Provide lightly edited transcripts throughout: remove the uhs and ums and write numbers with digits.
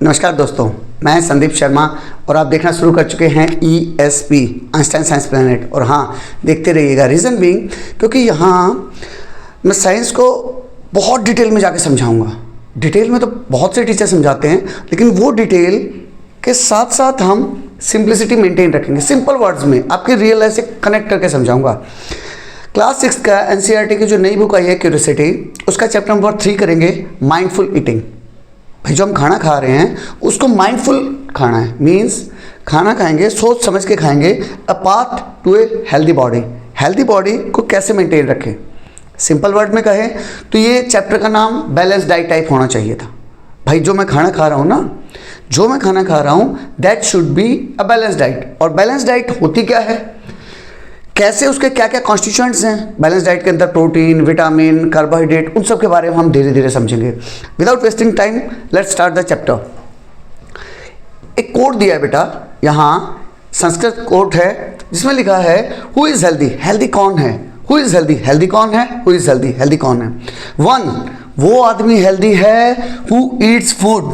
नमस्कार दोस्तों, मैं संदीप शर्मा और आप देखना शुरू कर चुके हैं ESP आइंस्टाइन साइंस प्लैनेट। और हाँ, देखते रहिएगा। रीज़न बीइंग क्योंकि यहाँ मैं साइंस को बहुत डिटेल में जाके समझाऊंगा। डिटेल में तो बहुत से टीचर समझाते हैं, लेकिन वो डिटेल के साथ साथ हम सिंप्लिसिटी मेंटेन रखेंगे। सिंपल वर्ड्स में आपके रियल लाइफ से कनेक्ट करके समझाऊंगा। क्लास 6 का NCERT की जो नई बुक आई है क्यूरियोसिटी, उसका चैप्टर नंबर 3 करेंगे, माइंडफुल ईटिंग। भाई जो हम खाना खा रहे हैं उसको माइंडफुल खाना है, मीन्स खाना खाएंगे सोच समझ के खाएंगे। A path to a healthy body. Healthy body को कैसे मेंटेन रखें, सिंपल वर्ड में कहें तो ये चैप्टर का नाम बैलेंस डाइट टाइप होना चाहिए था। भाई जो मैं खाना खा रहा हूँ ना, जो मैं खाना खा रहा हूँ that should be a balance diet. और बैलेंस डाइट होती क्या है, कैसे उसके क्या क्या कॉन्स्टिट्यूएंट्स हैं बैलेंस डाइट के अंदर, प्रोटीन, विटामिन, कार्बोहाइड्रेट, उन सब के बारे में हम धीरे धीरे समझेंगे। Without wasting time let's start the chapter. एक कोट दिया है बेटा, यहाँ संस्कृत कोट है जिसमें लिखा है हु इज हेल्दी। हेल्दी कौन है? Who is healthy. हेल्दी कौन है? Who is healthy. हेल्दी कौन है? वन, वो आदमी हेल्दी है who Yeats food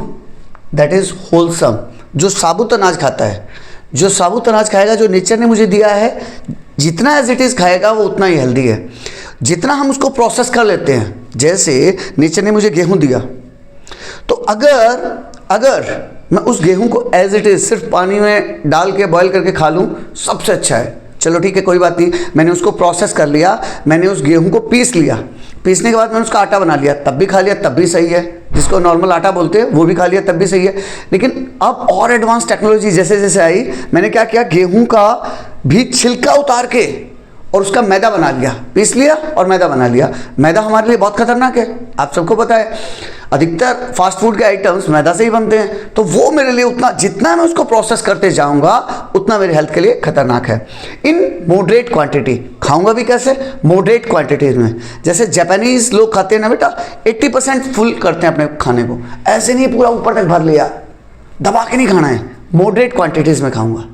that is wholesome, जो साबुत अनाज खाता है। जो साबुत अनाज खाएगा, जो नेचर ने मुझे दिया है, जितना एज इट इज़ खाएगा वो उतना ही हेल्दी है। जितना हम उसको प्रोसेस कर लेते हैं, जैसे नेचर ने मुझे गेहूं दिया, तो अगर मैं उस गेहूं को एज इट इज़ सिर्फ पानी में डाल के बॉईल करके खा लूँ, सबसे अच्छा है। चलो ठीक है, कोई बात नहीं, मैंने उसको प्रोसेस कर लिया, मैंने उस गेहूं को पीस लिया, पीसने के बाद मैंने उसका आटा बना लिया, तब भी खा लिया, तब भी सही है। जिसको नॉर्मल आटा बोलते हैं वो भी खा लिया, तब भी सही है। लेकिन अब और एडवांस टेक्नोलॉजी जैसे जैसे आई, मैंने क्या किया, गेहूं का भी छिलका उतार के और उसका मैदा बना लिया, पीस लिया और मैदा बना लिया। मैदा हमारे लिए बहुत खतरनाक है, आप सबको पता है। अधिकतर फास्ट फूड के आइटम्स मैदा से ही बनते हैं, तो वो मेरे लिए उतना, जितना मैं उसको प्रोसेस करते जाऊंगा उतना मेरे हेल्थ के लिए खतरनाक है। इन मॉडरेट क्वांटिटी खाऊंगा भी कैसे, मॉडरेट क्वांटिटीज में। जैसे जापानीज लोग खाते हैं ना बेटा, 80% फुल करते हैं अपने खाने को, ऐसे नहीं पूरा ऊपर तक भर लिया, दबा के नहीं खाना है, मॉडरेट क्वांटिटीज में खाऊंगा,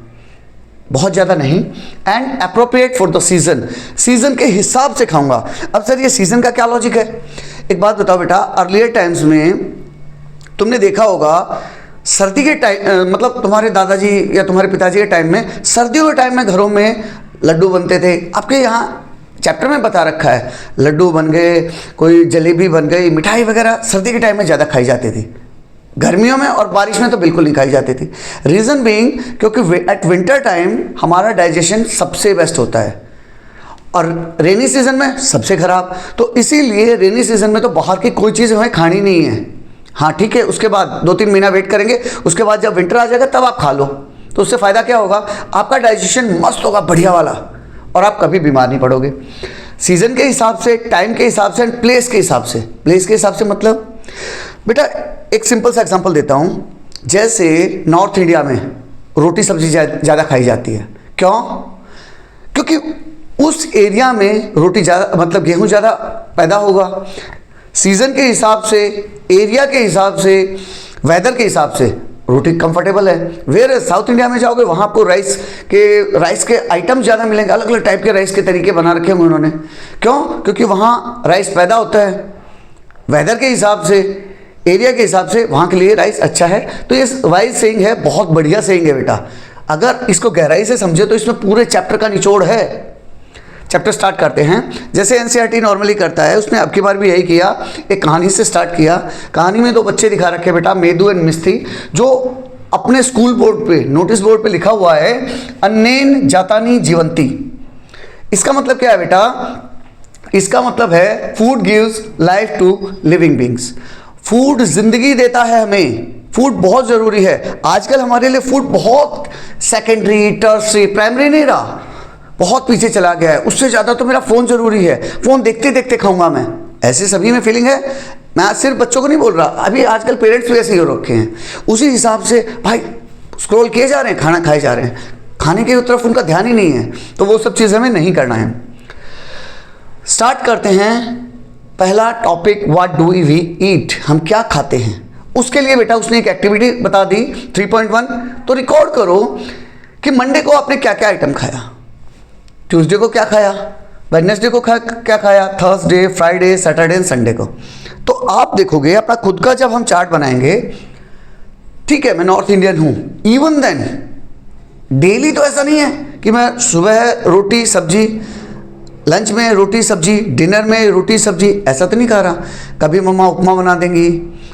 बहुत ज़्यादा नहीं। And appropriate for the season, season के हिसाब से खाऊंगा। अब सर ये सीजन का क्या लॉजिक है? एक बात बताओ बेटा, अर्लियर टाइम्स में तुमने देखा होगा सर्दी के टाइम, मतलब तुम्हारे दादाजी या तुम्हारे पिताजी के टाइम में, सर्दियों के टाइम में घरों में लड्डू बनते थे। आपके यहाँ चैप्टर में बता रखा है, लड्डू बन गए, कोई जलेबी बन गई, मिठाई वगैरह सर्दी के टाइम में ज़्यादा खाई जाती थी। गर्मियों में और बारिश में तो बिल्कुल नहीं खाई जाती थी। रीज़न बीइंग क्योंकि एट विंटर टाइम हमारा डाइजेशन सबसे बेस्ट होता है और रेनी सीजन में सबसे खराब। तो इसीलिए रेनी सीजन में तो बाहर की कोई चीज़ हमें खानी नहीं है। हाँ ठीक है, उसके बाद 2-3 महीना वेट करेंगे, उसके बाद जब विंटर आ जाएगा तब आप खा लो। तो उससे फ़ायदा क्या होगा, आपका डाइजेशन मस्त होगा, बढ़िया वाला, और आप कभी बीमार नहीं पड़ोगे। सीजन के हिसाब से, टाइम के हिसाब से, एंड प्लेस के हिसाब से। प्लेस के हिसाब से मतलब बेटा एक सिंपल सा एग्जांपल देता हूँ। जैसे नॉर्थ इंडिया में रोटी सब्जी ज़्यादा खाई जाती है। क्यों? क्योंकि उस एरिया में रोटी ज़्यादा, मतलब गेहूँ ज़्यादा पैदा होगा। सीज़न के हिसाब से, एरिया के हिसाब से, वेदर के हिसाब से रोटी कंफर्टेबल है। वेयर साउथ इंडिया में जाओगे वहाँ आपको राइस के आइटम ज़्यादा मिलेंगे, अलग अलग टाइप के राइस के तरीके बना रखे होंगे उन्होंने। क्यों? क्योंकि वहाँ राइस पैदा होता है। वेदर के हिसाब से, एरिया के हिसाब से वहाँ के लिए राइस अच्छा है। तो ये वाइज सेइंग है, बहुत बढ़िया सेइंग है बेटा। अगर इसको गहराई से समझे तो इसमें पूरे चैप्टर का निचोड़ है। चैप्टर स्टार्ट करते हैं जैसे NCERT नॉर्मली करता है, उसने अब की बार भी यही किया, एक कहानी से स्टार्ट किया। कहानी में 2 बच्चे दिखा रखे बेटा, मेदू एंड मिस्थि, जो अपने स्कूल बोर्ड पे, नोटिस बोर्ड पे लिखा हुआ है अन्नेन जातानी जीवंती। इसका मतलब क्या है बेटा? इसका मतलब है food gives life to living beings. Food जिंदगी देता है हमें, फूड बहुत ज़रूरी है। आजकल हमारे लिए फूड बहुत सेकेंडरी, टर्सरी, प्राइमरी नहीं रहा, बहुत पीछे चला गया है। उससे ज़्यादा तो मेरा फ़ोन ज़रूरी है, फ़ोन देखते देखते खाऊंगा मैं, ऐसे सभी में फीलिंग है। मैं आज सिर्फ बच्चों को नहीं बोल रहा, अभी आजकल पेरेंट्स भी ऐसे ही हो रखे हैं। उसी हिसाब से भाई स्क्रॉल किए जा रहे हैं, खाना खाए जा रहे हैं, खाने की तरफ उनका ध्यान ही नहीं है। तो वो सब चीज़ हमें नहीं करना है। स्टार्ट करते हैं। पहला topic, what do we eat, हम क्या खाते हैं। उसके लिए बेटा उसने एक एक्टिविटी बता दी 3.1। तो रिकॉर्ड करो कि मंडे को आपने क्या क्या आइटम खाया, ट्यूसडे को क्या खाया, वेडनेसडे को क्या खाया, Thursday, Friday, Saturday and Sunday को। तो आप देखोगे अपना खुद का, जब हम चार्ट बनाएंगे ठीक है मैं नॉर्थ इंडियन हूँ, इवन देन डेली तो ऐसा नहीं है कि मैं सुबह रोटी सब्जी, लंच में रोटी सब्जी, डिनर में रोटी सब्जी, ऐसा तो नहीं खा रहा। कभी मम्मा उपमा बना देंगी,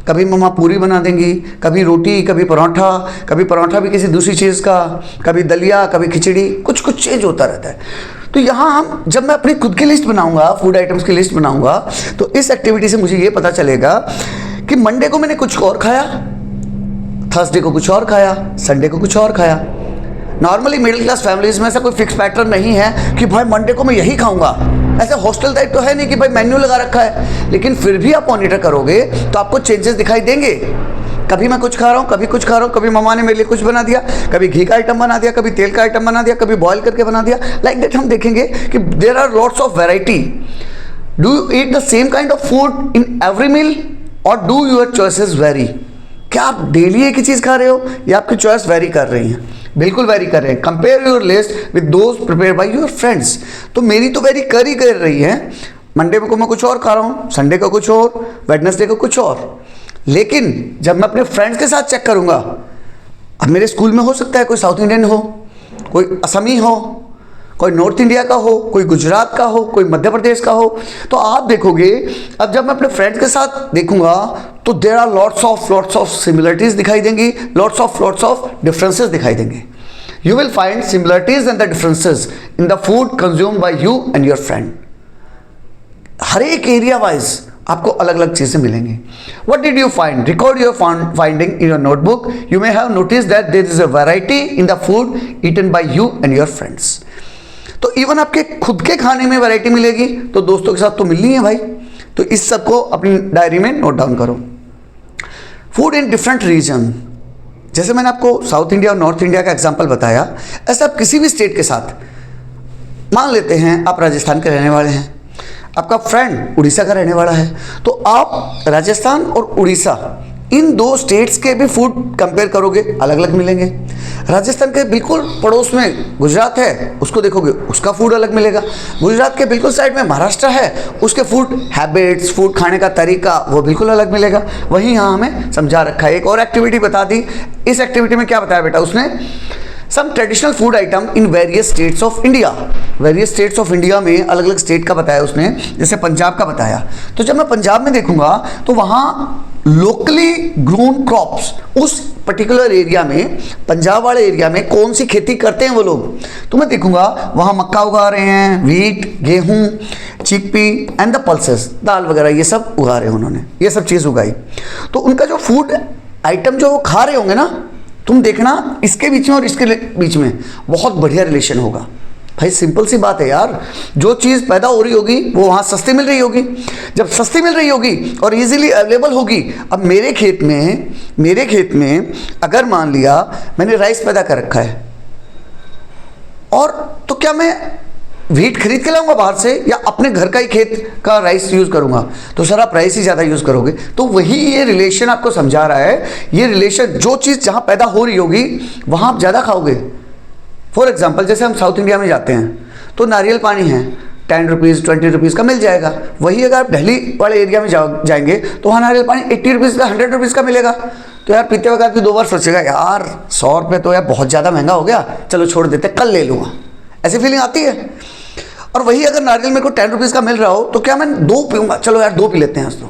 कभी मम्मा पूरी बना देंगी, कभी रोटी, कभी पराठा भी किसी दूसरी चीज़ का, कभी दलिया, कभी खिचड़ी, कुछ कुछ चेंज होता रहता है। तो यहाँ हम जब मैं अपनी खुद की लिस्ट बनाऊंगा, फूड आइटम्स की लिस्ट बनाऊंगा, तो इस एक्टिविटी से मुझे ये पता चलेगा कि मंडे को मैंने कुछ और खाया, थर्सडे को कुछ और खाया, संडे को कुछ और खाया। नॉर्मली मिडिल क्लास फैमिलीज में ऐसा कोई फिक्स पैटर्न नहीं है कि भाई मंडे को मैं यही खाऊंगा। ऐसे हॉस्टल टाइप तो है नहीं कि भाई मेन्यू लगा रखा है, लेकिन फिर भी आप मॉनिटर करोगे तो आपको चेंजेस दिखाई देंगे। कभी मैं कुछ खा रहा हूँ, कभी कुछ खा रहा हूँ, कभी मम्मा ने मेरे लिए कुछ बना दिया, कभी घी का आइटम बना दिया, कभी तेल का आइटम बना दिया, कभी बॉयल करके बना दिया। लाइक दैट हम देखेंगे कि there are lots of variety. Do you eat the same kind of food in every meal और डू योर चॉइसेस वेरी? क्या आप डेली एक ही चीज़ खा रहे हो या आपकी चॉइस वेरी कर रही हैं? बिल्कुल वेरी कर रहे हैं। Compare your list with those prepare by your friends. तो मेरी तो वेरी कर ही कर रही है। मंडे को मैं कुछ और खा रहा हूँ, संडे को कुछ और, वेडनेसडे को कुछ और। लेकिन जब मैं अपने फ्रेंड्स के साथ चेक करूँगा, अब मेरे स्कूल में हो सकता है कोई साउथ इंडियन हो, कोई असमी हो, कोई नॉर्थ इंडिया का हो, कोई गुजरात का हो, कोई मध्य प्रदेश का हो। तो आप देखोगे अब जब मैं अपने फ्रेंड्स के साथ देखूंगा तो there are lots of similarities दिखाई देंगी, लॉट्स ऑफ डिफरेंसेस दिखाई देंगे। You will find similarities and the differences in the food consumed by you and your friend. हर एक एरिया वाइज आपको अलग अलग चीजें मिलेंगी। What did you find? Record your finding in your notebook. You may have noticed that there is a variety in the food eaten by you and your friends. तो even आपके खुद के खाने में वैरायटी मिलेगी, तो दोस्तों के साथ तो मिलनी है भाई। तो इस सब को अपनी डायरी में नोट डाउन करो। फूड इन डिफरेंट रीजन, जैसे मैंने आपको साउथ इंडिया और नॉर्थ इंडिया का एग्जांपल बताया, ऐसा आप किसी भी स्टेट के साथ, मान लेते हैं आप राजस्थान के रहने वाले हैं, आपका फ्रेंड उड़ीसा का रहने वाला है, तो आप राजस्थान और उड़ीसा इन दो स्टेट्स के भी फूड कंपेयर करोगे, अलग अलग मिलेंगे। राजस्थान के बिल्कुल पड़ोस में गुजरात है, उसको देखोगे उसका फूड अलग मिलेगा। गुजरात के बिल्कुल साइड में महाराष्ट्र है, उसके फूड हैबिट्स, फूड खाने का तरीका वो बिल्कुल अलग मिलेगा। वहीं यहाँ हमें समझा रखा है। एक और एक्टिविटी बता दी। इस एक्टिविटी में क्या बताया बेटा उसने? Some traditional food item in various states of India. Various states of India में अलग अलग स्टेट का बताया उसने, जैसे पंजाब का बताया। तो जब मैं पंजाब में देखूंगा तो वहाँ लोकली ग्रोन क्रॉप्स, उस पर्टिकुलर एरिया में, पंजाब वाले एरिया में कौन सी खेती करते हैं वो लोग, तो मैं देखूंगा वहाँ मक्का उगा रहे हैं, व्हीट, गेहूँ, चिकपी एंड द पल्सेस, दाल वगैरह ये सब उगा रहे हैं उन्होंने, ये सब चीज़ उगाई। तो उनका जो फूड आइटम जो वो खा रहे होंगे ना, तुम देखना इसके बीच में और इसके बीच में बहुत बढ़िया रिलेशन होगा। भाई सिंपल सी बात है यार, जो चीज़ पैदा हो रही होगी वो वहाँ सस्ती मिल रही होगी। जब सस्ती मिल रही होगी और इजीली अवेलेबल होगी, अब मेरे खेत में अगर मान लिया मैंने राइस पैदा कर रखा है, और तो क्या मैं व्हीट खरीद के लाऊंगा बाहर से या अपने घर का ही खेत का राइस यूज़ करूंगा? तो सर आप राइस ही ज़्यादा यूज़ करोगे। तो वही ये रिलेशन आपको समझा रहा है। ये रिलेशन, जो चीज़ जहाँ पैदा हो रही होगी वहाँ आप ज़्यादा खाओगे। फॉर एग्जाम्पल जैसे हम साउथ इंडिया में जाते हैं तो नारियल पानी है 10 रुपीज़ 20 रुपीज़ का मिल जाएगा। वही अगर आप दिल्ली वाले एरिया में जाएंगे तो वहाँ नारियल पानी 80 रुपीज़ का, 100 रुपीज़ का मिलेगा। तो यार पीते वक्त आदमी 2 बार सोचेगा, यार 100 रुपये तो यार बहुत ज़्यादा महंगा हो गया, चलो छोड़ देते, कल ले लूँगा, ऐसी फीलिंग आती है। और वही अगर नारियल मेरे को 10 रुपीज़ का मिल रहा हो तो क्या मैं 2 पीऊँगा, चलो यार 2 पी लेते हैं आज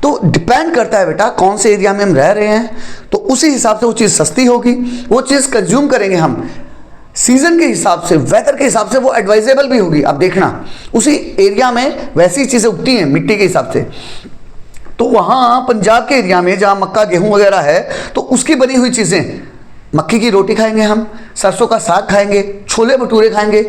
तो डिपेंड करता है बेटा कौन से एरिया में हम रह रहे हैं, तो उसी हिसाब से वो चीज़ सस्ती होगी, वो चीज़ कंज्यूम करेंगे हम सीजन के हिसाब से, वेदर के हिसाब से वो एडवाइजेबल भी होगी। अब देखना उसी एरिया में वैसी चीज़ें उगती हैं मिट्टी के हिसाब से। तो वहाँ पंजाब के एरिया में जहाँ मक्का गेहूँ वगैरह है तो उसकी बनी हुई चीज़ें, मक्की की रोटी खाएंगे हम, सरसों का साग खाएंगे, छोले भटूरे खाएंगे,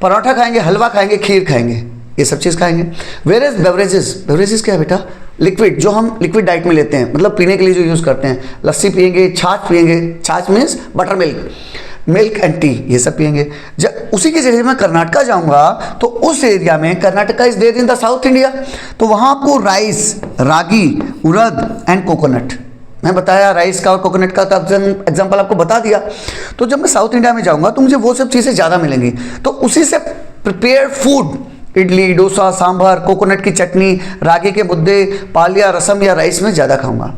पराठा खाएंगे, हलवा खाएंगे, खीर खाएंगे, ये सब चीज़ खाएंगे। वेयर इज बेवरेजेस क्या है बेटा? लिक्विड, जो हम लिक्विड डाइट में लेते हैं, मतलब पीने के लिए जो यूज़ करते हैं, लस्सी पियेंगे, छाछ पियेंगे, छाछ means butter milk and T, ये सब पियेंगे। जब उसी की जगह मैं कर्नाटका जाऊंगा तो उस एरिया में, Karnataka is there in the South India, तो वहाँ आपको rice, ragi, urad and coconut, मैं बताया राइस का और कोकोनट का एग्जांपल आपको बता दिया। तो जब मैं साउथ इंडिया में जाऊंगा तो मुझे वो सब चीज़ें ज़्यादा मिलेंगी। तो उसी से prepared food, idli, dosa, sambar, coconut की चटनी, रागी के मुद्दे, पालिया, रसम या राइस में ज़्यादा खाऊंगा।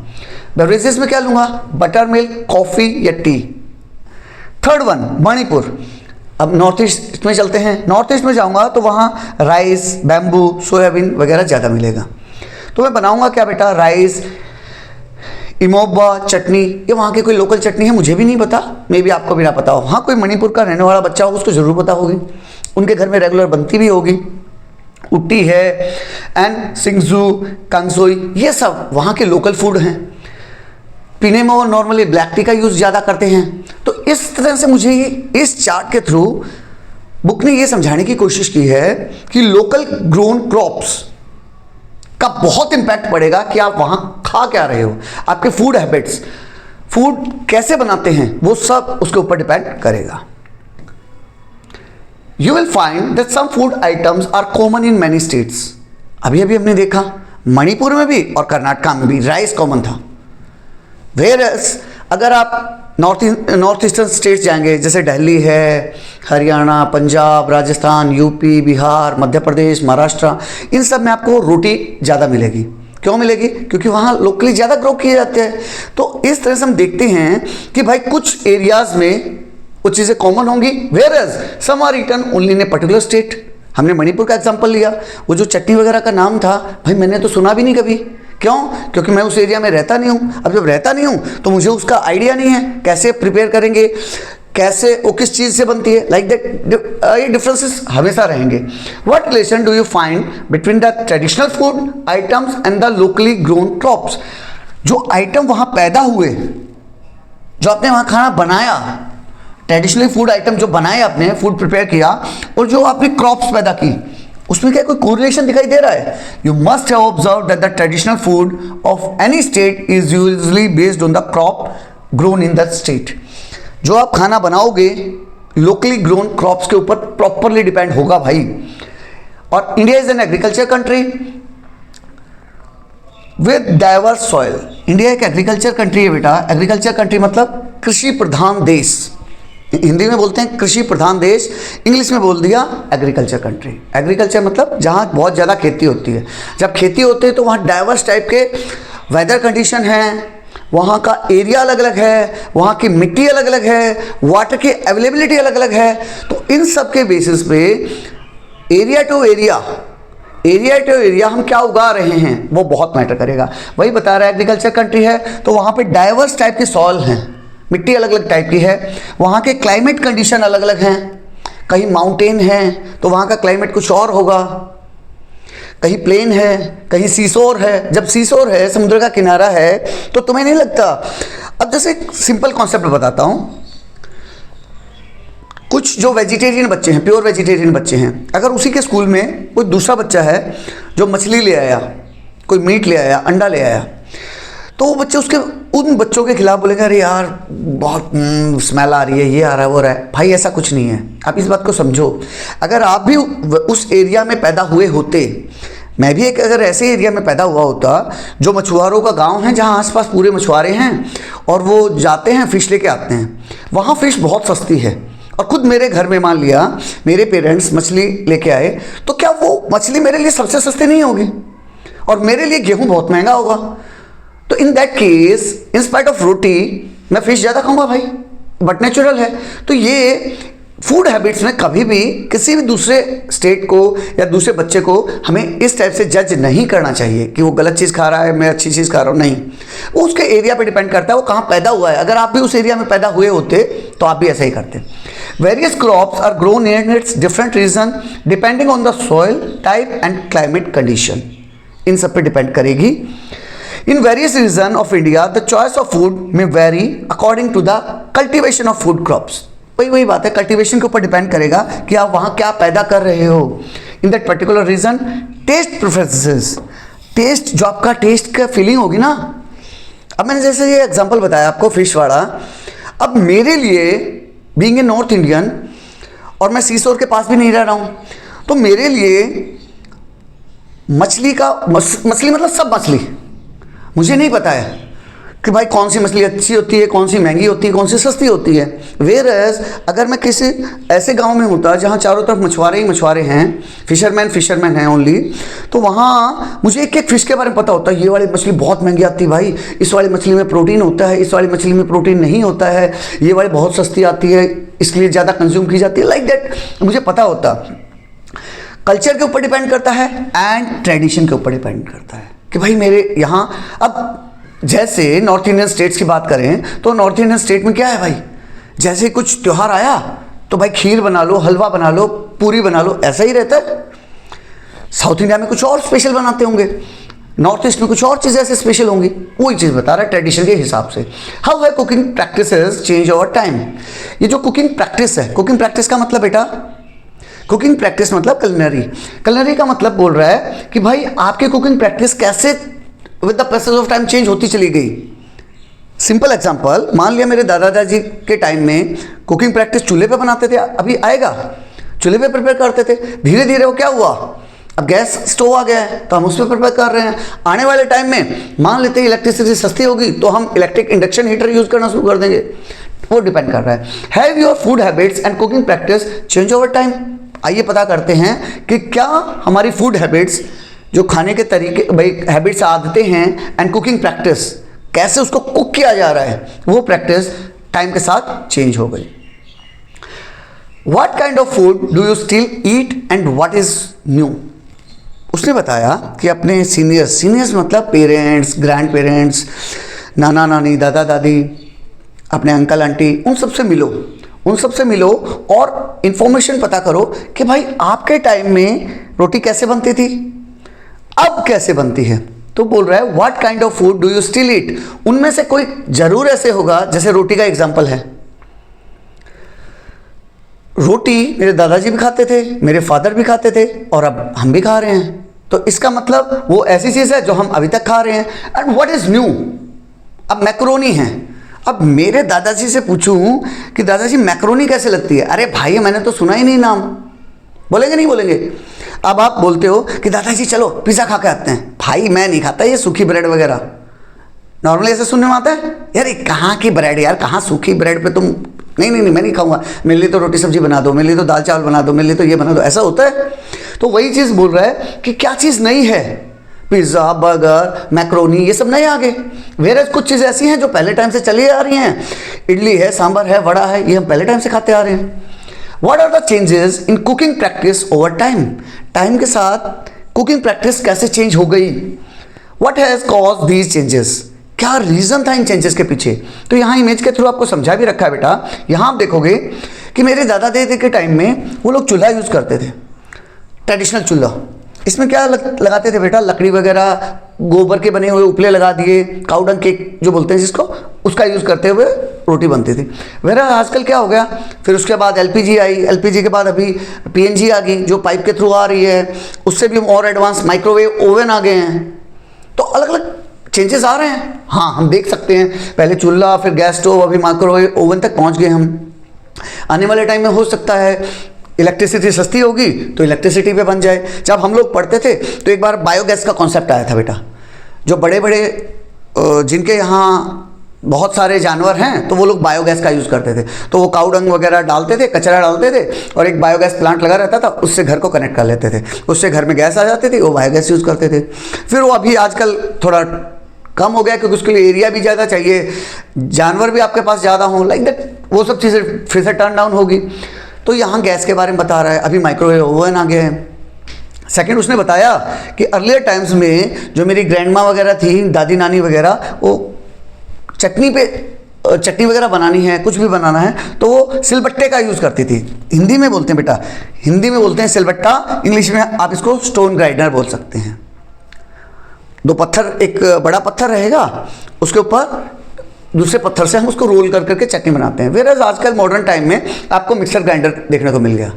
बेवरेजेस में क्या लूँगा, बटर मिल्क, कॉफ़ी या टी। Third one Manipur. अब नॉर्थ ईस्ट में चलते हैं। नॉर्थ ईस्ट में जाऊँगा तो वहाँ राइस, बैम्बू, सोयाबीन वगैरह ज़्यादा मिलेगा। तो मैं बनाऊँगा क्या बेटा, राइस, इमोबा चटनी। ये वहाँ की कोई लोकल चटनी है, मुझे भी नहीं पता, मे भी आपको भी ना पता हो। हाँ, कोई मणिपुर का रहने वाला बच्चा हो उसको ज़रूर पता होगी, उनके घर में रेगुलर बनती भी होगी। उट्टी है एंड सिंगजू, कंगसोई, ये सब वहाँ के लोकल फूड हैं। पीने में वो नॉर्मली ब्लैक टी का यूज़ ज़्यादा करते हैं। तो इस तरह से मुझे इस चार्ट के थ्रू बुक ने ये समझाने की कोशिश की है कि लोकल ग्रोन क्रॉप्स का बहुत इंपैक्ट पड़ेगा कि आप वहाँ खा क्या रहे हो, आपके फूड हैबिट्स, फूड कैसे बनाते हैं, वो सब उसके ऊपर डिपेंड करेगा। You will find that some food items are common in many states. अभी अभी हमने देखा मणिपुर में भी और कर्नाटका में भी राइस कॉमन था। Whereas अगर आप नॉर्थ ईस्टर्न स्टेट्स जाएंगे, जैसे दिल्ली है, हरियाणा, पंजाब, राजस्थान, यूपी, बिहार, मध्य प्रदेश, महाराष्ट्र, इन सब में आपको रोटी ज़्यादा मिलेगी। क्यों मिलेगी? क्योंकि वहाँ लोकली ज़्यादा ग्रो किए जाते हैं। तो इस तरह से हम देखते हैं कि भाई कुछ एरियाज़ में वो चीज़ें कॉमन होंगी, whereas some are eaten only in a particular state. हमने मणिपुर का एग्जांपल लिया, वो जो चटनी वगैरह का नाम था, भाई मैंने तो सुना भी नहीं कभी। क्यों? क्योंकि मैं उस एरिया में रहता नहीं हूँ। अब जब रहता नहीं हूँ तो मुझे उसका आइडिया नहीं है कैसे प्रिपेयर करेंगे, कैसे वो किस चीज़ से बनती है। लाइक दैट ये डिफरेंसेस हमेशा रहेंगे। What relation do you find between the traditional food items and the locally grown crops? जो आइटम वहाँ पैदा हुए, जो आपने वहाँ खाना बनाया, ट्रेडिशनली फूड आइटम जो बनाए आपने, फूड प्रिपेयर किया, और जो आपने क्रॉप्स पैदा की, उसमें क्या कोई कोरिलेशन दिखाई दे रहा है? You must have observe that the traditional food of any state is usually based on the crop grown in that state. जो आप खाना बनाओगे लोकली ग्रोन क्रॉप्स के ऊपर प्रॉपरली डिपेंड होगा भाई। और India is an agriculture country with diverse soil. India एक एग्रीकल्चर कंट्री है बेटा। एग्रीकल्चर कंट्री मतलब कृषि प्रधान देश। हिंदी में बोलते हैं कृषि प्रधान देश, इंग्लिश में बोल दिया एग्रीकल्चर कंट्री। एग्रीकल्चर मतलब जहाँ बहुत ज़्यादा खेती होती है। जब खेती होती है तो वहाँ डाइवर्स टाइप के वेदर कंडीशन हैं, वहाँ का एरिया अलग अलग है, वहाँ की मिट्टी अलग अलग है, वाटर की अवेलेबिलिटी अलग अलग है। तो इन सब के बेसिस पे एरिया टू एरिया हम क्या उगा रहे हैं वो बहुत मैटर करेगा। वही बता रहा है एग्रीकल्चर कंट्री है तो वहाँ पे डाइवर्स टाइप के सॉइल हैं, मिट्टी अलग अलग टाइप की है, वहाँ के क्लाइमेट कंडीशन अलग अलग हैं। कहीं माउंटेन है तो वहाँ का क्लाइमेट कुछ और होगा, कहीं प्लेन है, कहीं सीसोर है। जब सीसोर है, समुद्र का किनारा है, तो तुम्हें नहीं लगता? अब जैसे एक सिंपल कॉन्सेप्ट बताता हूँ। कुछ जो वेजिटेरियन बच्चे हैं, प्योर वेजिटेरियन बच्चे हैं, अगर उसी के स्कूल में कोई दूसरा बच्चा है जो मछली ले आया, कोई मीट ले आया, अंडा ले आया, तो वो बच्चे उन बच्चों के खिलाफ बोलेंगे अरे यार बहुत स्मेल आ रही है, ये आ रहा है, वो रहा है। भाई ऐसा कुछ नहीं है, आप इस बात को समझो। अगर आप भी उस एरिया में पैदा हुए होते, मैं भी एक अगर ऐसे एरिया में पैदा हुआ होता जो मछुआरों का गांव है, जहां आसपास पूरे मछुआरे हैं और वो जाते हैं फिश लेके आते हैं, वहाँ फिश बहुत सस्ती है। और खुद मेरे घर में मान लिया मेरे पेरेंट्स मछली लेके आए, तो क्या वो मछली मेरे लिए सबसे सस्ती नहीं होगी? और मेरे लिए गेहूँ बहुत महंगा होगा। तो in that case in spite of roti मैं फिश ज़्यादा खाऊंगा भाई, बट नेचुरल है। तो ये फूड हैबिट्स में कभी भी किसी भी दूसरे स्टेट को या दूसरे बच्चे को हमें इस टाइप से जज नहीं करना चाहिए कि वो गलत चीज़ खा रहा है, मैं अच्छी चीज़ खा रहा हूँ। नहीं, वो उसके एरिया पे डिपेंड करता है, वो कहाँ पैदा हुआ है। अगर आप भी उस एरिया में पैदा हुए होते तो आप भी ऐसा ही करते। Various crops are grown in its different region depending on the soil type and climate condition. इन सब पे डिपेंड करेगी। In various regions of India, the choice of food may vary according to the cultivation of food crops. वही बात है, cultivation के ऊपर depend करेगा कि आप वहाँ क्या पैदा कर रहे हो। In that particular region taste preferences, taste जो आपका टेस्ट का फीलिंग होगी ना। अब मैंने जैसे ये एग्जांपल बताया आपको फिश वाला, अब मेरे लिए बीइंग ए नॉर्थ इंडियन और मैं सीसोर के पास भी नहीं रह रहा हूँ, तो मेरे लिए मछली मतलब सब मछली मुझे नहीं पता है कि भाई कौन सी मछली अच्छी होती है, कौन सी महंगी होती है, कौन सी सस्ती होती है। वेयर एज अगर मैं किसी ऐसे गांव में होता जहां चारों तरफ मछुआरे ही मछुआरे हैं, फिशरमैन हैं ओनली, तो वहां मुझे एक एक फिश के बारे में पता होता है। ये वाली मछली बहुत महंगी आती है भाई, इस वाली मछली में प्रोटीन होता है, इस वाली मछली में प्रोटीन नहीं होता है, ये वाली बहुत सस्ती आती है इसलिए ज़्यादा कंज्यूम की जाती है, लाइक दैट मुझे पता होता। कल्चर के ऊपर डिपेंड करता है एंड ट्रेडिशन के ऊपर डिपेंड करता है कि भाई मेरे यहाँ, अब जैसे नॉर्थ इंडियन स्टेट्स की बात करें तो नॉर्थ इंडियन स्टेट में क्या है भाई, जैसे कुछ त्यौहार आया तो भाई खीर बना लो, हलवा बना लो, पूरी बना लो, ऐसा ही रहता है। साउथ इंडिया में कुछ और स्पेशल बनाते होंगे, नॉर्थ ईस्ट में कुछ और चीज़ें ऐसे स्पेशल होंगी, वही चीज़ बता रहा है ट्रेडिशन के हिसाब से। हाउ है cooking practices change over time. ये जो कुकिंग प्रैक्टिस है, कुकिंग प्रैक्टिस का मतलब बेटा, कुकिंग प्रैक्टिस मतलब कलनरी का मतलब बोल रहा है कि भाई आपकी कुकिंग प्रैक्टिस कैसे with the passage of time change होती चली गई। सिंपल एग्जांपल, मान लिया मेरे दादाजी के टाइम में कुकिंग प्रैक्टिस चूल्हे पे बनाते थे, अभी आएगा चूल्हे पे प्रिपेयर करते थे, धीरे धीरे वो क्या हुआ, अब गैस स्टोव आ गया है तो हम उस पर प्रिपेयर कर रहे हैं। आने वाले टाइम में मान लेते हैं इलेक्ट्रिसिटी सस्ती होगी तो हम इलेक्ट्रिक इंडक्शन हीटर यूज करना शुरू कर देंगे, वो डिपेंड कर रहा है। Have your food habits and cooking practice change over time. आइए पता करते हैं कि क्या हमारी फूड हैबिट्स, जो खाने के तरीके, भाई हैबिट्स, आदतें हैं, एंड कुकिंग प्रैक्टिस, कैसे उसको कुक किया जा रहा है, वो प्रैक्टिस टाइम के साथ चेंज हो गई। What kind of food do you still eat and what is new. उसने बताया कि अपने सीनियर्स मतलब पेरेंट्स, ग्रैंड पेरेंट्स, नाना नानी, दादा दादी, अपने अंकल आंटी, उन सबसे मिलो और इंफॉर्मेशन पता करो कि भाई आपके टाइम में रोटी कैसे बनती थी, अब कैसे बनती है। तो बोल रहा है what kind of food do you still eat. उनमें से कोई जरूर ऐसे होगा, जैसे रोटी का एग्जांपल है, रोटी मेरे दादाजी भी खाते थे, मेरे फादर भी खाते थे और अब हम भी खा रहे हैं, तो इसका मतलब वो ऐसी चीज है जो हम अभी तक खा रहे हैं। एंड व्हाट इज न्यू, अब मैक्रोनी है। अब मेरे दादाजी से पूछूं कि दादाजी मैक्रोनी कैसे लगती है, अरे भाई मैंने तो सुना ही नहीं नाम, बोलेंगे नहीं बोलेंगे। अब आप बोलते हो कि दादाजी चलो पिज़्ज़ा खा के आते हैं, भाई मैं नहीं खाता ये सूखी ब्रेड वगैरह, नॉर्मली ऐसे सुनने में आता है, यार ये कहाँ की ब्रेड यार, कहाँ सूखी ब्रेड पे तुम, नहीं मैं नहीं खाऊंगा, मेरे लिए तो रोटी सब्जी बना दो, मेरे लिए तो दाल चावल बना दो, मेरे लिए तो ये बना दो, ऐसा होता है। तो वही चीज़ बोल रहा है कि क्या चीज़ नई है, पिज़्ज़ा, बर्गर, मैक्रोनी, ये सब नए आ गए। वेरएज कुछ चीज़ें ऐसी हैं जो पहले टाइम से चली आ रही हैं, इडली है, सांभर है, वड़ा है, ये हम पहले टाइम से खाते आ रहे हैं। What are the changes in cooking practice over time? Time के साथ कुकिंग प्रैक्टिस कैसे चेंज हो गई? What has caused these changes? क्या रीजन था इन चेंजेस के पीछे? तो यहाँ इमेज के थ्रू आपको समझा भी रखा है बेटा। यहाँ आप देखोगे कि मेरे दादा दादी के टाइम में वो लोग चूल्हा यूज करते थे, ट्रेडिशनल चूल्हा। इसमें क्या लगाते थे बेटा, लकड़ी वगैरह, गोबर के बने हुए उपले लगा दिए, काउडंग केक जो बोलते हैं जिसको, उसका यूज़ करते हुए रोटी बनती थी। वगैरह आजकल क्या हो गया, फिर उसके बाद एलपीजी आई, एलपीजी के बाद अभी पीएनजी आ गई जो पाइप के थ्रू आ रही है, उससे भी और एडवांस माइक्रोवेव ओवन आ गए हैं। तो अलग अलग चेंजेस आ रहे हैं। हाँ, हम देख सकते हैं पहले चूल्हा, फिर गैस स्टोव, अभी माइक्रोवेव ओवन तक पहुँच गए हम। आने वाले टाइम में हो सकता है इलेक्ट्रिसिटी सस्ती होगी तो इलेक्ट्रिसिटी पे बन जाए। जब हम लोग पढ़ते थे तो एक बार बायोगैस का कॉन्सेप्ट आया था बेटा, जो बड़े बड़े जिनके यहाँ बहुत सारे जानवर हैं तो वो लोग बायोगैस का यूज़ करते थे, तो वो काउडंग वगैरह डालते थे, कचरा डालते थे और एक बायोगैस प्लांट लगा रहता था, उससे घर को कनेक्ट कर लेते थे, उससे घर में गैस आ जाती थी, वो बायोगैस यूज़ करते थे। फिर वो अभी आजकल थोड़ा कम हो गया क्योंकि उसके लिए एरिया भी ज़्यादा चाहिए, जानवर भी आपके पास ज़्यादा हों, लाइक दैट, वो सब चीज़ें फिर से टर्न डाउन होगी। तो यहाँ गैस के बारे में बता रहा है, अभी माइक्रोवेव ओवन आ गए हैं। सेकंड, उसने बताया कि अर्लियर टाइम्स में जो मेरी ग्रैंड माँ वगैरह थी, दादी नानी वगैरह, वो चटनी वगैरह बनानी है, कुछ भी बनाना है तो वो सिलबट्टे का यूज़ करती थी। हिंदी में बोलते हैं बेटा, हिंदी में बोलते हैं सिलबट्टा, इंग्लिश में आप इसको स्टोन ग्राइंडर बोल सकते हैं। दो पत्थर, एक बड़ा पत्थर रहेगा, उसके ऊपर दूसरे पत्थर से हम उसको रोल कर करके चटनी बनाते हैं। वेयर एज आजकल मॉडर्न टाइम में आपको मिक्सर ग्राइंडर देखने को मिल गया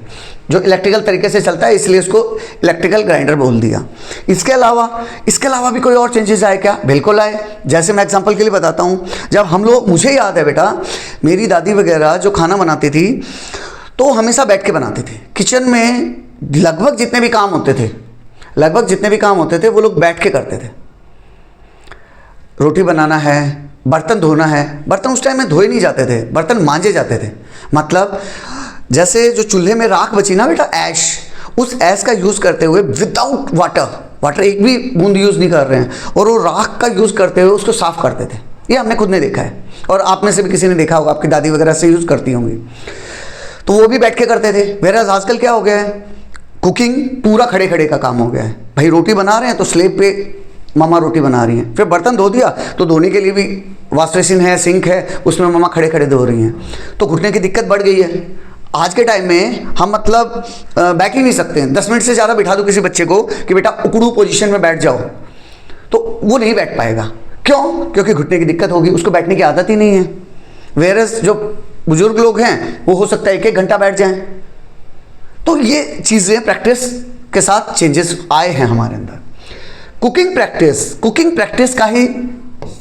जो इलेक्ट्रिकल तरीके से चलता है, इसलिए उसको इलेक्ट्रिकल ग्राइंडर बोल दिया। इसके अलावा भी कोई और चेंजेस आए क्या? बिल्कुल आए। जैसे मैं एग्जांपल के लिए बताता हूँ, जब हम लोग, मुझे याद है बेटा, मेरी दादी वगैरह जो खाना बनाती थी तो हमेशा बैठ के बनाते थे। किचन में लगभग जितने भी काम होते थे वो लोग बैठ के करते थे। रोटी बनाना है, बर्तन धोना है, बर्तन उस टाइम में धोए नहीं जाते थे, बर्तन मांजे जाते थे। मतलब जैसे जो चूल्हे में राख बची ना बेटा, ऐश, उस ऐश का यूज़ करते हुए विदाउट वाटर एक भी बूंद यूज़ नहीं कर रहे हैं, और वो राख का यूज़ करते हुए उसको साफ़ करते थे। ये हमने खुद ने देखा है, और आप में से भी किसी ने देखा होगा, आपकी दादी वगैरह से यूज़ करती होंगी। तो वो भी बैठ के करते थे। वेराज आजकल क्या हो गया है, कुकिंग पूरा खड़े खड़े का काम हो गया है। भाई रोटी बना रहे हैं तो स्लेब पे मामा रोटी बना रही हैं, फिर बर्तन धो दिया तो धोने के लिए भी वॉश बेसिन है, सिंक है, उसमें मामा खड़े खड़े धो रही हैं। तो घुटने की दिक्कत बढ़ गई है। आज के टाइम में हम मतलब बैठ ही नहीं सकते हैं। 10 मिनट से ज़्यादा बिठा दो किसी बच्चे को कि बेटा उकड़ू पोजीशन में बैठ जाओ, तो वो नहीं बैठ पाएगा। क्यों? क्योंकि घुटने की दिक्कत होगी, उसको बैठने की आदत ही नहीं है। वेरस जो बुजुर्ग लोग हैं वो हो सकता है 1-1 घंटा बैठ जाएं। तो ये चीज़ें प्रैक्टिस के साथ चेंजेस आए हैं हमारे अंदर। कुकिंग प्रैक्टिस का ही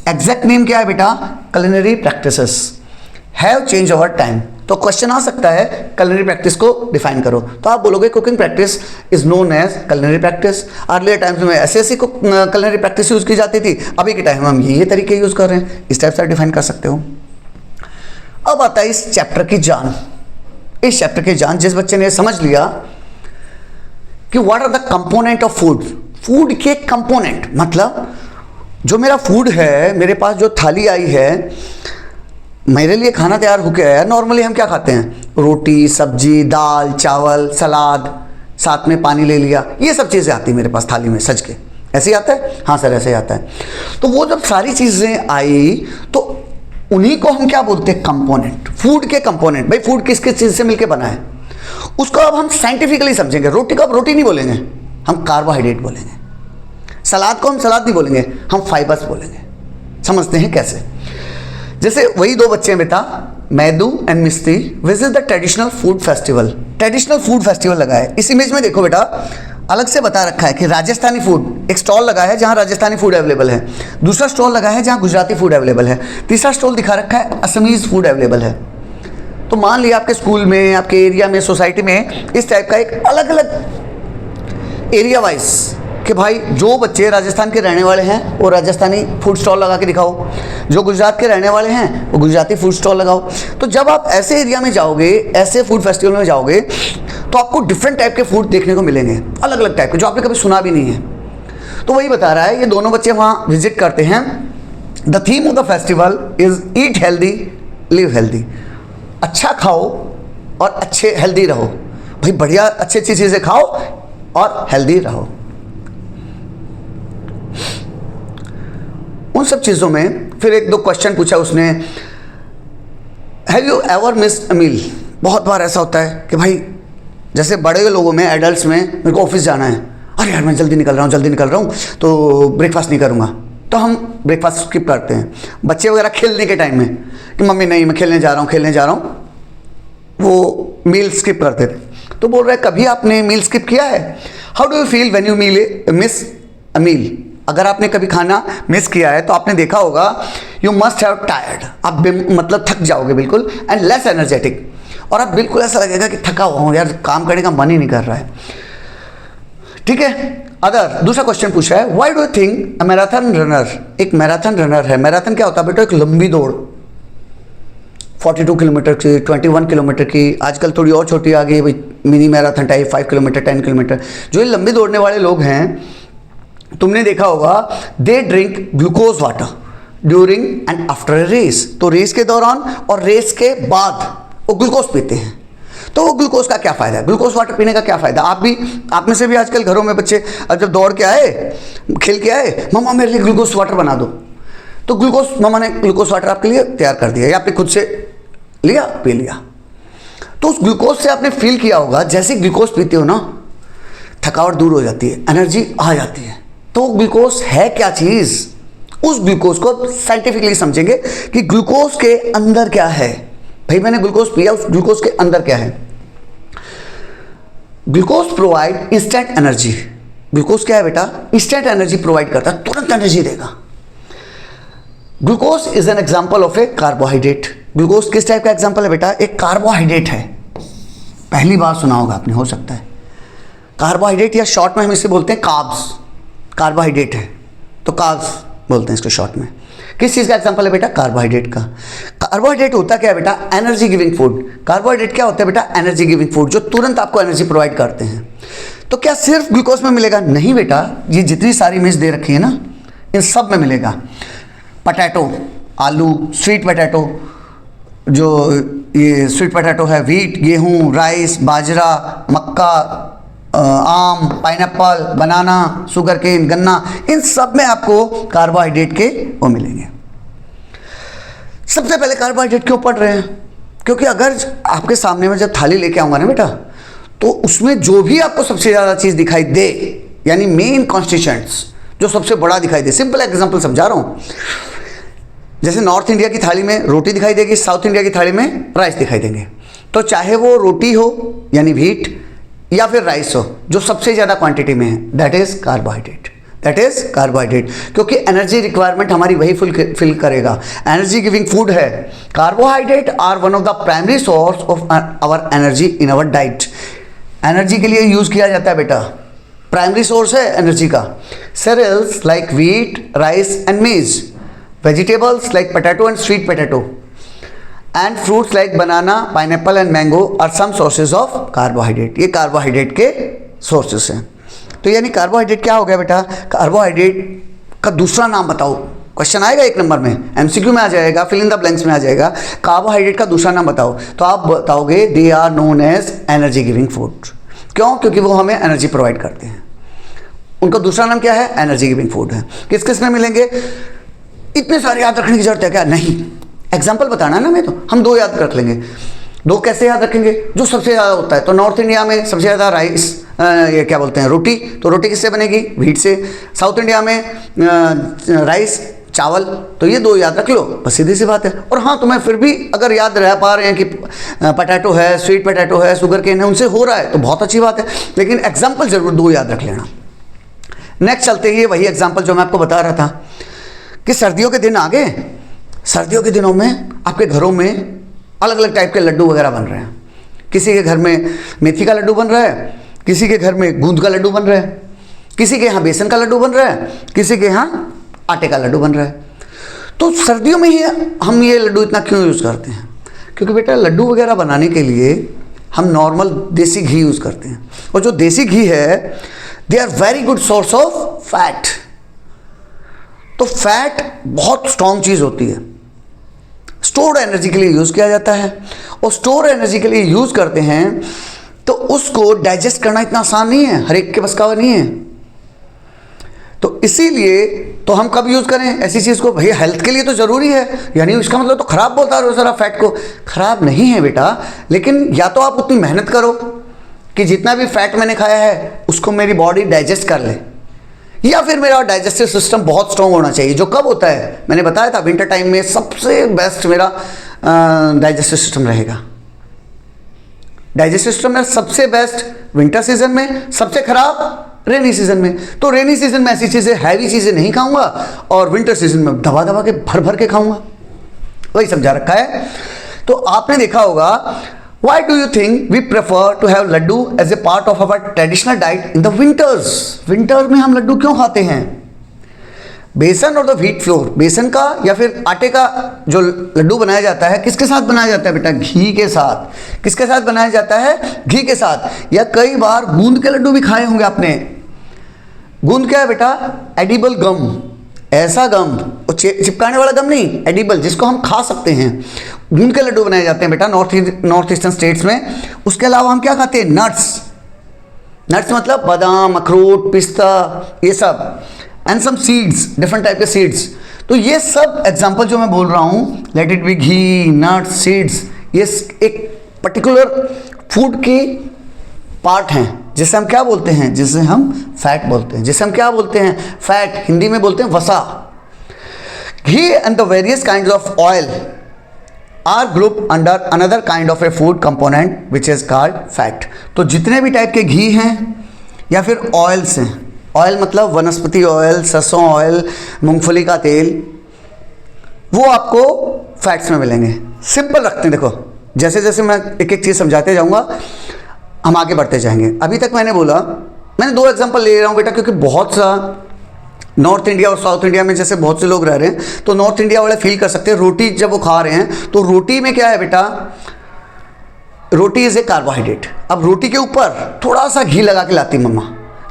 एग्जैक्ट नेम क्या है बेटा? culinary practices have change over time. तो क्वेश्चन आ सकता है culinary प्रैक्टिस को डिफाइन करो, तो आप बोलोगे cooking practice is known as culinary practice. Earlier times में ऐसी culinary प्रैक्टिस यूज की जाती थी, अभी के टाइम में हम ये तरीके यूज कर रहे हैं। इस टाइप से डिफाइन कर सकते हो। अब आता है इस चैप्टर की जान। इस चैप्टर की जान जिस बच्चे ने समझ लिया कि what are the component of food के कंपोनेंट, मतलब जो मेरा फूड है, मेरे पास जो थाली आई है, मेरे लिए खाना तैयार होकर आया। नॉर्मली हम क्या खाते हैं? रोटी, सब्जी, दाल, चावल, सलाद, साथ में पानी ले लिया, ये सब चीज़ें आती मेरे पास थाली में सज के। ऐसे ही आता है? हाँ सर ऐसे ही आता है। तो वो जब सारी चीज़ें आई तो उन्हीं को हम क्या बोलते हैं? कंपोनेंट। फूड के कंपोनेंट। भाई फूड किस किस चीज़ से मिलकर बना है, उसको अब हम साइंटिफिकली समझेंगे। रोटी को अब रोटी नहीं बोलेंगे, हम कार्बोहाइड्रेट बोलेंगे। सलाद को हम सलाद नहीं बोलेंगे, हम फाइबर्स बोलेंगे। समझते हैं कैसे? जैसे वही 2 बच्चे हैं बेटा, Maidu and Mishti, visit the traditional food festival. Traditional food festival लगा है। इस इमेज में देखो बेटा, अलग से बता रखा है कि राजस्थानी फूड, एक स्टॉल लगा है जहां राजस्थानी फूड अवेलेबल है, दूसरा स्टॉल लगा है जहां गुजराती फूड अवेलेबल है, तीसरा स्टॉल दिखा रखा है असमीज फूड अवेलेबल है। तो मान लिया आपके स्कूल में, आपके एरिया में, सोसाइटी में इस टाइप का एक अलग अलग एरिया वाइज कि भाई जो बच्चे राजस्थान के रहने वाले हैं वो राजस्थानी फूड स्टॉल लगा के दिखाओ, जो गुजरात के रहने वाले हैं वो गुजराती फूड स्टॉल लगाओ। तो जब आप ऐसे एरिया में जाओगे, ऐसे फूड फेस्टिवल में जाओगे, तो आपको डिफरेंट टाइप के फूड देखने को मिलेंगे, अलग अलग टाइप के, जो आपने कभी सुना भी नहीं है। तो वही बता रहा है, ये दोनों बच्चे वहाँ विजिट करते हैं। The theme of the festival is eat healthy live healthy. अच्छा खाओ और अच्छे हेल्दी रहो। भाई बढ़िया अच्छी अच्छी चीज़ें खाओ और हेल्दी रहो। उन सब चीज़ों में फिर 1-2 क्वेश्चन पूछा उसने। Have you ever missed a meal? बहुत बार ऐसा होता है कि भाई जैसे बड़े लोगों में, एडल्ट्स में, मेरे को ऑफिस जाना है, अरे यार मैं जल्दी निकल रहा हूँ तो ब्रेकफास्ट नहीं करूँगा, तो हम ब्रेकफास्ट स्किप करते हैं। बच्चे वगैरह खेलने के टाइम में कि मम्मी नहीं मैं खेलने जा रहा हूँ, वो मील स्किप करते थे। तो बोल रहा है कभी आपने मील स्किप किया है? How do you feel when you miss a meal? अगर आपने कभी खाना मिस किया है तो आपने देखा होगा यू मस्ट हैव टायर्ड, आप मतलब थक जाओगे बिल्कुल, एंड लेस एनर्जेटिक, और आप बिल्कुल ऐसा लगेगा कि थका हुआ हूँ यार, काम करने का मन ही नहीं कर रहा है। ठीक है। अदर दूसरा क्वेश्चन पूछा है, why do you think a marathon runner, एक मैराथन रनर है। मैराथन क्या होता है बेटा? एक लंबी दौड़, 42 किलोमीटर की, 21 किलोमीटर की, आजकल थोड़ी और छोटी आ गई भाई, mini marathon type 5 kilometre, 10 kilometre. जो ये लंबी दौड़ने वाले लोग हैं, तुमने देखा होगा they drink glucose water during and after a race. तो रेस के दौरान और रेस के बाद वो ग्लूकोज पीते हैं। तो वो ग्लूकोज का क्या फ़ायदा है? ग्लूकोज वाटर पीने का क्या फ़ायदा? आप में से भी आजकल घरों में बच्चे जब दौड़ के आए, खेल के आए, मम्मा मेरे लिए ग्लूकोज वाटर बना दो, तो ग्लूकोज मम्मा ने ग्लूकोज वाटर आपके लिए तैयार कर दिया, या आपने खुद से लिया, पी लिया। तो उस ग्लूकोज से आपने फील किया होगा, जैसे ग्लूकोज पीते हो ना, थकावट दूर हो जाती है, एनर्जी आ जाती है। तो ग्लूकोज है क्या चीज़? उस ग्लूकोज को साइंटिफिकली समझेंगे कि ग्लूकोज के अंदर क्या है। भाई मैंने ग्लूकोज पिया, उस ग्लूकोज के अंदर क्या है? Glucose provide instant energy. Glucose क्या है बेटा? इंस्टेंट एनर्जी प्रोवाइड करता है, तुरंत एनर्जी देगा। Glucose is an example of A carbohydrate. Glucose किस टाइप का एग्जाम्पल है बेटा? एक कार्बोहाइड्रेट है। पहली बार सुना होगा आपने, हो सकता है। कार्बोहाइड्रेट, या शॉर्ट में हम इसे बोलते हैं कार्ब्स। कार्बोहाइड्रेट है तो कार्ब्स बोलते हैं इसको शॉर्ट में। किस चीज़ का एग्जांपल है बेटा? कार्बोहाइड्रेट का। कार्बोहाइड्रेट होता क्या है बेटा? Energy giving food. कार्बोहाइड्रेट क्या होता है बेटा? एनर्जी गिविंग फूड, जो तुरंत आपको एनर्जी प्रोवाइड करते हैं। तो क्या सिर्फ ग्लूकोज में मिलेगा? नहीं बेटा, ये जितनी सारी इमेज दे रखी है ना, इन सब में मिलेगा। पटैटो, आलू, स्वीट पोटैटो, जो ये स्वीट पोटैटो है, व्हीट, गेहूं, राइस, बाजरा, मक्का, आम, पाइनएप्पल, बनाना, शुगर केन, गन्ना, इन सब में आपको कार्बोहाइड्रेट के वो मिलेंगे। सबसे पहले कार्बोहाइड्रेट क्यों पढ़ रहे हैं? क्योंकि अगर आपके सामने में जब थाली लेके आऊंगा ना बेटा, तो उसमें जो भी आपको सबसे ज़्यादा चीज़ दिखाई दे, यानी मेन कॉन्स्टिट्यूएंट्स जो सबसे बड़ा दिखाई दे, सिंपल एग्जांपल समझा रहा हूँ। जैसे नॉर्थ इंडिया की थाली में रोटी दिखाई देगी, साउथ इंडिया की थाली में राइस दिखाई देंगे। तो चाहे वो रोटी हो यानी व्हीट, या फिर राइस हो, जो सबसे ज़्यादा क्वांटिटी में है, that is carbohydrate. That is carbohydrate, क्योंकि एनर्जी रिक्वायरमेंट हमारी वही फिल करेगा, एनर्जी गिविंग फूड है। Carbohydrate are one of the primary source of our energy in our diet. Energy के लिए यूज किया जाता है बेटा, प्राइमरी सोर्स है एनर्जी का। cereals like wheat, rice and maize, vegetables like potato and sweet potato, and fruits like banana, pineapple and mango are some sources of carbohydrate। ये carbohydrate के सोर्सेस हैं। तो यानी कार्बोहाइड्रेट क्या हो गया बेटा? कार्बोहाइड्रेट का दूसरा नाम बताओ। क्वेश्चन आएगा 1 नंबर में, एमसीक्यू में आ जाएगा, फिल इन द ब्लैंक्स में आ जाएगा। कार्बोहाइड्रेट का दूसरा नाम बताओ, तो आप बताओगे they are known as energy giving food. क्यों? क्योंकि वो हमें एनर्जी प्रोवाइड करते हैं। उनका दूसरा नाम क्या है? एनर्जी गिविंग फूड है। किस किस में मिलेंगे? इतने सारे याद रखने की जरूरत है क्या? नहीं, एग्जाम्पल बताना है ना, मैं तो हम 2 याद रख लेंगे। 2 कैसे याद रखेंगे? जो सबसे ज़्यादा होता है, तो नॉर्थ इंडिया में सबसे ज़्यादा राइस, ये क्या बोलते हैं, रोटी, तो रोटी किससे बनेगी? व्हीट से। साउथ इंडिया में राइस, चावल, तो ये 2 याद रख लो, बस सीधी सी बात है। और हाँ, तुम्हें फिर भी अगर याद रह पा रहे हैं कि पोटैटो है, स्वीट पोटैटो है, शुगर केन है, उनसे हो रहा है तो बहुत अच्छी बात है, लेकिन एग्जाम्पल जरूर 2 याद रख लेना। नेक्स्ट चलते ही वही एग्जाम्पल जो मैं आपको बता रहा था कि सर्दियों के दिन आ गए। सर्दियों के दिनों में आपके घरों में अलग अलग टाइप के लड्डू वगैरह बन रहे हैं। किसी के घर में मेथी का लड्डू बन रहा है, किसी के घर में गूंद का लड्डू बन रहा है, किसी के यहाँ बेसन का लड्डू बन रहा है, किसी के यहाँ आटे का लड्डू बन रहा है। तो सर्दियों में ही हम ये लड्डू इतना क्यों यूज़ करते हैं? क्योंकि बेटा लड्डू वगैरह बनाने के लिए हम नॉर्मल देसी घी यूज़ करते हैं, और जो देसी घी है they are very good source of fat. तो फैट बहुत स्ट्रॉन्ग चीज़ होती है, स्टोर्ड एनर्जी के लिए यूज़ किया जाता है, और स्टोर एनर्जी के लिए यूज़ करते हैं तो उसको डाइजेस्ट करना इतना आसान नहीं है, हर एक के बस का नहीं है। तो इसीलिए तो हम कब यूज़ करें ऐसी चीज़ को? भैया हेल्थ के लिए तो ज़रूरी है, यानी इसका मतलब तो ख़राब बोलता रहो सारा फैट को। ख़राब नहीं है बेटा, लेकिन या तो आप उतनी मेहनत करो कि जितना भी फैट मैंने खाया है उसको मेरी बॉडी डाइजेस्ट कर ले, या फिर मेरा डाइजेस्टिव सिस्टम बहुत स्ट्रॉन्ग होना चाहिए, जो कब होता है मैंने बताया था, विंटर टाइम में सबसे बेस्ट मेरा डाइजेस्टिव सिस्टम रहेगा। डाइजेस्टिव सिस्टम में सबसे बेस्ट विंटर सीजन में, सबसे खराब रेनी सीजन में। तो रेनी सीजन में ऐसी चीज़ें, हैवी चीज़ें नहीं खाऊंगा, और विंटर सीजन में दबा दबा के भर भर के खाऊंगा, वही समझा रखा है। तो आपने देखा होगा, why do you think we prefer to have laddoo as a part of our traditional diet in the winters? Winter में हम लड्डू क्यों खाते हैं? बेसन और द व्हीट फ्लोर, बेसन का या फिर आटे का जो लड्डू बनाया जाता है, किसके साथ बनाया जाता है बेटा? घी के साथ। किसके साथ बनाया जाता है? घी के साथ। या कई बार गूंद के लड्डू भी खाए होंगे आपने। गूंद क्या है बेटा? एडिबल गम, ऐसा गम, चिपकाने वाला गम नहीं, एडिबल, जिसको हम खा सकते हैं। गूंद के लड्डू बनाए जाते हैं बेटा नॉर्थ ईस्टर्न स्टेट्स में। उसके अलावा हम क्या खाते हैं? नट्स। नट्स मतलब बादाम, अखरोट, पिस्ता, ये सब, and some seeds, different type के सीड्स। तो ये सब एग्जाम्पल जो मैं बोल रहा हूँ, let it be ghee, nuts, seeds, ये एक पर्टिकुलर फूड की पार्ट हैं, जिसे हम क्या बोलते हैं? जिसे हम फैट बोलते हैं। जिसे हम क्या बोलते हैं? फैट। हिंदी में बोलते हैं वसा। Ghee and the various kind of oil are group under another kind of a food component which is called fat. तो जितने भी टाइप के घी हैं या फिर ऑयल्स हैं, ऑयल मतलब वनस्पति ऑयल, सरसों ऑयल, मूंगफली का तेल, वो आपको फैट्स में मिलेंगे। सिंपल रखते हैं, देखो जैसे जैसे मैं एक एक चीज़ समझाते जाऊंगा हम आगे बढ़ते जाएंगे। अभी तक मैंने बोला, मैंने 2 एग्जांपल ले रहा हूँ बेटा, क्योंकि बहुत सा नॉर्थ इंडिया और साउथ इंडिया में जैसे बहुत से लोग रह रहे हैं, तो नॉर्थ इंडिया वाले फील कर सकते हैं रोटी जब वो खा रहे हैं, तो रोटी में क्या है बेटा, रोटी इज ए कार्बोहाइड्रेट। अब रोटी के ऊपर थोड़ा सा घी लगा के लाती मम्मा,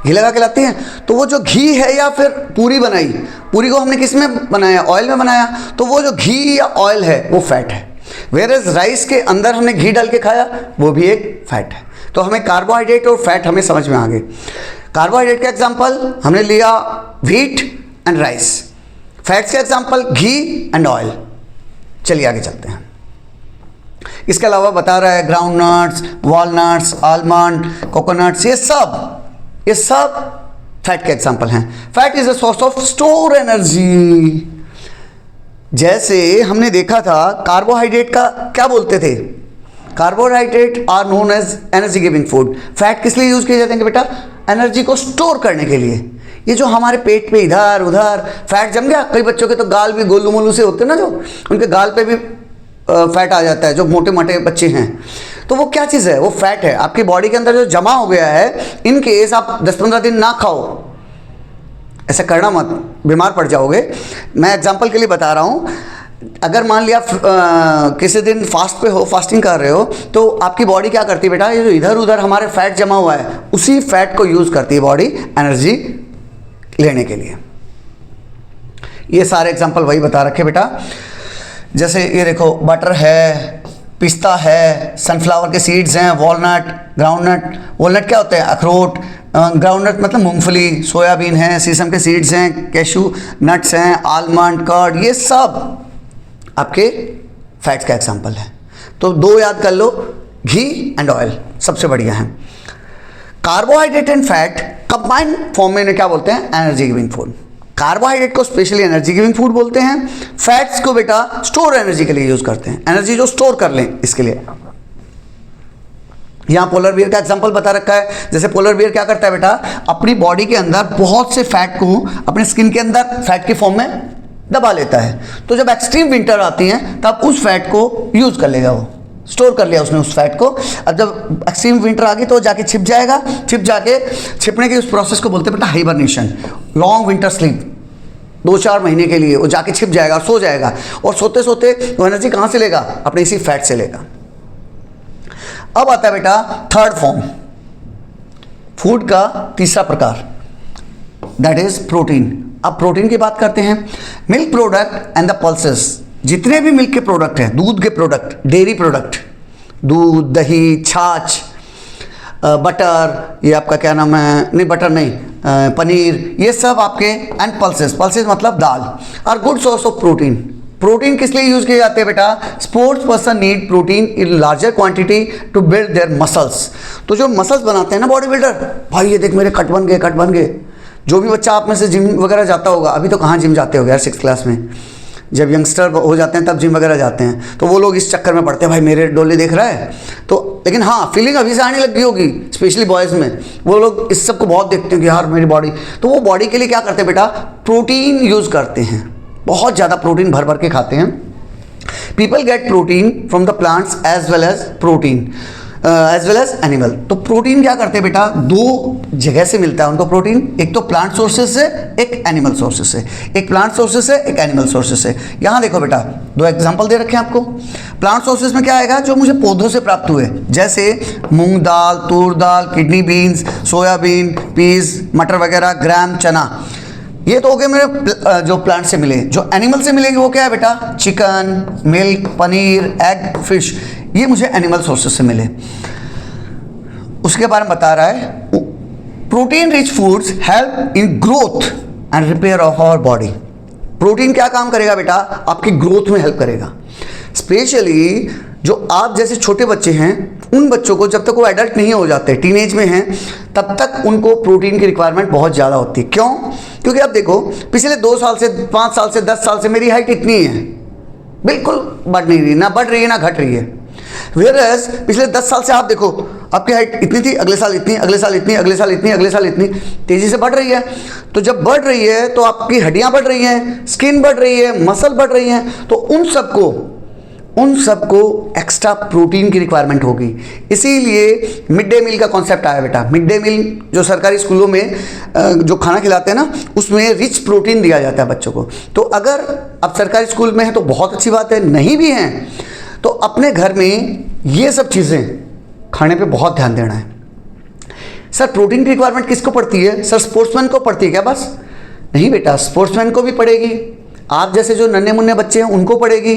घी लगा के लाती हैं, तो वो जो घी है या फिर पूरी बनाई, पूरी को हमने किस में बनाया, ऑयल में बनाया, तो वो जो घी या ऑयल है वो फैट है। वेयरएज राइस के अंदर हमने घी डाल के खाया, वो भी एक फैट है। तो हमें कार्बोहाइड्रेट और फैट हमें समझ में आ गए। कार्बोहाइड्रेट का एग्जांपल हमने लिया व्हीट एंड राइस, फैट्स का एग्जांपल घी एंड ऑयल। चलिए आगे चलते हैं। इसके अलावा बता रहा है ground nuts, walnuts, almond, coconuts, ये सब फैट के एग्जांपल हैं। Fat is a source of store energy. जैसे हमने देखा था कार्बोहाइड्रेट का क्या बोलते थे, carbohydrate are known as energy giving food. Fat किस लिए यूज किए जाते हैं बेटा, एनर्जी को स्टोर करने के लिए। ये जो हमारे पेट पे इधर उधर फैट जम गया, कई बच्चों के तो गाल भी गोलू मोलू से होते हैं ना, जो उनके गाल पे भी फैट आ जाता है, जो मोटे मोटे बच्चे हैं, तो वो क्या चीज़ है, वो फैट है आपकी बॉडी के अंदर जो जमा हो गया है। इन केस आप 10-15 दिन ना खाओ, ऐसा करना मत, बीमार पड़ जाओगे। मैं एग्जांपल के लिए बता रहा हूँ, अगर मान लिया किसी दिन फास्ट पे हो, फास्टिंग कर रहे हो, तो आपकी बॉडी क्या करती है बेटा, ये जो इधर उधर हमारे फैट जमा हुआ है, उसी फैट को यूज़ करती है बॉडी एनर्जी लेने के लिए। ये सारे एग्जांपल वही बता रखे बेटा। जैसे ये देखो बटर है, पिस्ता है, सनफ्लावर के सीड्स हैं, वॉलनट, ग्राउंडनट। वॉलनट क्या होते हैं, अखरोट, ग्राउंडनट मतलब मूंगफली, सोयाबीन है, सीसम के सीड्स हैं, कैशू नट्स हैं, आलमंड, कर्ड, ये सब आपके फैट्स का एग्जांपल है। तो 2 याद कर लो, घी एंड ऑयल सबसे बढ़िया है। Carbohydrate and fat combined form में इन्हें क्या बोलते हैं, एनर्जी गिविंग फूड। कार्बोहाइड्रेट को स्पेशली एनर्जी गिविंग फूड बोलते हैं, फैट्स को बेटा स्टोर एनर्जी के लिए यूज करते हैं, एनर्जी जो स्टोर कर लें इसके लिए। यहां पोलर बियर का एग्जांपल बता रखा है। जैसे पोलर बियर क्या करता है बेटा, अपनी बॉडी के अंदर बहुत से फैट को अपने स्किन के अंदर फैट के फॉर्म में दबा लेता है। तो जब एक्सट्रीम विंटर आती है तब उस फैट को यूज कर लेगा, वो स्टोर कर लिया उसने उस फैट को। अब जब एक्सट्रीम विंटर आ गई तो जाके छिप जाएगा, छिपने की उस प्रोसेस को बोलते हैं बेटा हाइबरनेशन। लॉन्ग विंटर स्लीप 2-4 महीने के लिए वो जाके छिप जाएगा, सो जाएगा, और सोते सोते वो एनर्जी कहाँ से लेगा, अपने इसी फैट से लेगा। अब आता है बेटा थर्ड फॉर्म, फूड का तीसरा प्रकार, दैट इज प्रोटीन। अब प्रोटीन की बात करते हैं। Milk product and the pulses, जितने भी मिल्क के प्रोडक्ट हैं, दूध के प्रोडक्ट, डेयरी प्रोडक्ट, दूध, दही, छाछ, बटर, ये आपका क्या नाम है, नहीं बटर नहीं, पनीर, ये सब आपके, एंड पल्सेस मतलब दाल, are good source of protein. Protein किस लिए यूज किए जाते हैं बेटा, sports person need protein in larger quantity to build their muscles. तो जो मसल्स बनाते हैं ना बॉडी बिल्डर, भाई ये देख मेरे कट बन गए। जो भी बच्चा आप में से जिम वगैरह जाता होगा, अभी तो कहाँ जिम जाते हो यार, 6th क्लास में जब यंगस्टर हो जाते हैं तब जिम वगैरह जाते हैं, तो वो लोग इस चक्कर में पड़ते हैं, भाई मेरे डोले देख रहा है। तो लेकिन हाँ, फीलिंग अभी से आने लगी होगी, स्पेशली बॉयज़ में, वो लोग इस सब को बहुत देखते हैं कि यार मेरी बॉडी, तो वो बॉडी के लिए क्या करते हैं बेटा, प्रोटीन यूज़ करते हैं, बहुत ज़्यादा प्रोटीन भर भर के खाते हैं। People get protein from the plants as well as animal. तो प्रोटीन क्या करते हैं बेटा, 2 जगह से मिलता है उनको प्रोटीन, एक तो प्लांट सोर्सेज से, एक एनिमल सोर्सेज से, एक प्लांट सोर्सेज से, एक एनिमल सोर्सेज से। यहाँ देखो बेटा 2 एग्जांपल दे रखे हैं आपको। प्लांट सोर्सेज में क्या आएगा, जो मुझे पौधों से प्राप्त हुए, जैसे मूंग दाल, तूर दाल, किडनी बीन्स, सोयाबीन, पीस, मटर वगैरह, ग्राम, चना, ये तो हो गए मेरे जो प्लांट से मिले। जो एनिमल से मिलेगी वो क्या है बेटा, chicken, milk, paneer, egg, fish, ये मुझे एनिमल सोर्सेज से मिले। उसके बारे में बता रहा है, protein rich foods help in growth and repair of our body. Protein क्या काम करेगा बेटा, आपकी ग्रोथ में हेल्प करेगा। स्पेशली जो आप जैसे छोटे बच्चे हैं, उन बच्चों को जब तक वो एडल्ट नहीं हो जाते, टीनेज में हैं, तब तक उनको प्रोटीन की रिक्वायरमेंट बहुत ज़्यादा होती है। क्यों? क्योंकि अब देखो पिछले 2 साल से, 5 साल से, 10 साल से मेरी हाइट इतनी है, बिल्कुल बढ़ नहीं रही, ना बढ़ रही है ना घट रही है। वेयरएज पिछले 10 साल से आप देखो, आपकी हाइट इतनी थी, अगले साल इतनी, अगले साल इतनी, अगले साल इतनी, अगले साल इतनी, तेजी से बढ़ रही है। तो जब बढ़ रही है तो आपकी हड्डियां बढ़ रही हैं, स्किन बढ़ रही है, मसल बढ़ रही हैं, तो उन सबको उन सबको एक्स्ट्रा प्रोटीन की रिक्वायरमेंट होगी। इसीलिए मिड डे मील का कॉन्सेप्ट आया बेटा। मिड डे मील जो सरकारी स्कूलों में जो खाना खिलाते हैं ना, उसमें रिच प्रोटीन दिया जाता है बच्चों को। तो अगर आप सरकारी स्कूल में हैं तो बहुत अच्छी बात है, नहीं भी हैं तो अपने घर में ये सब चीज़ें खाने पे बहुत ध्यान देना है। सर प्रोटीन की रिक्वायरमेंट किसको पड़ती है? सर स्पोर्ट्समैन को पड़ती है क्या बस? नहीं बेटा, स्पोर्ट्समैन को भी पड़ेगी, आप जैसे जो नन्हे मुन्ने बच्चे हैं उनको पड़ेगी,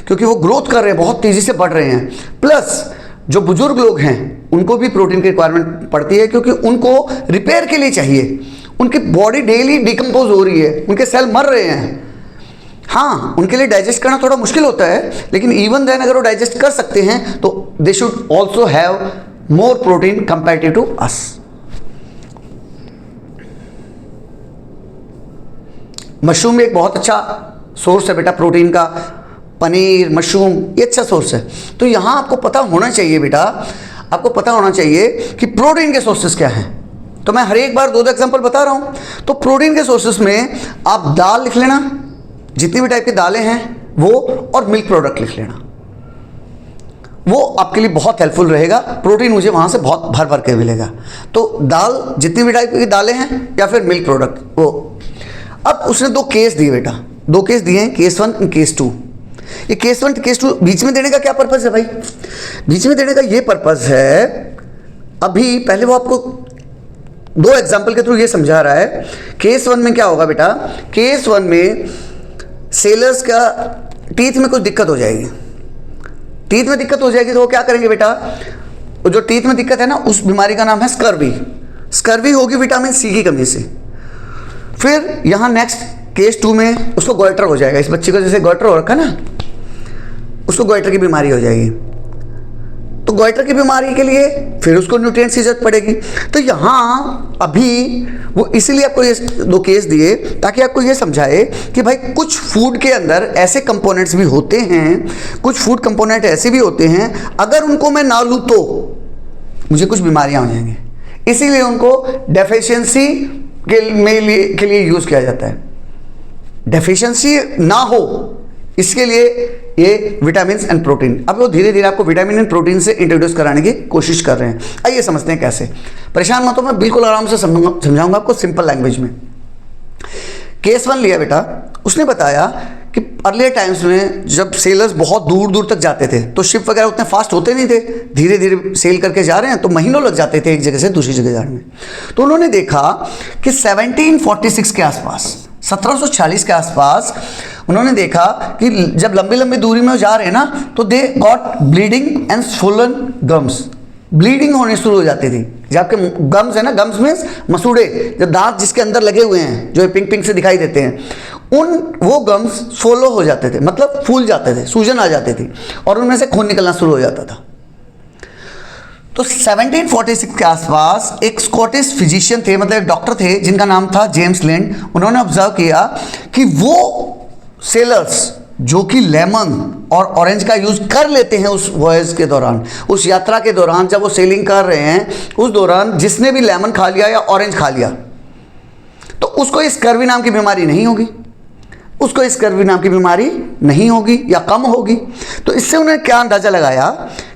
क्योंकि वो ग्रोथ कर रहे हैं, बहुत तेज़ी से बढ़ रहे हैं। प्लस जो बुजुर्ग लोग हैं उनको भी प्रोटीन की रिक्वायरमेंट पड़ती है, क्योंकि उनको रिपेयर के लिए चाहिए। उनकी बॉडी डेली डिकम्पोज हो रही है, उनके सेल मर रहे हैं। हाँ, उनके लिए डाइजेस्ट करना थोड़ा मुश्किल होता है, लेकिन इवन देन अगर वो डाइजेस्ट कर सकते हैं तो they should also have more protein comparative to us. Mushroom एक बहुत अच्छा सोर्स है बेटा प्रोटीन का। पनीर, मशरूम ये अच्छा सोर्स है। तो यहाँ आपको पता होना चाहिए बेटा, आपको पता होना चाहिए कि प्रोटीन के सोर्सेस क्या हैं। तो मैं हर एक बार दो एग्जांपल बता रहा हूँ। तो प्रोटीन के सोर्सेस में आप दाल लिख लेना, जितनी भी टाइप की दालें हैं वो, और मिल्क प्रोडक्ट लिख लेना, वो आपके लिए बहुत हेल्पफुल रहेगा। प्रोटीन मुझे वहाँ से बहुत भर भर के मिलेगा। तो दाल, जितनी भी टाइप की दालें हैं, या फिर मिल्क प्रोडक्ट वो। अब उसने दो केस दिए बेटा, दो केस दिए हैं, केस 1 और केस 2। ये केस 1 केस 2 बीच में देने का क्या पर्पज़ है भाई? बीच में देने का ये पर्पज़ है, अभी पहले वो आपको दो एग्जाम्पल के थ्रू ये समझा रहा है। केस 1 में क्या होगा बेटा? केस 1 में सेलर्स का टीथ में कुछ दिक्कत हो जाएगी। टीथ में दिक्कत हो जाएगी तो वो क्या करेंगे बेटा? जो टीथ में दिक्कत है ना, उस बीमारी का नाम है स्कर्वी। स्कर्वी होगी विटामिन सी की कमी से। फिर यहाँ नेक्स्ट केस 2 में उसको गोइटर हो जाएगा। इस बच्चे को जैसे गोइटर हो रखा ना, उसको गोइटर की बीमारी हो जाएगी। तो गोइटर की बीमारी के लिए फिर उसको न्यूट्रिएंट्स की जरूरत पड़ेगी। तो यहाँ अभी वो इसीलिए आपको ये दो केस दिए ताकि आपको ये समझाए कि भाई कुछ फूड के अंदर ऐसे कंपोनेंट्स भी होते हैं, कुछ फूड कंपोनेंट ऐसे भी होते हैं, अगर उनको मैं ना लूँ तो मुझे कुछ बीमारियाँ हो जाएंगी। इसीलिए उनको डेफिशिएंसी के लिए यूज़ किया जाता है। डेफिशिएंसी ना हो इसके लिए ये विटामिन एंड प्रोटीन। अब वो धीरे धीरे आपको विटामिन एंड प्रोटीन से इंट्रोड्यूस कराने की कोशिश कर रहे हैं। आइए समझते हैं कैसे। परेशान मत हो, मैं बिल्कुल आराम से समझाऊंगा आपको सिंपल लैंग्वेज में। केस 1 लिया बेटा, उसने बताया कि अर्लियर टाइम्स में जब सेलर्स बहुत दूर दूर तक जाते थे तो शिप वगैरह उतने फास्ट होते नहीं थे, धीरे धीरे सेल करके जा रहे हैं तो महीनों लग जाते थे एक जगह से दूसरी जगह जाने में। तो उन्होंने देखा कि 1746 के आसपास, 1746 के आसपास उन्होंने देखा कि जब लंबी लंबी दूरी में जा रहे हैं ना, तो they got bleeding and swollen gums. Bleeding होनी शुरू हो जाती थी। जब आपके गम्स है ना, गम्स मीन्स मसूड़े, जो दांत जिसके अंदर लगे हुए हैं, जो पिंक पिंक से दिखाई देते हैं, वो गम्स स्वोलो हो जाते थे, मतलब फूल जाते थे, सूजन आ जाती थी और उनमें से खून निकलना शुरू हो जाता था। तो 1746 के आसपास एक स्कॉटिश फिजिशियन थे, मतलब एक डॉक्टर थे जिनका नाम था जेम्स लिंड। उन्होंने ऑब्जर्व किया कि वो सेलर्स जो कि लेमन और ऑरेंज का यूज़ कर लेते हैं उस वॉयज के दौरान, उस यात्रा के दौरान, जब वो सेलिंग कर रहे हैं उस दौरान जिसने भी लेमन खा लिया या ऑरेंज खा लिया तो उसको स्कर्वी नाम की बीमारी नहीं होगी, उसको स्कर्वी नाम की बीमारी नहीं होगी या कम होगी। तो इससे उन्होंने क्या अंदाज़ा लगाया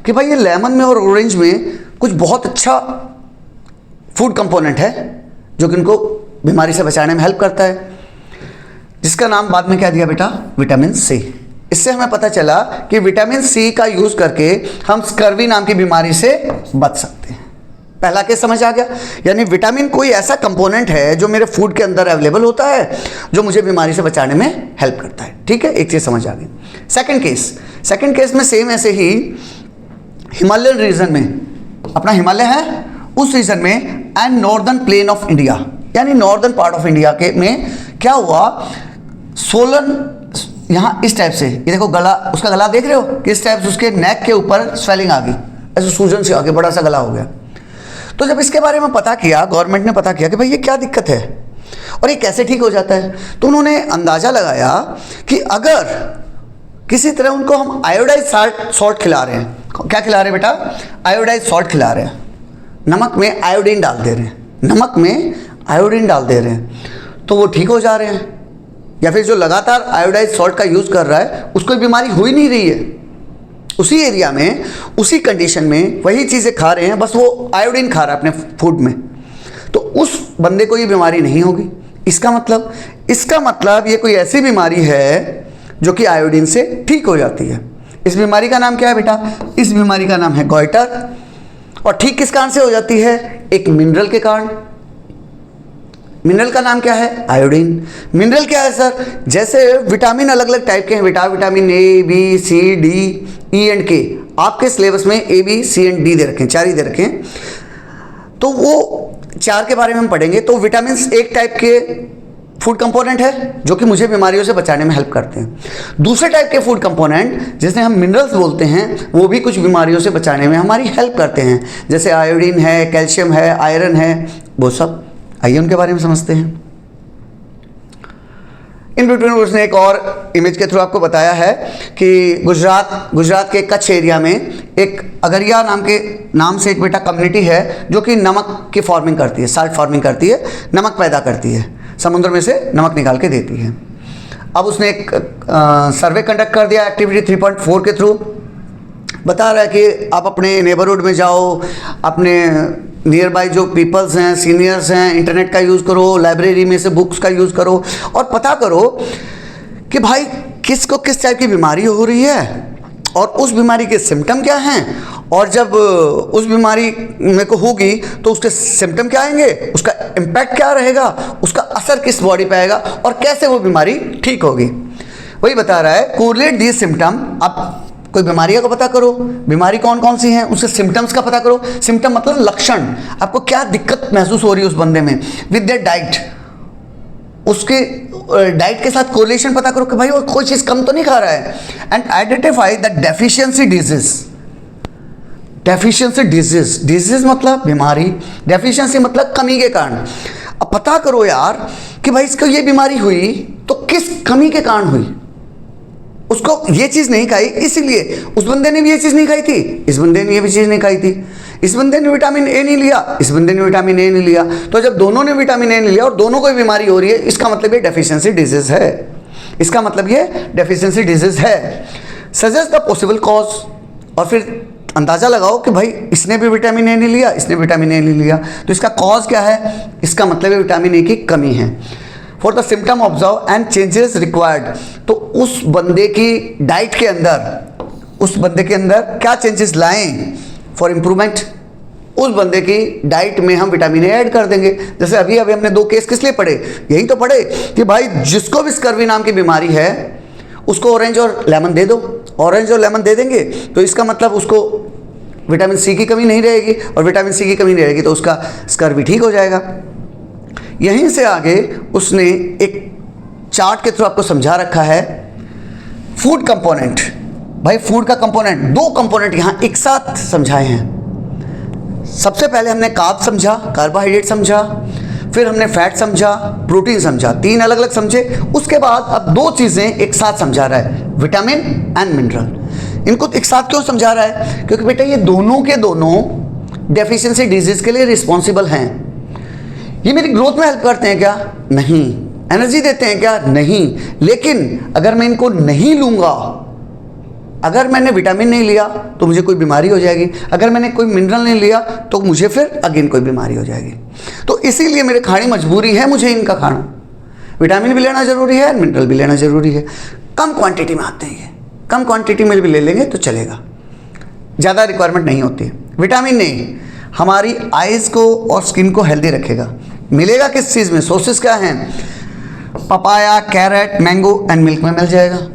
कि भाई ये लेमन में और ऑरेंज में कुछ बहुत अच्छा फूड कंपोनेंट है जो कि उनको बीमारी से बचाने में हेल्प करता है, जिसका नाम बाद में क्या दिया बेटा? Vitamin C. इससे हमें पता चला कि विटामिन सी का यूज़ करके हम स्कर्वी नाम की बीमारी से बच सकते हैं। पहला केस समझ आ गया, यानी विटामिन कोई ऐसा कंपोनेंट है जो मेरे फूड के अंदर अवेलेबल होता है जो मुझे बीमारी से बचाने में हेल्प करता है। ठीक है, एक चीज़ समझ आ गई। सेकंड केस में सेम ऐसे ही हिमालयन रीजन में, अपना हिमालय है उस रीजन में, and northern plain of India, यानी नॉर्दर्न पार्ट ऑफ इंडिया के में क्या हुआ, सोलन यहाँ इस टाइप से, ये देखो गला, उसका गला देख रहे हो किस टाइप से, उसके नेक के ऊपर स्वेलिंग आ गई, ऐसे सूजन से आगे बड़ा सा गला हो गया। तो जब इसके बारे में पता किया, गवर्नमेंट ने पता किया कि भाई ये क्या दिक्कत है और ये कैसे ठीक हो जाता है, तो उन्होंने अंदाज़ा लगाया कि अगर किसी तरह उनको हम आयोडाइज सॉल्ट खिला रहे हैं, क्या खिला रहे हैं बेटा? आयोडाइज सॉल्ट खिला रहे हैं, नमक में आयोडीन डाल दे रहे हैं, नमक में आयोडीन डाल दे रहे हैं, तो वो ठीक हो जा रहे हैं। या फिर जो लगातार आयोडाइज सॉल्ट का यूज़ कर रहा है उसको बीमारी हो ही नहीं रही है, उसी एरिया में, उसी कंडीशन में वही चीज़ें खा रहे हैं, बस वो आयोडीन खा रहा है अपने फूड में, तो उस बंदे को ये बीमारी नहीं होगी। इसका मतलब ये कोई ऐसी बीमारी है जो कि आयोडीन से ठीक हो जाती है। इस बीमारी का नाम क्या है बेटा? इस बीमारी का नाम है गॉइटर। और ठीक किस कारण से हो जाती है? एक मिनरल के कारण। मिनरल का नाम क्या है? आयोडीन। मिनरल क्या है सर? जैसे विटामिन अलग अलग टाइप के हैं, vitamin A, B, C, D, E and K. आपके सिलेबस में A, B, C and D दे रखे हैं, 4 ही दे रखे हैं, तो वो 4 के बारे में हम पढ़ेंगे। तो विटामिन एक टाइप के फूड कंपोनेंट है जो कि मुझे बीमारियों से बचाने में हेल्प करते हैं। दूसरे टाइप के फूड कंपोनेंट जिसे हम मिनरल्स बोलते हैं, वो भी कुछ बीमारियों से बचाने में हमारी हेल्प करते हैं, जैसे आयोडीन है, कैल्शियम है, आयरन है, वो सब। आइए उनके बारे में समझते हैं। इन बिटवीन उसने एक और इमेज के थ्रू आपको बताया है कि गुजरात के कच्छ एरिया में एक अगरिया नाम से एक बेटा कम्युनिटी है जो कि नमक की फार्मिंग करती है, साल्ट फार्मिंग करती है, नमक पैदा करती है, समुद्र में से नमक निकाल के देती है। अब उसने एक सर्वे कंडक्ट कर दिया एक्टिविटी 3.4 के थ्रू। बता रहा है कि आप अपने नेबरहुड में जाओ, अपने नियर बाई जो पीपल्स हैं, सीनियर्स हैं, इंटरनेट का यूज़ करो, लाइब्रेरी में से बुक्स का यूज़ करो और पता करो कि भाई किसको किस टाइप की बीमारी हो रही है और उस बीमारी के सिम्टम क्या हैं, और जब उस बीमारी में को होगी तो उसके सिम्टम क्या आएंगे, उसका इम्पैक्ट क्या रहेगा, उसका असर किस बॉडी पे आएगा और कैसे वो बीमारी ठीक होगी। वही बता रहा है, कोरिलेट दी सिम्टम। आप कोई बीमारियों को पता करो, बीमारी कौन कौन सी हैं, उसके सिम्टम्स का पता करो। सिम्टम मतलब लक्षण, आपको क्या दिक्कत महसूस हो रही है उस बंदे में, विद देयर डाइट, उसके डाइट के साथ कोरिलेशन पता करो कि भाई वो कोई चीज़ कम तो नहीं खा रहा है। And identify the deficiency disease. Deficiency disease मतलब बीमारी, डेफिशिएंसी मतलब कमी के कारण। अब पता करो यार कि भाई इसको ये बीमारी हुई तो किस कमी के कारण हुई। उसको ये चीज़ नहीं खाई इसीलिए, उस बंदे ने भी ये चीज़ नहीं खाई थी, इस बंदे ने ये भी चीज़ नहीं खाई थी, इस बंदे ने विटामिन ए नहीं लिया, इस बंदे ने विटामिन ए नहीं लिया, तो जब दोनों ने विटामिन ए नहीं लिया और दोनों को बीमारी हो रही है, इसका मतलब ये डेफिशिएंसी डिजीज है। इसका मतलब ये डेफिशिएंसी डिजीज है। सजेस्ट द पॉसिबल कॉज, और फिर अंदाज़ा लगाओ कि भाई इसने भी विटामिन ए नहीं लिया, इसने विटामिन ए नहीं लिया, तो इसका कॉज क्या है। इसका मतलब विटामिन ए की कमी है। For the symptom observe and changes required, तो उस बंदे की डाइट के अंदर, उस बंदे के अंदर क्या चेंजेस लाएं फॉर इम्प्रूवमेंट। उस बंदे की डाइट में हम विटामिन ए ऐड कर देंगे। जैसे अभी हमने 2 केस किस लिए पढ़े, यही तो पढ़े कि भाई जिसको भी स्कर्वी नाम की बीमारी है उसको ऑरेंज और लेमन दे दो। ऑरेंज और लेमन दे देंगे तो इसका मतलब उसको विटामिन सी की कमी नहीं रहेगी, और विटामिन सी की कमी नहीं रहेगी तो उसका स्कर्वी ठीक हो जाएगा। यहीं से आगे उसने एक चार्ट के थ्रू आपको समझा रखा है फूड कंपोनेंट। भाई फूड का कंपोनेंट, 2 कंपोनेंट यहाँ एक साथ समझाए हैं। सबसे पहले हमने कार्ब समझा, कार्बोहाइड्रेट समझा, फिर हमने फैट समझा, प्रोटीन समझा, 3 अलग अलग समझे। उसके बाद अब 2 चीज़ें एक साथ समझा रहा है, विटामिन एंड मिनरल। इनको एक साथ क्यों समझा रहा है? क्योंकि बेटा ये दोनों के दोनों डेफिशिएंसी डिजीज के लिए रिस्पॉन्सिबल हैं। ये मेरी ग्रोथ में हेल्प करते हैं क्या? नहीं। एनर्जी देते हैं क्या? नहीं। लेकिन अगर मैं इनको नहीं लूँगा, अगर मैंने विटामिन नहीं लिया तो मुझे कोई बीमारी हो जाएगी, अगर मैंने कोई मिनरल नहीं लिया तो मुझे फिर अगेन कोई बीमारी हो जाएगी। तो इसीलिए मेरे खाने मजबूरी है मुझे इनका खाना। विटामिन भी लेना ज़रूरी है, मिनरल भी लेना ज़रूरी है। कम क्वांटिटी में आते हैं ये, कम क्वांटिटी में भी ले लेंगे तो चलेगा, ज़्यादा रिक्वायरमेंट नहीं होती है। विटामिन नहीं हमारी आइज़ को और स्किन को हेल्दी रखेगा। मिलेगा किस चीज़ में? सोर्सेस क्या हैं? Papaya, carrot, mango and milk में मिल जाएगा।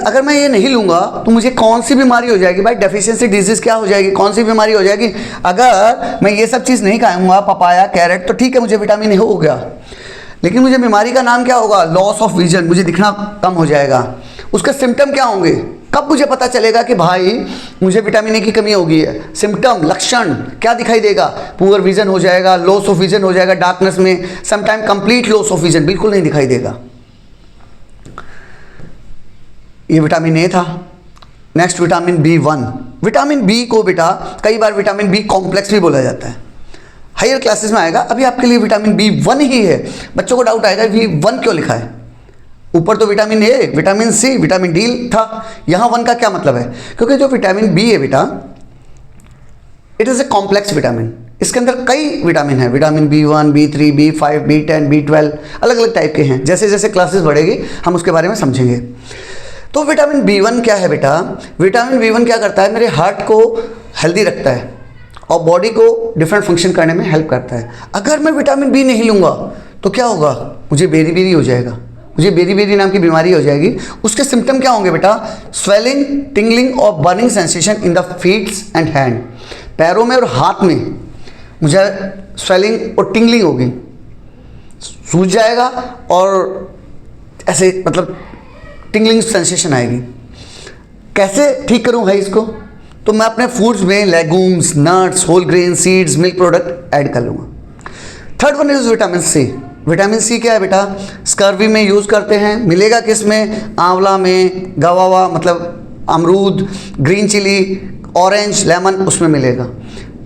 अगर मैं ये नहीं लूँगा तो मुझे कौन सी बीमारी हो जाएगी भाई? डेफिशिएंसी डिजीज़ क्या हो जाएगी? कौन सी बीमारी हो जाएगी? अगर मैं ये सब चीज़ नहीं खाऊंगा, पपाया, कैरेट, तो ठीक है मुझे विटामिन ए हो गया, लेकिन मुझे बीमारी का नाम क्या होगा? लॉस ऑफ विजन, मुझे दिखना कम हो जाएगा। उसके सिम्टम क्या होंगे? कब मुझे पता चलेगा कि भाई मुझे विटामिन ए की कमी हो गई है? सिम्टम, लक्षण क्या दिखाई देगा? पुअर विजन हो जाएगा, लॉस ऑफ विजन हो जाएगा, डार्कनेस में, sometime complete loss of vision, बिल्कुल नहीं दिखाई देगा। ये विटामिन ए था। Next vitamin B1। Vitamin B को बेटा कई बार विटामिन बी कॉम्प्लेक्स भी बोला जाता है, हायर क्लासेस में आएगा। अभी आपके लिए विटामिन B1 ही है। बच्चों को डाउट आएगा B1 क्यों लिखा है? ऊपर तो vitamin A, vitamin C, vitamin D था, यहाँ 1 का क्या मतलब है? क्योंकि जो विटामिन बी है बेटा, it is a complex vitamin. इसके अंदर कई विटामिन है, vitamin B1, B3, B5, B10, B12, अलग अलग टाइप के हैं। जैसे जैसे क्लासेस बढ़ेगी हम उसके बारे में समझेंगे। तो विटामिन B1 क्या है बेटा? विटामिन B1 क्या करता है? मेरे हार्ट को हेल्दी रखता है और बॉडी को डिफरेंट फंक्शन करने में हेल्प करता है। अगर मैं विटामिन बी नहीं लूँगा तो क्या होगा? मुझे बेरी बेरी हो जाएगा, मुझे बेरी बेरी नाम की बीमारी हो जाएगी। उसके सिम्टम क्या होंगे बेटा? स्वेलिंग, टिंगलिंग और burning sensation in the feats and hand. पैरों में और हाथ में मुझे स्वेलिंग और टिंगलिंग होगी, सूज जाएगा और ऐसे मतलब टिंगलिंग सेंसेशन आएगी। कैसे ठीक करूँ भाई इसको? तो मैं अपने फूड्स में legumes, nuts, whole grain, seeds, milk product add कर लूँगा। Third one is vitamin C. Vitamin C क्या है बेटा? स्कर्वी में यूज़ करते हैं। मिलेगा किस में? आंवला में, गवावा मतलब अमरूद, ग्रीन चिली, ऑरेंज, लेमन, उसमें मिलेगा।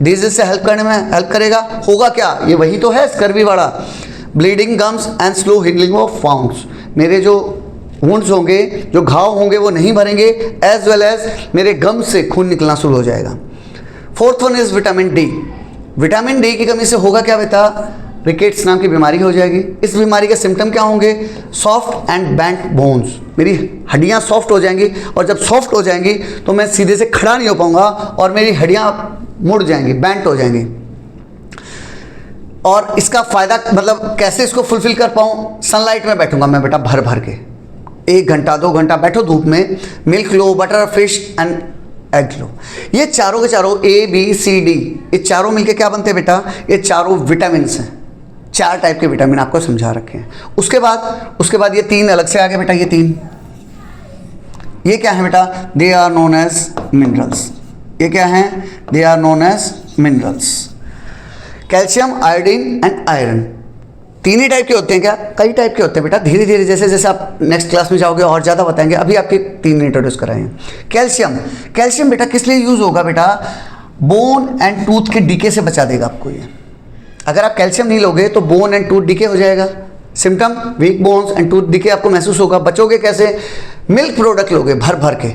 डिजीज से हेल्प करने में हेल्प करेगा। होगा क्या? ये वही तो है स्कर्वी वाला। Bleeding gums and slow healing of wounds. मेरे जो वुंड्स होंगे, जो घाव होंगे वो नहीं भरेंगे, एज वेल एज मेरे गम से खून निकलना शुरू हो जाएगा। Fourth one is vitamin D. Vitamin D की कमी से होगा क्या बेटा? रिकेट्स नाम की बीमारी हो जाएगी। इस बीमारी के सिम्टम क्या होंगे? Soft and bent bones. मेरी हड्डियां सॉफ्ट हो जाएंगी और जब सॉफ्ट हो जाएंगी तो मैं सीधे से खड़ा नहीं हो पाऊंगा और मेरी हड्डियां मुड़ जाएंगी, बेंट हो जाएंगी। और इसका फायदा मतलब कैसे इसको फुलफिल कर पाऊँ? सनलाइट में बैठूंगा मैं बेटा भर भर के, 1 घंटा 2 घंटा बैठो धूप में। मिल्क लो, बटर, फिश एंड एग लो। ये चारों के चारों ABCD, ये चारों मिलके क्या बनते हैं बेटा? ये चारों विटामिन हैं। 4 टाइप के विटामिन आपको समझा रखे हैं। उसके बाद ये 3 अलग से आ गए बेटा। ये 3 ये क्या है बेटा? They are known as minerals. ये क्या है? They are known as minerals. Calcium, iodine and iron. 3 ही टाइप के होते हैं क्या? कई टाइप के होते हैं बेटा। धीरे धीरे जैसे जैसे आप नेक्स्ट क्लास में जाओगे और ज़्यादा बताएंगे। अभी आपके 3 इंट्रोड्यूस कराए हैं। कैल्शियम। कैल्शियम बेटा किस लिए यूज़ होगा बेटा? बोन एंड टूथ के डीके से बचा देगा आपको ये। अगर आप कैल्शियम नहीं लोगे तो बोन एंड टूथ डीके हो जाएगा। Symptom weak bones and tooth decay आपको महसूस होगा। बचोगे कैसे? मिल्क प्रोडक्ट लोगे भर भर के।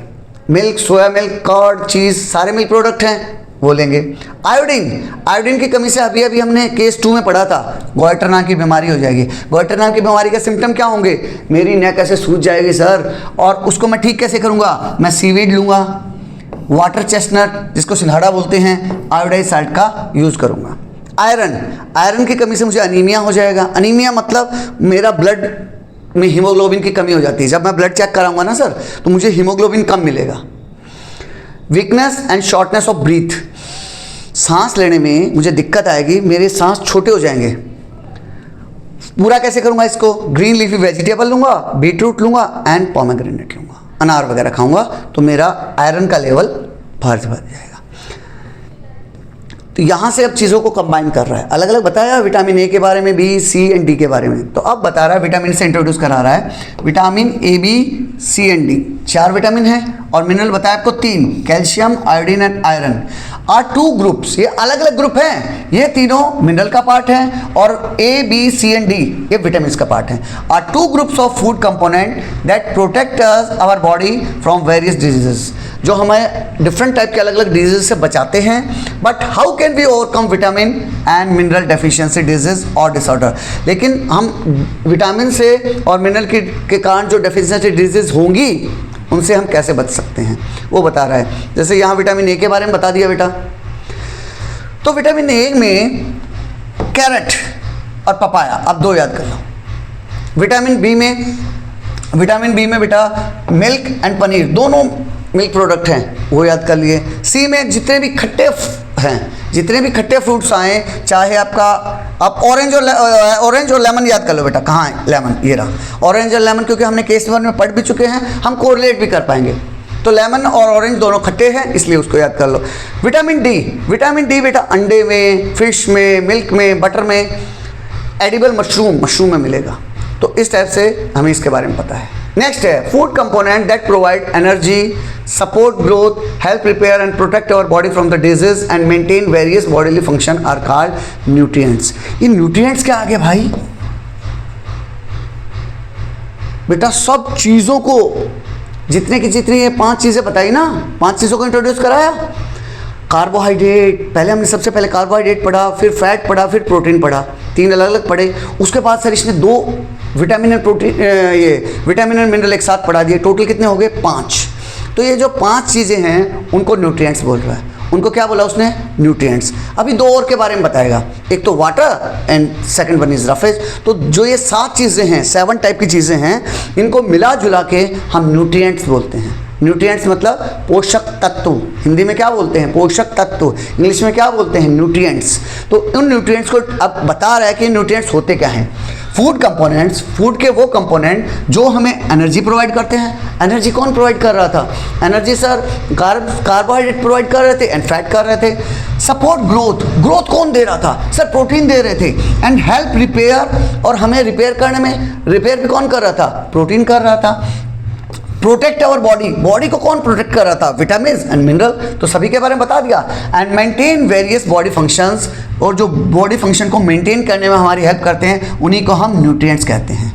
मिल्क, सोया मिल्क, कर्ड, चीज़, सारे मिल्क प्रोडक्ट हैं वो लेंगे। आयोडीन। आयोडीन की कमी से अभी हमने केस 2 में पढ़ा था, गॉइटर नाम की बीमारी हो जाएगी। गॉइटर नाम की बीमारी के सिम्टम क्या होंगे? मेरी नेक ऐसे सूज जाएगी सर, और उसको मैं ठीक कैसे करूँगा? मैं सीवीड लूँगा, वाटर चेस्टनट जिसको सिंघाड़ा बोलते हैं, आयोडाइज साल्ट का यूज़ करूँगा। आयरन। आयरन की कमी से मुझे अनीमिया हो जाएगा। अनीमिया मतलब मेरा ब्लड में हीमोग्लोबिन की कमी हो जाती है। जब मैं ब्लड चेक कराऊंगा ना सर तो मुझे हीमोग्लोबिन कम मिलेगा। Weakness and shortness of breath. सांस लेने में मुझे दिक्कत आएगी, मेरे सांस छोटे हो जाएंगे। पूरा कैसे करूंगा इसको? ग्रीन लीफी वेजिटेबल लूंगा, बीटरूट लूंगा एंड पोमेग्रेनेट लूंगा, अनार वगैरह खाऊंगा तो मेरा आयरन का लेवल भर जाएगा। तो यहाँ से अब चीज़ों को कंबाइन कर रहा है। अलग अलग बताया विटामिन ए के बारे में, बी, सी एंड डी के बारे में। तो अब बता रहा है विटामिन से इंट्रोड्यूस करा रहा है। Vitamin A, B, C and D 4 vitamin हैं और मिनरल बताया आपको 3, calcium, iodine and iron are 2 groups. ये अलग अलग ग्रुप हैं। ये तीनों मिनरल का पार्ट है और A, B, C and D ये विटामिन का पार्ट है। Are 2 groups of food component that protect our body from various diseases, जो हमें डिफरेंट टाइप के अलग अलग डिजीज से बचाते हैं। But how can we overcome vitamin and mineral deficiency disease और डिसऑर्डर? लेकिन हम विटामिन से और मिनरल के कारण जो डेफिशिएंसी डिजीज होंगी उनसे हम कैसे बच सकते हैं वो बता रहा है। जैसे यहाँ विटामिन ए के बारे में बता दिया बेटा। तो विटामिन ए में कैरेट और पपाया, आप 2 याद कर लो। विटामिन बी में बेटा मिल्क एंड पनीर, दोनों मिल्क प्रोडक्ट हैं वो याद कर लिए। सी में जितने भी खट्टे फ्रूट्स आए, चाहे आपका आप ऑरेंज और लेमन याद कर लो बेटा। कहाँ है लेमन? ये रहा ऑरेंज और लेमन, क्योंकि हमने केस 1 में पढ़ भी चुके हैं, हम कोरिलेट भी कर पाएंगे। तो लेमन और ऑरेंज दोनों खट्टे हैं इसलिए उसको याद कर लो। विटामिन डी बेटा अंडे में, फिश में, मिल्क में, बटर में, एडिबल मशरूम में मिलेगा। तो इस टाइप से हमें इसके बारे में पता है। नेक्स्ट है food component that provide energy, support growth, help repair and protect our body from the disease and maintain various bodily function are called nutrients. ये न्यूट्रिएंट्स क्या आ गए भाई? बेटा सब चीज़ों को, जितने की जितनी ये 5 चीज़ें बताई ना, 5 चीज़ों को इंट्रोड्यूस कराया। कार्बोहाइड्रेट, पहले हमने सबसे पहले कार्बोहाइड्रेट पढ़ा, फिर फैट पढ़ा, फिर प्रोटीन पढ़ा, 3 अलग अलग पढ़े। उसके बाद सर इसने 2 विटामिन एंड प्रोटीन, ये विटामिन एंड मिनरल एक साथ पढ़ा दिए। टोटल कितने हो गए? 5। तो ये जो 5 चीज़ें हैं उनको न्यूट्रिएंट्स बोल रहा है। उनको क्या बोला उसने? न्यूट्रिएंट्स। अभी 2 और के बारे में बताएगा, एक तो water and second one is roughage. तो जो ये 7 चीज़ें हैं, 7 टाइप की चीज़ें हैं, इनको मिला जुला के हम न्यूट्रिएंट्स बोलते हैं। न्यूट्रिएंट्स मतलब पोषक तत्व, हिंदी में क्या बोलते हैं? पोषक तत्व, इंग्लिश में क्या बोलते हैं? न्यूट्रिएंट्स। तो उन न्यूट्रिएंट्स को अब बता रहा है कि न्यूट्रिएंट्स होते क्या हैं। फूड कंपोनेंट्स, फूड के वो कंपोनेंट जो हमें एनर्जी प्रोवाइड करते हैं। एनर्जी कौन प्रोवाइड कर रहा था? एनर्जी सर कार्बोहाइड्रेट प्रोवाइड कर रहे थे एंड फैट कर रहे थे। सपोर्ट ग्रोथ, ग्रोथ कौन दे रहा था? सर प्रोटीन दे रहे थे। एंड हेल्प रिपेयर, और हमें रिपेयर करने में, रिपेयर भी कौन कर रहा था? प्रोटीन कर रहा था। प्रोटेक्ट आवर बॉडी, बॉडी को कौन प्रोटेक्ट कर रहा था? Vitamin and mineral. तो सभी के बारे में बता दिया। And maintain various body functions, और जो बॉडी फंक्शन को मेंटेन करने में हमारी हेल्प करते हैं उन्हीं को हम न्यूट्रिएंट्स कहते हैं।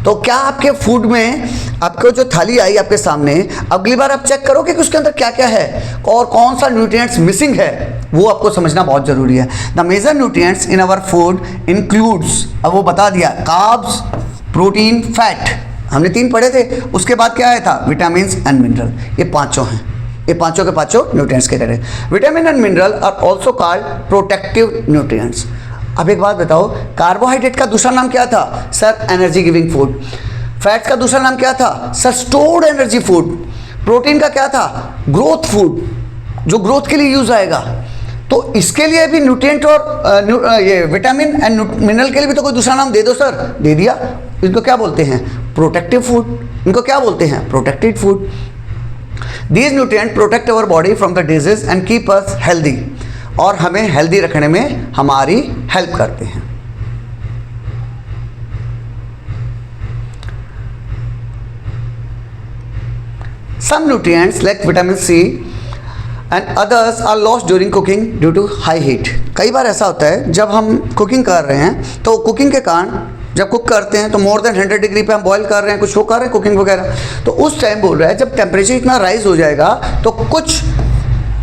तो क्या आपके फूड में, आपको जो थाली आई आपके सामने, अगली बार आप चेक करोगे कि उसके अंदर क्या क्या है और कौन सा न्यूट्रिएंट्स मिसिंग है, वो आपको समझना बहुत जरूरी है। The major nutrients in our food includes, अब वो बता दिया, कार्ब्स, प्रोटीन, फैट, हमने 3 पढ़े थे। उसके बाद क्या आया था? Vitamin and mineral. ये पांचों हैं, ये पांचों के पांचों न्यूट्रिएंट्स के तरह। Vitamin and mineral are also called protective nutrients. अब एक बात बताओ, कार्बोहाइड्रेट का दूसरा नाम क्या था? Sir energy giving food. Fats का दूसरा नाम क्या था? Sir stored energy food. Protein का क्या था? ग्रोथ फूड, जो ग्रोथ के लिए यूज आएगा। तो इसके लिए भी न्यूट्रिएंट और ये विटामिन एंड मिनरल के लिए भी तो कोई दूसरा नाम दे दो सर। दे दिया। इनको क्या बोलते हैं? Protective food. इनको क्या बोलते हैं? Protected food. These nutrient protect our body from the disease and keep us healthy, और हमें हेल्दी रखने में हमारी हेल्प करते हैं। Some nutrients like vitamin C and others are lost during cooking due to high heat. कई बार ऐसा होता है जब हम कुकिंग कर रहे हैं, तो कुकिंग के कारण जब कुक करते हैं तो मोर देन 100 डिग्री पे हम बॉईल कर रहे हैं, कुछ वो कर रहे हैं कुकिंग वगैरह, तो उस टाइम बोल रहा है जब टेम्परेचर इतना राइज हो जाएगा तो कुछ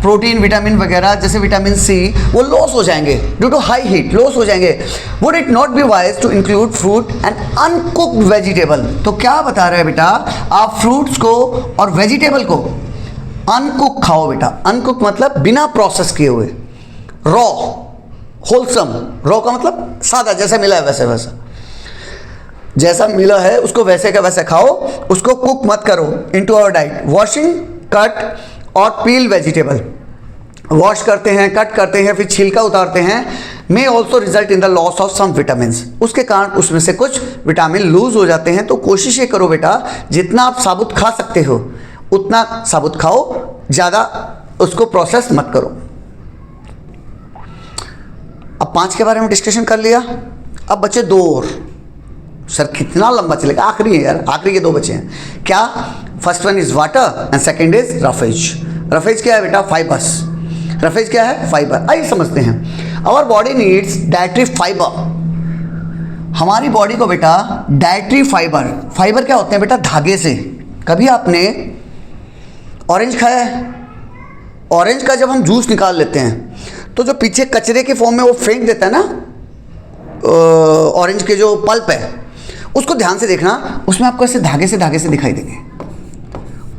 प्रोटीन, विटामिन वगैरह जैसे विटामिन सी वो लॉस हो जाएंगे due to high heat, loss हो जाएंगे। Would it not be wise to include fruit and uncooked vegetable? तो क्या बता रहे हैं बेटा, आप फ्रूट्स को और वेजिटेबल को अनकुक खाओ बेटा। अनकुक मतलब बिना प्रोसेस किए हुए, रॉ, होलसम। रॉ का मतलब सादा, जैसा मिला है वैसे वैसा, जैसा मिला है उसको वैसे का वैसे खाओ, उसको कुक मत करो। Into our diet, washing, cut और पील वेजिटेबल, वॉश करते हैं, कट करते हैं, फिर छिलका उतारते हैं, may also result in the loss of some vitamin. उसके कारण उसमें से कुछ विटामिन लूज हो जाते हैं। तो कोशिश ये करो बेटा, जितना आप साबुत खा सकते हो उतना साबुत खाओ, ज़्यादा उसको प्रोसेस मत करो। अब 5 के बारे में डिस्कशन कर लिया, अब बचे 2 और। सर कितना लंबा चलेगा, आखिरी है यार, आखिरी के 2 बचे हैं। क्या? First one is water and second is roughage. Roughage क्या है बेटा? फाइबर्स। रफेज क्या है? फाइबर। आइए समझते हैं। Our body needs dietary fibre. हमारी बॉडी को बेटा डाइटरी फाइबर, फाइबर क्या होते हैं बेटा? धागे से। कभी आपने ऑरेंज खाया है? ऑरेंज का जब हम जूस निकाल लेते हैं तो जो पीछे कचरे के फॉर्म में वो फेंक देता है ना, ऑरेंज के जो पल्प है, उसको ध्यान से देखना, उसमें आपको ऐसे धागे से दिखाई देंगे,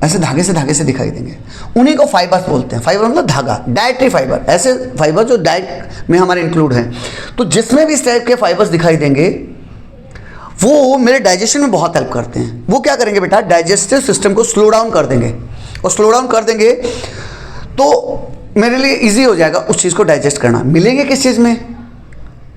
ऐसे धागे से दिखाई देंगे। उन्हीं को फाइबर्स बोलते हैं। फाइबर मतलब धागा, डाइटरी फाइबर, ऐसे फाइबर जो डाइट में हमारे इंक्लूड हैं। तो जिसमें भी इस टाइप के फाइबर्स दिखाई देंगे वो मेरे डाइजेशन में बहुत हेल्प करते हैं। वो क्या करेंगे बेटा? डाइजेस्टिव सिस्टम को स्लो डाउन कर देंगे, और स्लो डाउन कर देंगे तो मेरे लिए ईजी हो जाएगा उस चीज़ को डाइजेस्ट करना। मिलेंगे किस चीज़ में?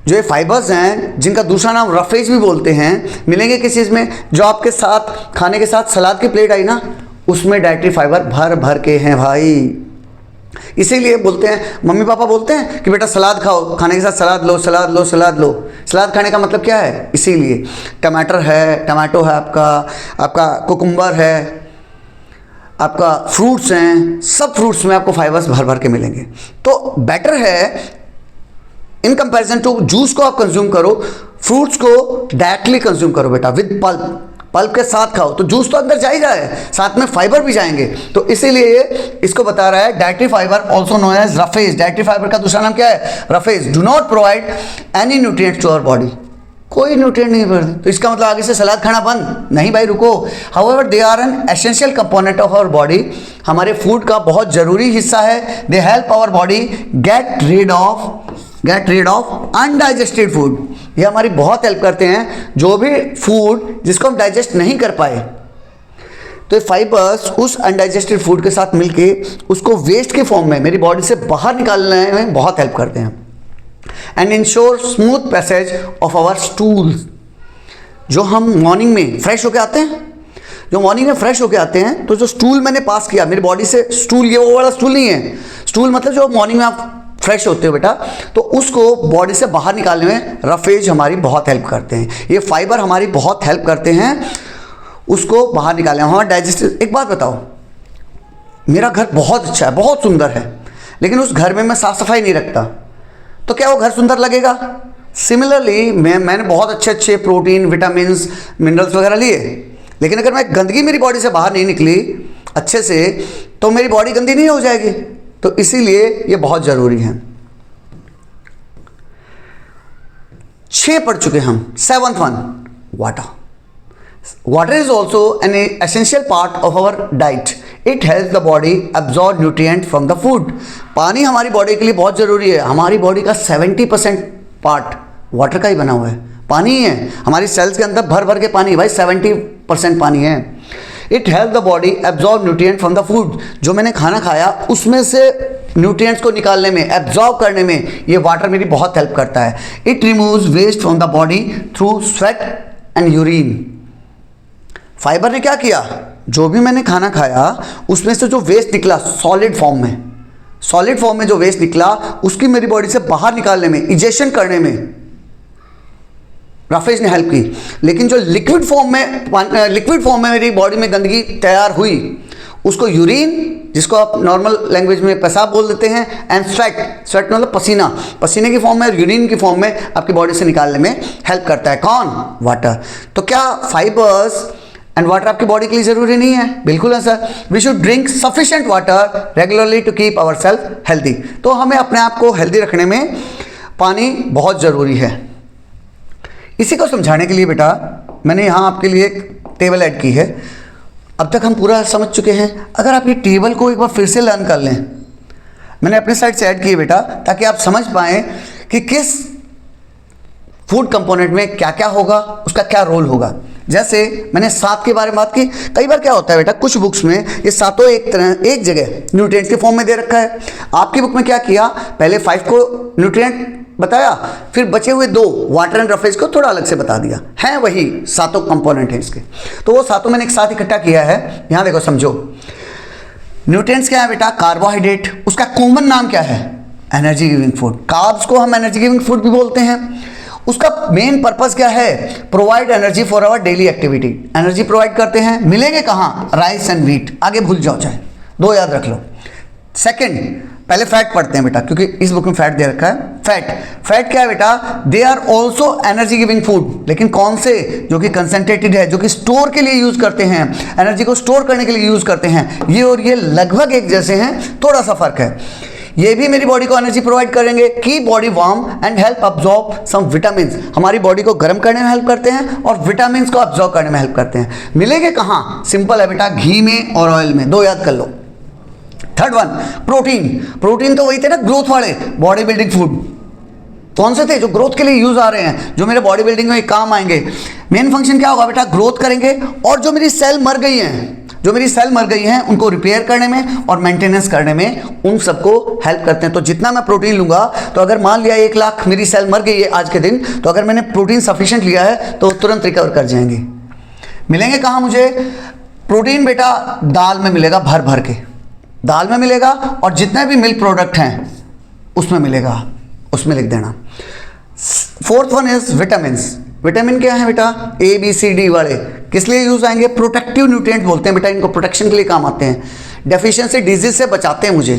जो ये फाइबर्स हैं जिनका दूसरा नाम रफेज भी बोलते हैं, मिलेंगे किस चीज़ में? जो आपके साथ खाने के साथ सलाद की प्लेट आई ना, उसमें डाइटरी फाइबर भर भर के हैं भाई। इसीलिए बोलते हैं, मम्मी पापा बोलते हैं कि बेटा सलाद खाओ, खाने के साथ सलाद लो, सलाद लो, सलाद लो। सलाद खाने का मतलब क्या है? इसीलिए टमाटर है, टमाटो है, आपका कुकुम्बर है, आपका फ्रूट्स हैं, सब फ्रूट्स में आपको फाइबर्स भर भर के मिलेंगे। तो बेटर है इन कंपैरिजन टू जूस को आप कंज्यूम करो, फ्रूट्स को डायरेक्टली कंज्यूम करो बेटा विद पल्प। पल्प के साथ खाओ तो जूस तो अंदर जा ही जाए, साथ में फाइबर भी जाएंगे। तो इसीलिए इसको बता रहा है dietary fibre also known as roughage. Dietary fibre का दूसरा नाम क्या है? Roughage. Do not provide any nutrients to our body. कोई न्यूट्रिएंट नहीं बढ़ते, तो इसका मतलब आगे से सलाद खाना बंद नहीं भाई, रुको। However they are an essential component of our body, हमारे फूड का बहुत जरूरी हिस्सा है। They help our body get rid of undigested food. ये हमारी बहुत हेल्प करते हैं, जो भी फूड जिसको हम डाइजेस्ट नहीं कर पाए, तो ये फाइबर्स उस अनडाइजेस्टेड फूड के साथ मिलके उसको वेस्ट के फॉर्म में मेरी बॉडी से बाहर निकालने में बहुत हेल्प करते हैं। And ensure smooth passage of our stools. जो हम मॉर्निंग में फ्रेश होके आते हैं, तो जो स्टूल मैंने पास किया मेरी बॉडी से, स्टूल ये वो वाला स्टूल नहीं है, स्टूल मतलब जो मॉर्निंग में आप फ्रेश होते हो बेटा, तो उसको बॉडी से बाहर निकालने में रफेज हमारी बहुत हेल्प करते हैं। ये फाइबर हमारी बहुत हेल्प करते हैं उसको बाहर निकालने में, हमारा डाइजेस्टिव। एक बात बताओ, मेरा घर बहुत अच्छा है, बहुत सुंदर है, लेकिन उस घर में मैं साफ सफाई नहीं रखता, तो क्या वो घर सुंदर लगेगा? सिमिलरली मैंने बहुत अच्छे प्रोटीन, विटामिन, मिनरल्स वगैरह लिए, लेकिन अगर मैं गंदगी मेरी बॉडी से बाहर नहीं निकली अच्छे से, तो मेरी बॉडी गंदी नहीं हो जाएगी। तो इसीलिए ये बहुत जरूरी है। 6 पढ़ चुके हम। 7th one, water is also an essential part of our diet. It help the body absorb nutrient from the food. पानी हमारी बॉडी के लिए बहुत जरूरी है। हमारी बॉडी का 70% पार्ट वाटर का ही बना हुआ है, पानी ही है। हमारी सेल्स के अंदर भर भर के पानी भाई, 70% पानी है। It help the body absorb nutrient from the food. जो मैंने खाना खाया उसमें से न्यूट्रिएंट्स को निकालने में, एब्जॉर्ब करने में ये वाटर मेरी बहुत हेल्प करता है। It removes waste from the body through sweat and urine. Fibre ने क्या किया? जो भी मैंने खाना खाया उसमें से जो वेस्ट निकला सॉलिड फॉर्म में जो वेस्ट निकला, उसकी मेरी बॉडी से बाहर निकालने में, इजेक्शन करने में रफेज ने हेल्प की। लेकिन जो लिक्विड फॉर्म में मेरी बॉडी में गंदगी तैयार हुई, उसको यूरिन, जिसको आप नॉर्मल लैंग्वेज में पेशाब बोल देते हैं, एंड स्वेट मतलब पसीने की फॉर्म में और यूरिन की फॉर्म में आपकी बॉडी से निकालने में हेल्प करता है। कौन? वाटर। तो क्या फाइबर्स एंड वाटर आपकी बॉडी के लिए जरूरी नहीं है? बिल्कुल है sir. We should drink sufficient water regularly to keep our self healthy. तो हमें अपने आप को हेल्दी रखने में पानी बहुत जरूरी है। इसी को समझाने के लिए बेटा मैंने यहाँ आपके लिए एक टेबल ऐड की है। अब तक हम पूरा समझ चुके हैं। अगर आप ये टेबल को एक बार फिर से लर्न कर लें, मैंने अपने साइड से ऐड की है बेटा, ताकि आप समझ पाएँ कि किस फूड कंपोनेंट में क्या क्या होगा, उसका क्या रोल होगा। जैसे मैंने 7 के बारे में बात की। कई बार क्या होता है बेटा, कुछ बुक्स में ये सातों एक जगह न्यूट्रिएंट्स के फॉर्म में दे रखा है। आपकी बुक में क्या किया, पहले 5 को न्यूट्रिएंट बताया, फिर बचे हुए 2 वाटर एंड रफेज को थोड़ा अलग से बता दिया है। वही सातों कंपोनेंट हैं इसके, तो वो सातों मैंने एक साथ इकट्ठा किया है। यहाँ देखो, समझो न्यूट्रिएंट्स क्या है बेटा? कार्बोहाइड्रेट। उसका कॉमन नाम क्या है? Energy giving food. कार्ब्स को हम एनर्जी गिविंग फूड भी बोलते हैं। उसका मेन पर्पस क्या है? Provide energy for our daily activity. Energy provide करते हैं। मिलेंगे कहाँ? Rice and wheat. आगे भूल जाओ चाहे, 2 याद रख लो। सेकंड, पहले फैट पढ़ते हैं बेटा, क्योंकि इस बुक में फैट दे रखा है। फैट क्या है बेटा? They are also energy giving food. लेकिन कौन से? जो कि कंसंट्रेटेड है, जो कि स्टोर के लिए यूज करते हैं, एनर्जी को स्टोर करने के लिए यूज करते हैं। ये और ये लगभग एक जैसे हैं, थोड़ा सा फर्क है। ये भी मेरी बॉडी को एनर्जी प्रोवाइड करेंगे, keep body warm and help absorb some vitamin. हमारी बॉडी को गर्म करने में हेल्प करते हैं और विटामिन को अब्सॉर्ब करने में हेल्प करते हैं। मिलेंगे कहाँ? सिंपल है बेटा, घी में और ऑयल में। 2 याद कर लो। थर्ड वन, प्रोटीन तो वही थे ना ग्रोथ वाले, बॉडी बिल्डिंग फूड। कौन से थे? जो ग्रोथ के लिए यूज आ रहे हैं, जो मेरे बॉडी बिल्डिंग में काम आएंगे। मेन फंक्शन क्या होगा बेटा? ग्रोथ करेंगे, और जो मेरी सेल मर गई हैं उनको रिपेयर करने में और मेंटेनेंस करने में उन सबको हेल्प करते हैं। तो जितना मैं प्रोटीन लूंगा, तो अगर मान लिया 1 लाख मेरी सेल मर गई है आज के दिन, तो अगर मैंने प्रोटीन सफिशिएंट लिया है तो तुरंत रिकवर कर जाएंगे। मिलेंगे कहाँ मुझे? प्रोटीन बेटा दाल में मिलेगा, भर भर के दाल में मिलेगा, और जितने भी मिल्क प्रोडक्ट हैं उसमें मिलेगा, उसमें लिख देना। 4th वन इज विटामिन क्या है बेटा? ABCD वाले। किस लिए यूज आएंगे? प्रोटेक्टिव न्यूट्रिएंट बोलते हैं बेटा इनको, प्रोटेक्शन के लिए काम आते हैं। डेफिशिएंसी डिजीज से बचाते हैं मुझे।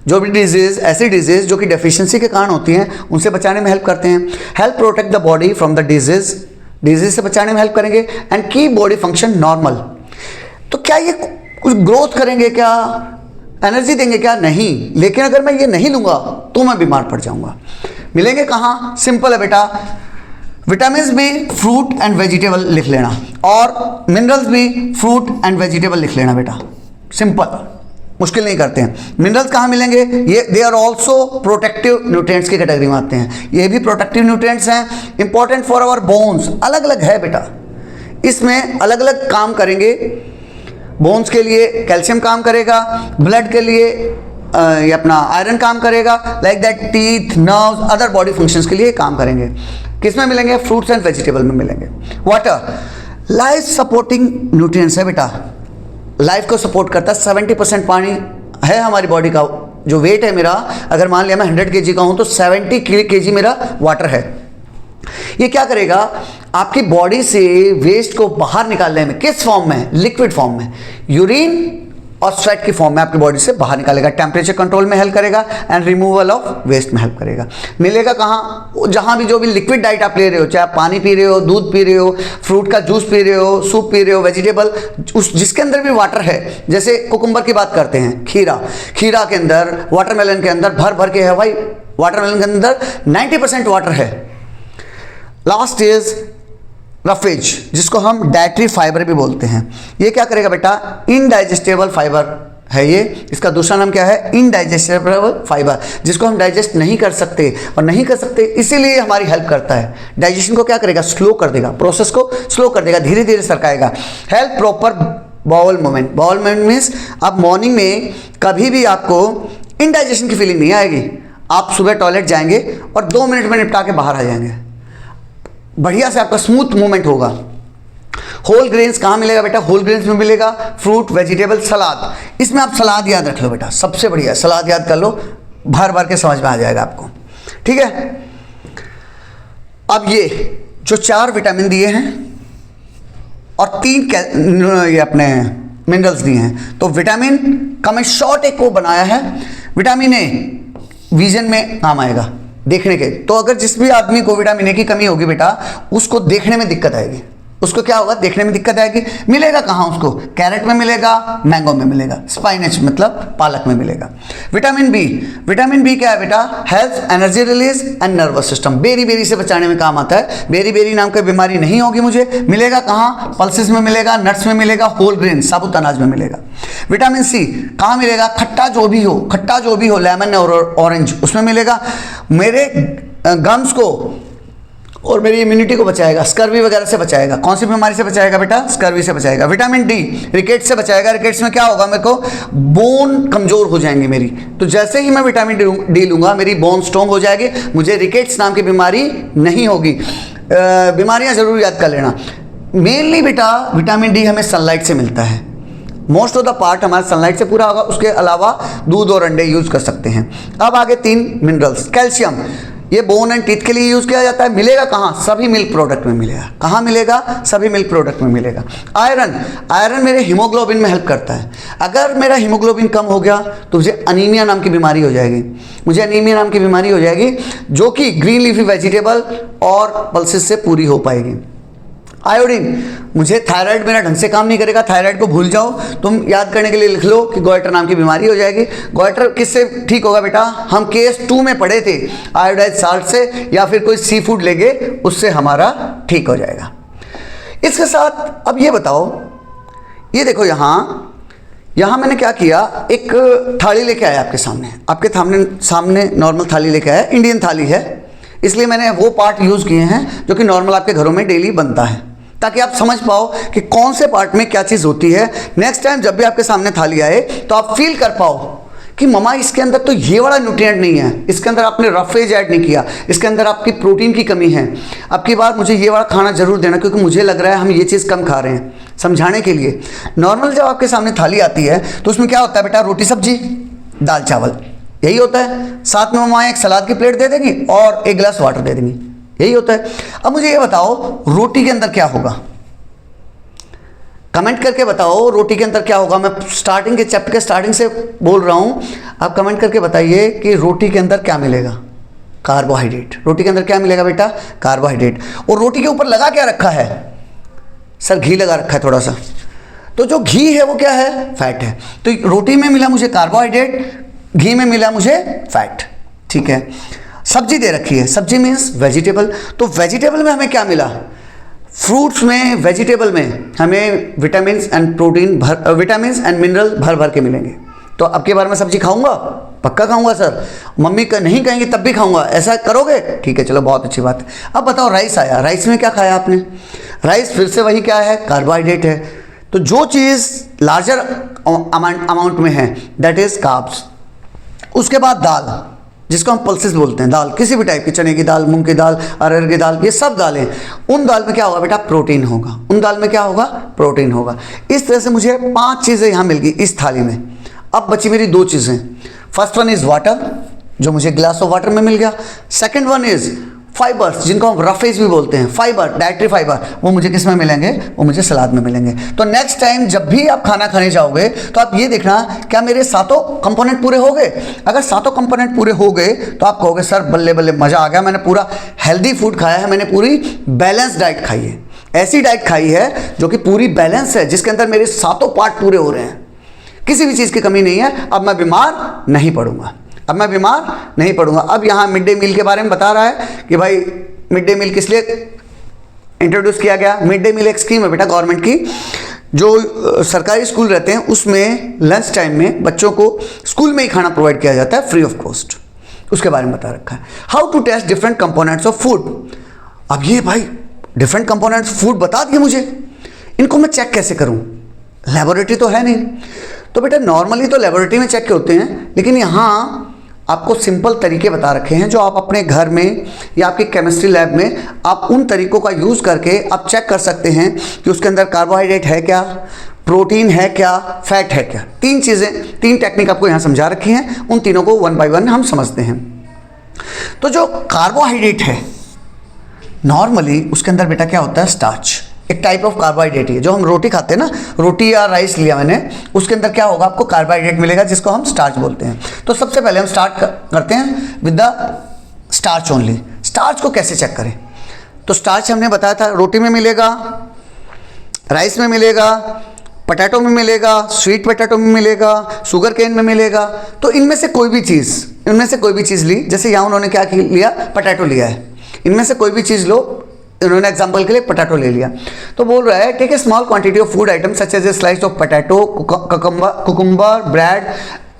जो भी डिजीज, ऐसी डिजीज जो कि डेफिशिएंसी के कारण होती हैं, उनसे बचाने में हेल्प करते हैं। Help protect the body from the disease disease से बचाने में हेल्प करेंगे एंड की बॉडी फंक्शन नॉर्मल। तो क्या ये कुछ ग्रोथ करेंगे, क्या एनर्जी देंगे? क्या नहीं। लेकिन अगर मैं ये नहीं लूंगा तो मैं बीमार पड़ जाऊंगा। मिलेंगे कहाँ? सिंपल है बेटा, विटामिन भी फ्रूट एंड वेजिटेबल लिख लेना, और मिनरल्स भी फ्रूट एंड वेजिटेबल लिख लेना बेटा, सिंपल, मुश्किल नहीं करते हैं। मिनरल्स कहाँ मिलेंगे? ये they are also protective nutrients की कैटेगरी में आते हैं, ये भी प्रोटेक्टिव न्यूट्रिएंट्स हैं, इंपॉर्टेंट फॉर आवर बोन्स। अलग अलग है बेटा, इसमें अलग अलग काम करेंगे। बोन्स के लिए कैल्शियम काम करेगा, ब्लड के लिए ये अपना आयरन काम करेगा, like that teeth, nerves, other body functions के लिए काम करेंगे। किस में मिलेंगे? फ्रूट्स एंड वेजिटेबल में मिलेंगे। वाटर लाइफ सपोर्टिंग न्यूट्रिएंट्स है बेटा, लाइफ को सपोर्ट करता है। 70% पानी है हमारी बॉडी का। जो वेट है मेरा, अगर मान लिया मैं 100 kg का हूं तो 70 kg मेरा वाटर है। ये क्या करेगा? आपकी बॉडी से वेस्ट को बाहर निकालने में, किस फॉर्म में? लिक्विड फॉर्म में, यूरिन और स्वेट की फॉर्म में आपकी बॉडी से बाहर निकालेगा। टेम्परेचर कंट्रोल में हेल्प करेगा एंड रिमूवल ऑफ वेस्ट में हेल्प करेगा। मिलेगा कहाँ? जहाँ भी जो भी लिक्विड डाइट आप ले रहे हो, चाहे आप पानी पी रहे हो, दूध पी रहे हो, फ्रूट का जूस पी रहे हो, सूप पी रहे हो, वेजिटेबल, उस जिसके अंदर भी वाटर है, जैसे कुकुम्बर की बात करते हैं, खीरा के अंदर, वाटरमेलन के अंदर भर भर के है भाई। वाटरमेलन के अंदर 90% वाटर है। लास्ट इज रफेज, जिसको हम डाइटरी फाइबर भी बोलते हैं। ये क्या करेगा बेटा? इनडाइजेस्टेबल फाइबर है ये। इसका दूसरा नाम क्या है? इनडाइजेस्टेबल फाइबर, जिसको हम डाइजेस्ट नहीं कर सकते, और नहीं कर सकते इसीलिए हमारी हेल्प करता है। डाइजेशन को क्या करेगा? स्लो कर देगा, प्रोसेस को स्लो कर देगा, धीरे धीरे सरकाएगा। Help proper bowel movement. Bowel movement means अब मॉर्निंग में कभी भी आपको इनडाइजेशन की फीलिंग नहीं आएगी। आप सुबह टॉयलेट जाएंगे और 2 मिनट में निपटा के बाहर आ जाएंगे, बढ़िया से आपका स्मूथ मूवमेंट होगा। होल ग्रेन्स कहाँ मिलेगा बेटा? होल ग्रेन्स में मिलेगा, फ्रूट, वेजिटेबल, सलाद। इसमें आप सलाद याद रख लो बेटा, सबसे बढ़िया सलाद याद कर लो, भर भर के समझ में आ जाएगा आपको, ठीक है। अब ये जो 4 विटामिन दिए हैं और 3 ये अपने मिनरल्स दिए हैं, तो विटामिन का मैं शॉर्ट एक को बनाया है। विटामिन ए विजन में काम आएगा, देखने के। तो अगर जिस भी आदमी को विटामिन ए की कमी होगी बेटा, उसको देखने में दिक्कत आएगी। उसको क्या होगा? देखने में दिक्कत आएगी। मिलेगा कहाँ उसको? कैरेट में मिलेगा, मैंगो में मिलेगा, स्पाइनच मतलब पालक में मिलेगा। विटामिन बी, विटामिन बी क्या है बेटा? Health, energy release and nervous system. Beriberi से बचाने में काम आता है। बेरी बेरी नाम की बीमारी नहीं होगी मुझे। मिलेगा कहाँ? पल्सेस में मिलेगा, नट्स में मिलेगा, होल ग्रेन साबुत अनाज में मिलेगा। विटामिन सी कहाँ मिलेगा? खट्टा जो भी हो, लेमन और ऑरेंज, उसमें मिलेगा। मेरे गम्स को और मेरी इम्यूनिटी को बचाएगा, स्कर्वी वगैरह से बचाएगा। कौन सी बीमारी से बचाएगा बेटा? स्कर्वी से बचाएगा। विटामिन डी रिकेट्स से बचाएगा। रिकेट्स में क्या होगा? मेरे को बोन कमजोर हो जाएंगी मेरी, तो जैसे ही मैं विटामिन डी लूंगा मेरी बोन स्ट्रॉन्ग हो जाएगी, मुझे रिकेट्स नाम की बीमारी नहीं होगी। बीमारियां जरूर याद कर लेना। मेनली बेटा विटामिन डी हमें सनलाइट से मिलता है, मोस्ट ऑफ द पार्ट हमारा सनलाइट से पूरा होगा। उसके अलावा दूध और अंडे यूज कर सकते हैं। अब आगे 3 मिनरल्स। कैल्शियम, ये बोन एंड टीथ के लिए यूज किया जाता है। मिलेगा कहाँ? सभी मिल्क प्रोडक्ट में मिलेगा। कहाँ मिलेगा? सभी मिल्क प्रोडक्ट में मिलेगा। आयरन, आयरन मेरे हीमोग्लोबिन में हेल्प करता है। अगर मेरा हीमोग्लोबिन कम हो गया तो मुझे अनीमिया नाम की बीमारी हो जाएगी। मुझे अनीमिया नाम की बीमारी हो जाएगी, जो कि ग्रीन लीफी वेजिटेबल और पल्सेस से पूरी हो पाएगी। आयोडीन, मुझे थायराइड मेरा ढंग से काम नहीं करेगा, थायराइड को भूल जाओ। तुम याद करने के लिए लिख लो कि गोइटर नाम की बीमारी हो जाएगी। गोइटर किससे ठीक होगा बेटा? हम केस 2 में पढ़े थे, आयोडाइज साल्ट से या फिर कोई सी फूड लेंगे, उससे हमारा ठीक हो जाएगा। इसके साथ अब ये बताओ, ये देखो यहाँ मैंने क्या किया, एक थाली लेके आया आपके सामने। आपके सामने नॉर्मल थाली लेके आया, इंडियन थाली है, इसलिए मैंने वो पार्ट यूज़ किए हैं जो कि नॉर्मल आपके घरों में डेली बनता है, ताकि आप समझ पाओ कि कौन से पार्ट में क्या चीज़ होती है। नेक्स्ट टाइम जब भी आपके सामने थाली आए तो आप फील कर पाओ कि ममा इसके अंदर तो ये वाला न्यूट्रिएंट नहीं है, इसके अंदर आपने रफेज ऐड नहीं किया, इसके अंदर आपकी प्रोटीन की कमी है। अब की बार मुझे ये वाला खाना जरूर देना, क्योंकि मुझे लग रहा है हम ये चीज़ कम खा रहे हैं। समझाने के लिए नॉर्मल जब आपके सामने थाली आती है तो उसमें क्या होता है बेटा? रोटी सब्जी दाल चावल, यही होता है। साथ में ममा एक सलाद की प्लेट दे देंगी और 1 गिलास वाटर दे देंगी, यही होता है। अब मुझे ये बताओ रोटी के अंदर क्या होगा? कमेंट करके बताओ रोटी के अंदर क्या होगा। मैं स्टार्टिंग के चैप्टर के स्टार्टिंग से बोल रहा हूं, आप कमेंट करके बताइए कि रोटी के अंदर क्या मिलेगा। कार्बोहाइड्रेट। रोटी के अंदर क्या मिलेगा बेटा? कार्बोहाइड्रेट। और रोटी के ऊपर लगा क्या रखा है? सर घी लगा रखा है थोड़ा सा। तो जो घी है वो क्या है? फैट है। तो रोटी में मिला मुझे कार्बोहाइड्रेट, घी में मिला मुझे फैट। ठीक है। सब्जी दे रखी है, सब्जी मीन्स वेजिटेबल। तो वेजिटेबल में हमें क्या मिला? फ्रूट्स में, वेजिटेबल में हमें vitamin and protein vitamin and mineral भर भर के मिलेंगे। तो अब के बार में सब्जी खाऊंगा? पक्का खाऊंगा सर। मम्मी का नहीं कहेंगे तब भी खाऊंगा, ऐसा करोगे? ठीक है, चलो बहुत अच्छी बात है। अब बताओ राइस आया, राइस में क्या खाया आपने? राइस फिर से वही क्या है? कार्बोहाइड्रेट है। तो जो चीज़ लार्जर अमाउंट में है दैट इज कार्ब्स। उसके बाद दाल, जिसको हम पल्सेस बोलते हैं, दाल किसी भी टाइप की, चने की दाल, मूंग की दाल, अरहर की दाल, ये सब दालें। उन दाल में क्या होगा बेटा? प्रोटीन होगा। उन दाल में क्या होगा? प्रोटीन होगा। इस तरह से मुझे 5 चीज़ें यहाँ मिल गई इस थाली में। अब बची मेरी 2 चीज़ें। फर्स्ट वन इज वाटर, जो मुझे ग्लास ऑफ वाटर में मिल गया। सेकेंड वन इज फाइबर्स, जिनको हम रफेज भी बोलते हैं, फाइबर, डाइटरी फाइबर, वो मुझे किस में मिलेंगे? वो मुझे सलाद में मिलेंगे। तो नेक्स्ट टाइम जब भी आप खाना खाने जाओगे तो आप ये देखना क्या मेरे सातों कंपोनेंट पूरे हो गए। अगर सातों कंपोनेंट पूरे हो गए तो आप कहोगे सर बल्ले बल्ले मज़ा आ गया, मैंने पूरा हेल्दी फूड खाया है, मैंने पूरी बैलेंस डाइट खाई है। ऐसी डाइट खाई है जो कि पूरी बैलेंस है, जिसके अंदर मेरे सातों पार्ट पूरे हो रहे हैं, किसी भी चीज़ की कमी नहीं है। अब मैं बीमार नहीं पड़ूंगा, अब मैं बीमार नहीं पड़ूंगा। अब यहाँ मिड डे मील के बारे में बता रहा है कि भाई मिड डे मील किस लिए इंट्रोड्यूस किया गया। मिड डे मील एक स्कीम है बेटा गवर्नमेंट की, जो सरकारी स्कूल रहते हैं उसमें लंच टाइम में बच्चों को स्कूल में ही खाना प्रोवाइड किया जाता है फ्री ऑफ कॉस्ट। उसके बारे में बता रखा है। How to test different components of food. अब ये भाई डिफरेंट कंपोनेंट्स फूड बता दिए मुझे, इनको मैं चेक कैसे करूँ? लेबोरेटरी तो है नहीं। तो बेटा नॉर्मली तो लेबोरेटरी में चेक होते हैं, लेकिन यहाँ आपको सिंपल तरीके बता रखे हैं जो आप अपने घर में या आपकी केमिस्ट्री लैब में आप उन तरीकों का यूज़ करके आप चेक कर सकते हैं कि उसके अंदर कार्बोहाइड्रेट है क्या, प्रोटीन है क्या, फैट है क्या। 3 चीज़ें, 3 टेक्निक आपको यहाँ समझा रखी हैं। उन तीनों को 1 बाय 1 हम समझते हैं। तो जो कार्बोहाइड्रेट है नॉर्मली उसके अंदर बेटा क्या होता है? स्टार्च, एक टाइप ऑफ कार्बोहाइड्रेट है। जो हम रोटी खाते हैं ना, रोटी या राइस लिया मैंने, उसके अंदर क्या होगा? आपको कार्बोहाइड्रेट मिलेगा जिसको हम स्टार्च बोलते हैं। तो सबसे पहले हम स्टार्ट करते हैं with the starch only. Starch को कैसे चेक करें? तो स्टार्च हमने बताया था रोटी में मिलेगा, राइस में मिलेगा, पोटैटो में मिलेगा, स्वीट पोटैटो में मिलेगा, शुगर केन में मिलेगा। तो इनमें से कोई भी चीज़ ली, जैसे यहाँ उन्होंने क्या लिया? पोटैटो लिया है। इनमें से कोई भी चीज़ लो, इन्होंने एग्जांपल के लिए पोटैटो ले लिया। तो बोल रहा है take a small quantity of food item such as a slice of potato, cucumber, bread,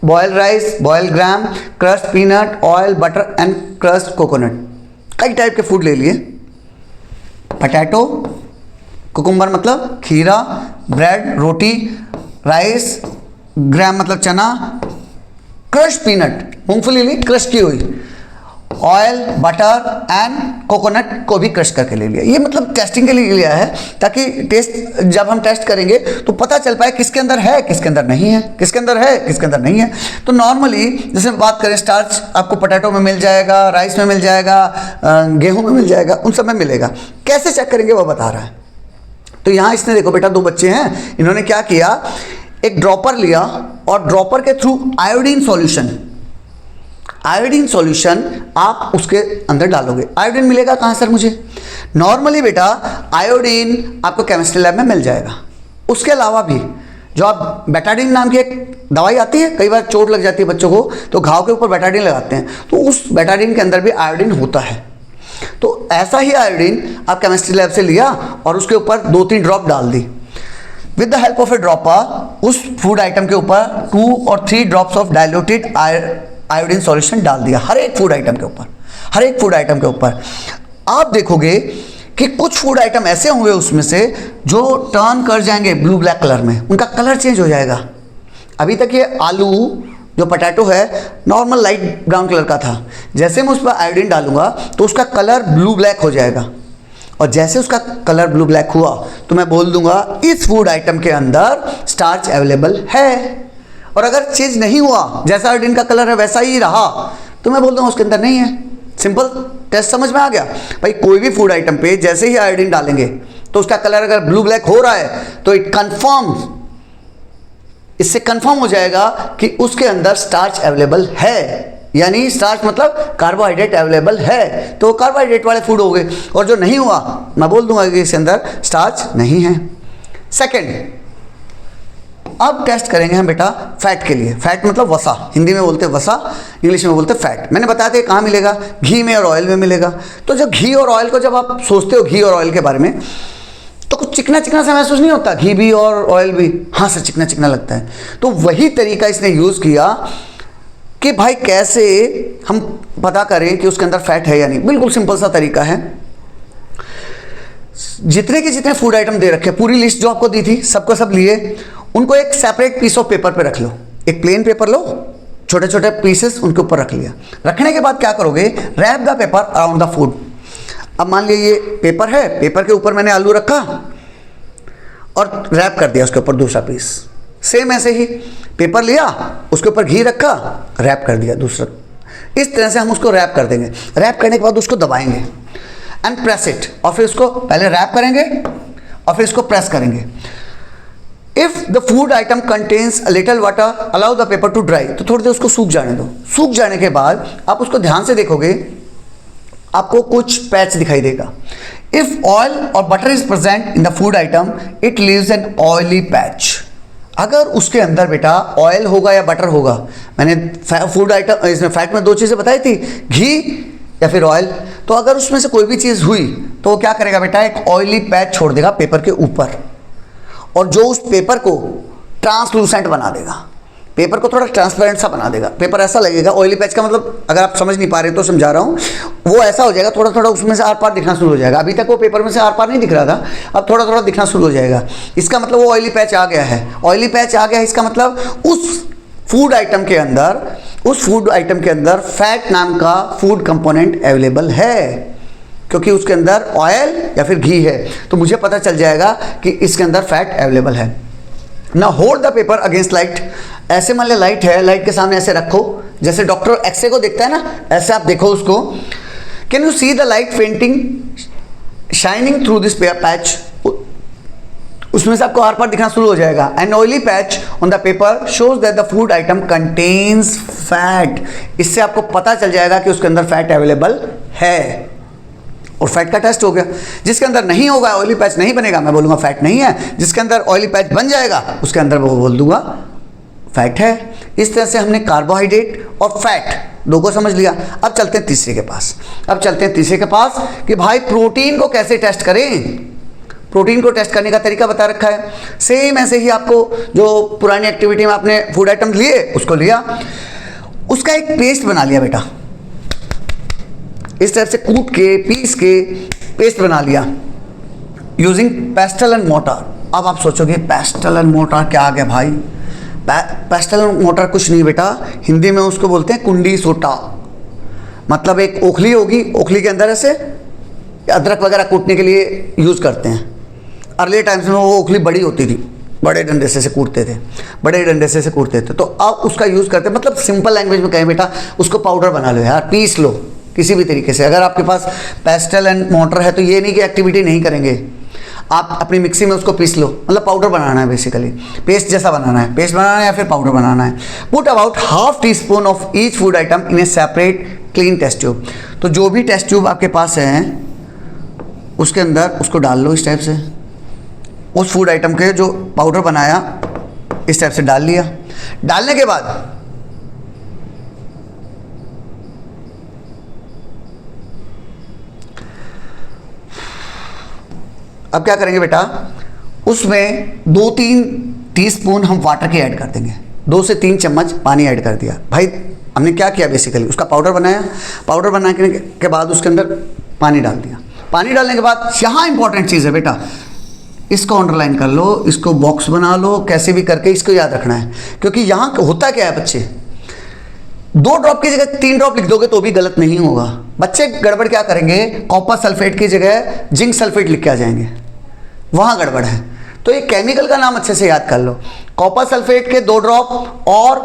boil rice, boil gram, crust peanut, oil, butter and crust coconut. कई टाइप के फूड ले लिए। पोटैटो, कुकुम्बर मतलब खीरा, ब्रेड रोटी, rice, ग्राम मतलब चना, crush peanut मूंगफली ली crush की हुई, ऑयल, बटर एंड कोकोनट को भी क्रश करके ले लिया। ये मतलब टेस्टिंग के लिए लिया है ताकि टेस्ट जब हम टेस्ट करेंगे तो पता चल पाए किसके अंदर है, किसके अंदर नहीं है, किसके अंदर है, किसके अंदर नहीं है। तो नॉर्मली जैसे बात करें स्टार्च आपको पोटैटो में मिल जाएगा, राइस में मिल जाएगा, गेहूं में मिल जाएगा, उन सब में मिलेगा। कैसे चेक करेंगे वो बता रहा है। तो यहाँ इसने देखो बेटा 2 बच्चे हैं, इन्होंने क्या किया, एक ड्रॉपर लिया और ड्रॉपर के थ्रू आयोडीन सॉल्यूशन आप उसके अंदर डालोगे। आयोडीन मिलेगा कहाँ सर मुझे? नॉर्मली बेटा आयोडीन आपको केमिस्ट्री लैब में मिल जाएगा। उसके अलावा भी जो आप बेटाडीन नाम की एक दवाई आती है, कई बार चोट लग जाती है बच्चों को तो घाव के ऊपर बेटाडीन लगाते हैं, तो उस बेटाडीन के अंदर भी आयोडीन होता है। तो ऐसा ही आयोडीन आप केमिस्ट्री लैब से लिया और उसके ऊपर 2-3 ड्रॉप डाल दी। With the help of a dropper उस फूड आइटम के ऊपर 2 और 3 drops of diluted iodine solution डाल दिया हर एक फूड आइटम के ऊपर। आप देखोगे कि कुछ फूड आइटम ऐसे होंगे उसमें से जो टर्न कर जाएंगे ब्लू ब्लैक कलर में, उनका कलर चेंज हो जाएगा। अभी तक ये आलू जो पोटैटो है नॉर्मल लाइट ब्राउन कलर का था, जैसे मैं उस पर आयोडीन डालूंगा तो उसका कलर ब्लू ब्लैक हो जाएगा, और जैसे उसका कलर ब्लू ब्लैक हुआ तो मैं बोल दूंगा इस फूड आइटम के अंदर स्टार्च अवेलेबल है। और अगर चेंज नहीं हुआ, जैसा आयोडीन का कलर है वैसा ही रहा, तो मैं बोल दूंगा उसके अंदर नहीं है। सिंपल टेस्ट समझ में आ गया भाई। कोई भी फूड आइटम पे जैसे ही आयोडीन डालेंगे तो उसका कलर अगर ब्लू ब्लैक हो रहा है तो इससे कंफर्म हो जाएगा कि उसके अंदर स्टार्च अवेलेबल है। यानी स्टार्च मतलब कार्बोहाइड्रेट अवेलेबल है, तो कार्बोहाइड्रेट वाले फूड हो गए। और जो नहीं हुआ मैं बोल दूंगा कि इसके अंदर स्टार्च नहीं है। सेकंड, अब टेस्ट करेंगे हम बेटा फैट के लिए। फैट मतलब वसा, हिंदी में बोलते हैं वसा, इंग्लिश में बोलते हैं फैट। मैंने बताया था कहाँ मिलेगा, घी में और ऑयल में मिलेगा। तो जब घी और ऑयल को जब आप सोचते हो घी और ऑयल के बारे में, तो कुछ चिकना चिकना सा महसूस नहीं होता, घी भी और ऑयल भी, हाँ सर चिकना चिकना लगता है। तो वही तरीका इसने यूज़ किया कि भाई कैसे हम पता करें कि उसके अंदर फैट है या नहीं। बिल्कुल सिंपल सा तरीका है, जितने के जितने फूड आइटम दे रखे, पूरी लिस्ट जो आपको दी थी सबको सब लिए, उनको एक सेपरेट पीस ऑफ पेपर पे रख लो। एक प्लेन पेपर लो, छोटे छोटे पीसेस उनके ऊपर रख लिया। रखने के बाद क्या करोगे, wrap the paper around the food. अब मान लिया ये पेपर है, पेपर के ऊपर मैंने आलू रखा और रैप कर दिया उसके ऊपर दूसरा पीस। सेम ऐसे ही पेपर लिया, उसके ऊपर घी रखा, रैप कर दिया दूसरा। इस तरह से हम उसको रैप कर देंगे। रैप करने के बाद उसको दबाएंगे एंड प्रेस इट, और फिर उसको पहले रैप करेंगे और फिर इसको प्रेस करेंगे। If the food item contains a little water allow the paper two dry, तो थोड़ी देर उसको सूख जाने दो। सूख जाने के बाद आप उसको ध्यान से देखोगे, आपको कुछ पैच दिखाई देगा। इफ ऑयल और butter is present in the food item it leaves an oily patch. अगर उसके अंदर बेटा ऑयल होगा या बटर होगा, मैंने फूड आइटम इसमें फैट में दो चीज़ें बताई थी, घी या फिर ऑयल, तो अगर उसमें से कोई भी चीज़ हुई तो वो क्या करेगा बेटा, एक ऑयली पैच छोड़ देगा पेपर के ऊपर, और जो उस पेपर को ट्रांसलूसेंट बना देगा, पेपर को थोड़ा ट्रांसपेरेंट सा बना देगा। पेपर ऐसा लगेगा, ऑयली पैच का मतलब अगर आप समझ नहीं पा रहे तो समझा रहा हूँ, वो ऐसा हो जाएगा, थोड़ा थोड़ा उसमें से आर पार दिखना शुरू हो जाएगा। अभी तक वो पेपर में से आर पार नहीं दिख रहा था, अब थोड़ा थोड़ा दिखना शुरू हो जाएगा। इसका मतलब वो ऑयली पैच आ गया है। ऑयली पैच आ गया है, इसका मतलब उस फूड आइटम के अंदर फैट नाम का फूड कंपोनेंट अवेलेबल है, क्योंकि उसके अंदर ऑयल या फिर घी है, तो मुझे पता चल जाएगा कि इसके अंदर फैट अवेलेबल है। ना hold the paper against light. ऐसे मान लिया लाइट है, लाइट के सामने ऐसे रखो, जैसे डॉक्टर एक्सरे को देखता है ना, ऐसे आप देखो उसको। Can you see the light fainting shining through this patch, उसमें से आपको आर पार दिखना शुरू हो जाएगा। An oily patch on the paper shows that the food item contains fat. इससे आपको पता चल जाएगा कि उसके अंदर फैट अवेलेबल है, और फैट का टेस्ट हो गया। जिसके अंदर नहीं होगा, ऑयली पैच नहीं बनेगा, मैं बोलूँगा फैट नहीं है। जिसके अंदर ऑयली पैच बन जाएगा, उसके अंदर वो बोल दूंगा फैट है। इस तरह से हमने कार्बोहाइड्रेट और फैट दो को समझ लिया। अब चलते हैं तीसरे के पास कि भाई प्रोटीन को कैसे टेस्ट करें। प्रोटीन को टेस्ट करने का तरीका बता रखा है। सेम ऐसे ही आपको जो पुरानी एक्टिविटी में आपने फूड आइटम लिए, उसको लिया, उसका एक पेस्ट बना लिया बेटा, इस तरह से कूट के पीस के पेस्ट बना लिया यूजिंग पेस्टल एंड मोटर। अब आप सोचोगे पेस्टल एंड मोटर क्या आ गया भाई। पेस्टल एंड मोटर कुछ नहीं बेटा, हिंदी में उसको बोलते हैं कुंडी सोटा। मतलब एक ओखली होगी, ओखली के अंदर ऐसे अदरक वगैरह कूटने के लिए यूज़ करते हैं। अर्ली टाइम्स में वो ओखली बड़ी होती थी, बड़े डंडे से कूटते थे, तो अब उसका यूज़ करते हैं। मतलब सिंपल लैंग्वेज में कहें बेटा, उसको पाउडर बना लो यार, पीस लो किसी भी तरीके से। अगर आपके पास पेस्टल एंड मोटर है तो ये नहीं कि एक्टिविटी नहीं करेंगे, आप अपनी मिक्सी में उसको पीस लो। मतलब पाउडर बनाना है, बेसिकली पेस्ट जैसा बनाना है, पेस्ट बनाना है या फिर पाउडर बनाना है। Put about half teaspoon of each food item in a separate clean test tube. तो जो भी टेस्ट ट्यूब आपके पास है उसके अंदर उसको डाल लो इस टाइप से। उस फूड आइटम के जो पाउडर बनाया इस टाइप से डाल लिया। डालने के बाद अब क्या करेंगे बेटा, उसमें 2-3 टीस्पून हम वाटर के ऐड कर देंगे। 2 से 3 चम्मच पानी ऐड कर दिया। भाई हमने क्या किया, बेसिकली उसका पाउडर बनाया। पाउडर बनाने के बाद उसके अंदर पानी डाल दिया। पानी डालने के बाद यहाँ इंपॉर्टेंट चीज़ है बेटा, इसको अंडरलाइन कर लो, इसको बॉक्स बना लो, कैसे भी करके इसको याद रखना है। क्योंकि यहाँ होता क्या है, बच्चे 2 ड्रॉप की जगह 3 ड्रॉप लिख दोगे तो भी गलत नहीं होगा। बच्चे गड़बड़ क्या करेंगे, कॉपर सल्फेट की जगह जिंक सल्फेट लिख के आ जाएंगे, वहाँ गड़बड़ है। तो ये केमिकल का नाम अच्छे से याद कर लो। कॉपर सल्फेट के 2 ड्रॉप और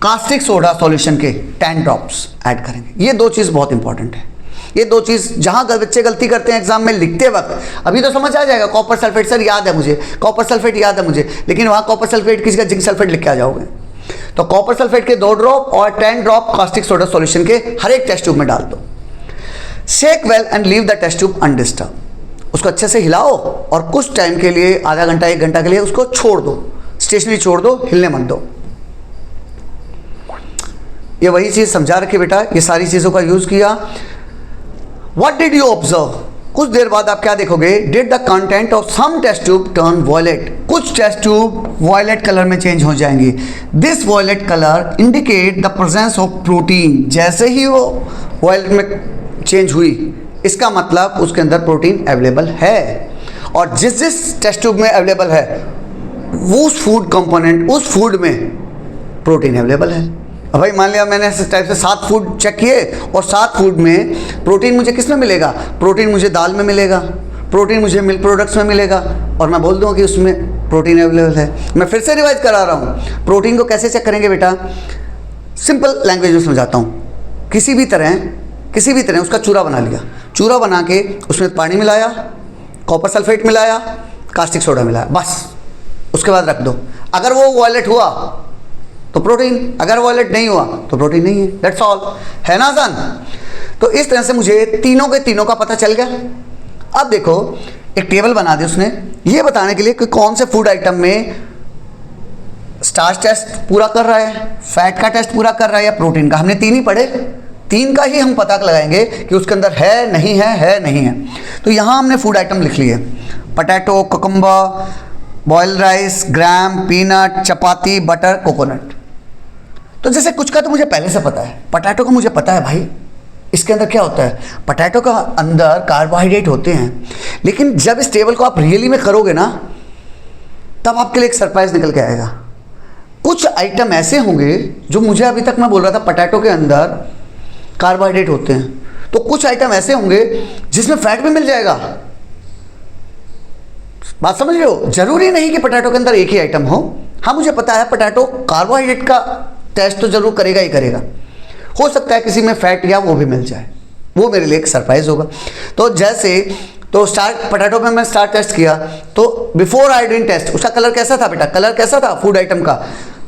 कास्टिक सोडा सॉल्यूशन के 10 ड्रॉप्स ऐड करेंगे। ये 2 चीज़ बहुत इंपॉर्टेंट है। ये 2 चीज़ जहाँ बच्चे गलती करते हैं एग्जाम में लिखते वक्त, अभी तो समझ आ जाएगा कॉपर सल्फेट, सर याद है मुझे, कॉपर सल्फेट याद है मुझे, लेकिन वहाँ कॉपर सल्फेट की जगह जिंक सल्फेट लिख के आ जाओगे। तो कॉपर सल्फेट के 2 ड्रॉप और 10 ड्रॉप कास्टिक सोडा सॉल्यूशन के हर एक टेस्ट ट्यूब में डाल दो। Shake well and leave the test tube undisturbed. उसको अच्छे से हिलाओ और कुछ टाइम के लिए, आधा घंटा 1 घंटा के लिए उसको छोड़ दो, स्टेशनरी छोड़ दो, हिलने मत दो। ये वही चीज समझा रखी बेटा, ये सारी चीजों का यूज किया। What did you observe? कुछ देर बाद आप क्या देखोगे? Did the content of some test tube turn violet. कुछ टेस्ट ट्यूब वॉयलेट कलर में चेंज हो जाएंगी। This violet colour indicate the presence of protein. जैसे ही वो वॉयलेट में चेंज हुई, इसका मतलब उसके अंदर प्रोटीन अवेलेबल है। और जिस जिस टेस्ट ट्यूब में अवेलेबल है, उस फूड कंपोनेंट, उस फूड में प्रोटीन अवेलेबल है। अब भाई मान लिया मैंने इस टाइप से 7 फूड चेक किए और 7 फूड में प्रोटीन मुझे किस में मिलेगा? प्रोटीन मुझे दाल में मिलेगा, प्रोटीन मुझे मिल्क प्रोडक्ट्स में मिलेगा, और मैं बोल दूँ कि उसमें प्रोटीन अवेलेबल है। मैं फिर से रिवाइज करा रहा हूँ। प्रोटीन को कैसे चेक करेंगे बेटा? सिंपल लैंग्वेज में समझाता हूँ। किसी भी तरह उसका चूरा बना लिया, चूरा बना के उसमें पानी मिलाया, कॉपर सल्फेट मिलाया, कास्टिक सोडा मिलाया, बस। उसके बाद रख दो। अगर वो वॉयलेट हुआ तो प्रोटीन, अगर वॉयलेट नहीं हुआ तो प्रोटीन नहीं है। That's all. है ना आसान? तो इस तरह से मुझे तीनों के तीनों का पता चल गया। अब देखो, एक टेबल बना दी उसने ये बताने के लिए कि कौन से फूड आइटम में स्टार्च टेस्ट पूरा कर रहा है, फैट का टेस्ट पूरा कर रहा है, या प्रोटीन का। हमने 3 ही पढ़े, 3 का ही हम पता लगाएंगे कि उसके अंदर है नहीं है। तो यहाँ हमने फूड आइटम लिख लिए: पोटैटो, कुकुम्बर, बॉइल्ड राइस, ग्राम, पीनट, चपाती, बटर, कोकोनट। तो जैसे कुछ का तो मुझे पहले से पता है। पोटैटो का मुझे पता है भाई, इसके अंदर क्या होता है? पोटैटो का अंदर कार्बोहाइड्रेट होते हैं। लेकिन जब इस टेबल को आप रियली में करोगे ना, तब आपके लिए एक सरप्राइज निकल के आएगा। कुछ आइटम ऐसे होंगे जो मुझे अभी तक मैं बोल रहा था पोटैटो के अंदर कार्बोहाइड्रेट होते हैं, तो कुछ आइटम ऐसे होंगे जिसमें फैट भी मिल जाएगा। बात समझ रहे हो? जरूरी नहीं कि पोटैटो के अंदर एक ही आइटम हो। हाँ, मुझे पता है पोटैटो कार्बोहाइड्रेट का टेस्ट तो जरूर करेगा ही करेगा। हो सकता है किसी में फैट या वो भी मिल जाए, वो मेरे लिए एक सरप्राइज होगा। तो जैसे पोटैटो में मैं स्टार्च टेस्ट किया, तो बिफोर आयोडीन टेस्ट उसका कलर कैसा था बेटा? कलर कैसा था फूड आइटम का?